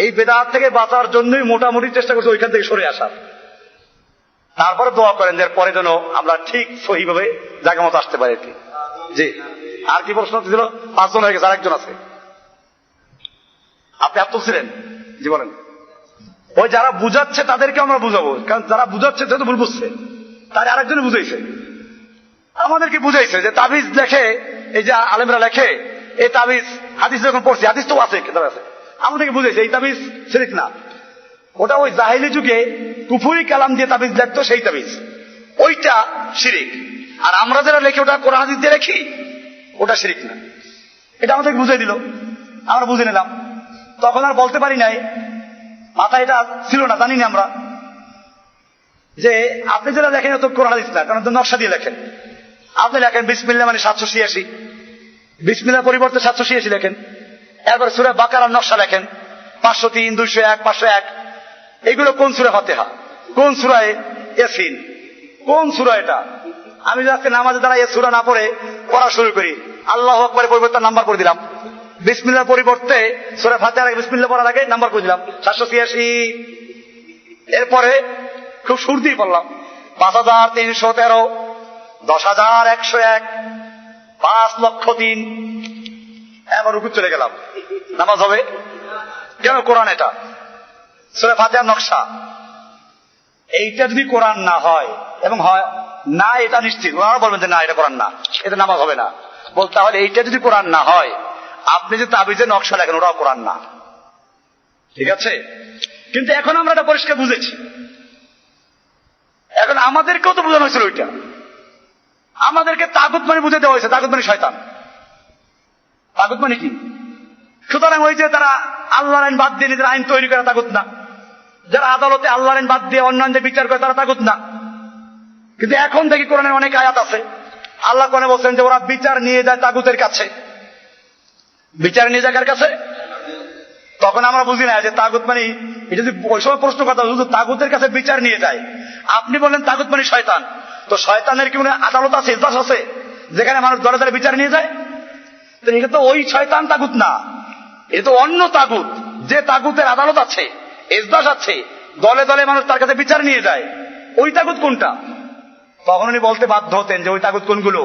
এই বেদাত থেকে বাঁচার জন্যই মোটামুটি চেষ্টা করছি ওইখান থেকে সরে আসার। তারপরে দোয়া করেন যে পরে যেন আমরা ঠিক সহিভাবে জায়গা মতো আসতে পারি। জি, আর কি প্রশ্ন ছিল? 5 জন হয়ে গেছে, আরেকজন আছে। আপনি হাত তুলছিলেন? জি বলেন। ওই যারা বুঝাচ্ছে তাদেরকে আমরা বুঝাবো, কারণ যারা বুঝাচ্ছে সে তো ভুল বুঝছে, তার আরেকজনে বুঝাইছে, আমাদেরকে বুঝাইছে যে তাবিজ লেখে, এই যে আলেমরা লেখে, এই তাবিজ হাদিস যখন পড়ছি, হাদিস তো আছে, কিতাব আছে, আমাদেরকে বুঝাইছে এই তাবিজ শিরক না, ওটা ওই জাহিলি যুগে কুফরি কালাম দিয়ে তাবিজ লেখতো, সেই তাবিজ, ওইটা শিরিক। আর আমরা যারা লেখি ওটা কোরআন হাদিস দিয়ে লেখি, ওটা শিরিক না। এটা আমাদেরকে বুঝাই দিল, আমরা বুঝে নিলাম। তখন আর বলতে পারি নাই, মাথায় এটা ছিল না, জানি না আমরা, যে আপনি যেটা লেখেন তো কোরআন হাদিস না, কারণ তো নকশা দিয়ে লেখেন। আপনি লেখেন বিসমিল্লাহ মানে 786, বিসমিল্লাহ পরিবর্তে 786 লেখেন। এরপর সূরা বাকারার নকশা লেখেন 503, 201, 501। এগুলো কোন সূরা? ফাতিহা। কোন সূরায়? ইয়াসিন। কোন সূরা এটা? আমি আজকে নামাজে দাঁড়ায় এই সূরা না পড়ে পড়া শুরু করি, আল্লাহু আকবার পরিবর্তে নাম্বার করে দিলাম, বিসমিল্লাহর পরিবর্তে সূরা ফাতিহার আগে বিসমিল্লাহ পড়ার আগে নাম্বার করে দিলাম 786। এরপরে খুব সুর দিয়ে পড়লাম 5313, 10101, 5,03,000। এবার রুকু চলে গেলাম, নামাজ হবে কেন? কোরআন এটা সূরা ফাতিহার নকশা। এইটা যদি কোরআন না হয় এবং হয় না, এটা নিশ্চিত ওনারা বলবেন যে না এটা কোরআন না, এটা নামাজ হবে না। বল তাহলে এইটা যদি কোরআন না হয়, আপনি যে তাবিজের নকশা লেখেন ওটাও কোরআন না। ঠিক আছে? কিন্তু এখন আমরা এটা পরিষ্কার বুঝেছি। এখন আমাদেরকেও তো বোঝানো হয়েছিল ওইটা, আমাদেরকে তাগুত মানে বুঝে দেওয়া হয়েছে। তাগুত মানে শয়তান। তাগুত মানে কি? সুতরাং ওই যে তারা আল্লাহর আইন বাদ দিয়ে নিজের আইন তৈরি করে তাগুত না, যারা আদালতে আল্লাহর আইন বাদ দিয়ে অন্যান্য বিচার করে তারা তাগুত না। কিন্তু এখন দেখি কোরআনের অনেক আয়াত আছে, আল্লাহ কোরআনে বলছেন যে ওরা বিচার নিয়ে যায় তাগুতের কাছে। বিচার নিয়ে যায় কার কাছে? তখন আমরা বুঝি না যে তাগুত মানে এটা যদি ওই সময় প্রশ্ন কথা তাগুতের কাছে বিচার নিয়ে যায়। আপনি বললেন তাগুত মানে শয়তান, তো শয়তানের কি মানে আদালত আছে, ইজলাস আছে যেখানে মানুষ দলে দলে বিচার নিয়ে যায়? তো এটা তো ওই শয়তান তাগুত না, এটা তো অন্য তাগুত। যে তাগুতের আদালত আছে, ইজলাস আছে, দলে দলে মানুষ তার কাছে বিচার নিয়ে যায়, ওই তাগুত কোনটা? তখন উনি বলতে বাধ্য হতেন যে ওই তাগুত কোনগুলো?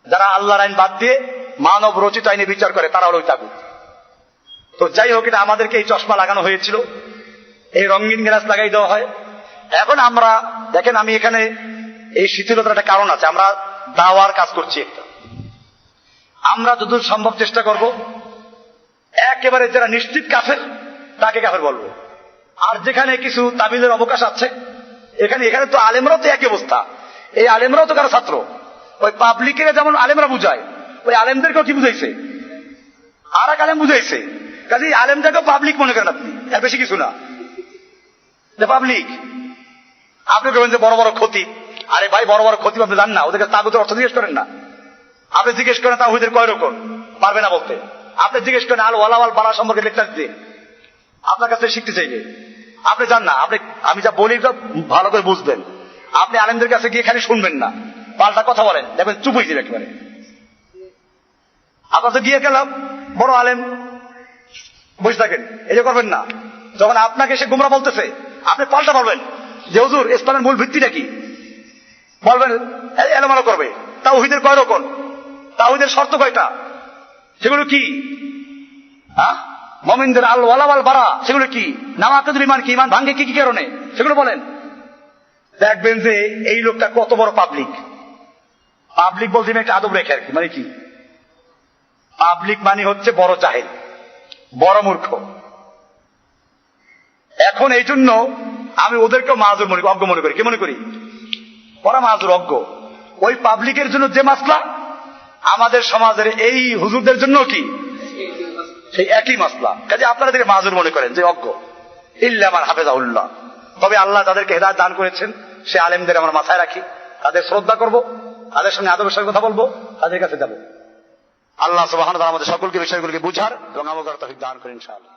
যারা আল্লাহর আইন বাদ দিয়ে মানব রচিত আইনে বিচার করে, তারা হলো ওই তাগুত। তো যাই হোক, এটা আমাদেরকে এই চশমা লাগানো হয়েছিল, এই রঙিন গ্লাস লাগাই দেওয়া হয়। এখন আমরা দেখেন, আমি এখানে এই শিথিলতার একটা কারণ আছে, আমরা দাওয়ার কাজ করছি একটা। আমরা যতদূর সম্ভব চেষ্টা করব একেবারে যারা নিশ্চিত কাফের তাকে কাফের বলবো। আর যেখানে কিছু তাবিলের অবকাশ আছে, এখানে তো আলেমরাও তো একই অবস্থা। এই আলেমরাও তো কারো ছাত্র। ওই পাবলিকের যেমন আলেমরা বুঝায়, ওই আলেমদেরকেও কি বুঝাইছে? আর এক আলেম বুঝাইছে। কাজে আলেমটাকেও পাবলিক মনে করেন আপনি, এর বেশি কিছু না। পাবলিক আপনি বলবেন যে বড় বড় ক্ষতি। আরে ভাই, বড় বড় ক্ষতি আপনি জান না, ওদেরকে তাগুতের অর্থ জিজ্ঞেস করেন না। আপনি জিজ্ঞেস করেন তাওহীদের কয় রকম, পারবে না বলতে। আপনি জিজ্ঞেস করেন আল ওয়ালাওয়াল বাড়া সম্পর্কে লেকচার দিয়ে, আপনার কাছে শিখতে চাইবে। আপনি জান না, আপনি আমি যা বলি ভালো করে বুঝবেন। আপনি আলেমদের কাছে গিয়ে খালি শুনবেন না, পাল্টা কথা বলেন, দেখবেন চুপ হয়ে যাবে একেবারে। আপনার তো গিয়ে গেলাম বড় আলেম, বসে থাকেন, এটা করবেন না। যখন আপনাকে সে গুমরা বলতেছে, আপনি পাল্টা বলবেন যে হুজুর ইসলামের মূল ভিত্তিটা কি, বলবেন এলোমেলো করবে। তাওহীদের কয় রকম, তাওহীদের শর্ত কয়টা, সেগুলো কি? মুমিনদের আল ওয়ালা ওয়াল বারা, সেগুলো কি? নামাজের ইমান কি, ইমান ভাঙ্গে কি কি কারণে, সেগুলো বলেন। দেখবেন যে এই লোকটা কত বড় পাবলিক। পাবলিক বলতে একটা আদব রেখে আর কি, মানে কি? পাবলিক মানে হচ্ছে বড় জাহেল, বড় মূর্খ। এখন এই জন্য আমি ওদেরকে মাজুর মনে করি, অজ্ঞ মনে করি। কি মনে করি? ওরা মাজুর, অজ্ঞ। ওই পাবলিকের জন্য যে মাসলা, আমাদের সমাজের এই হুজুরদের জন্য কি সেই একই মাসলা। কাজে আপনারা এদেরকে মাজুর মনে করেন যে অজ্ঞ। ইল্লা মান হাফেজাহুল্লাহ। তবে আল্লাহ যাদেরকে হেদায়েত দান করেছেন সে আলেমদের আমরা মাথায় রাখি, তাদের শ্রদ্ধা করব, তাদের সঙ্গে আদবের সঙ্গে কথা বলবো, তাদের কাছে যাব। আল্লাহ সুবহানাহু ওয়া তাআলা আমাদের সকলকে বিষয়গুলোকে বুঝার এবং আমল করার তৌফিক দান করেন ইনশাআল্লাহ।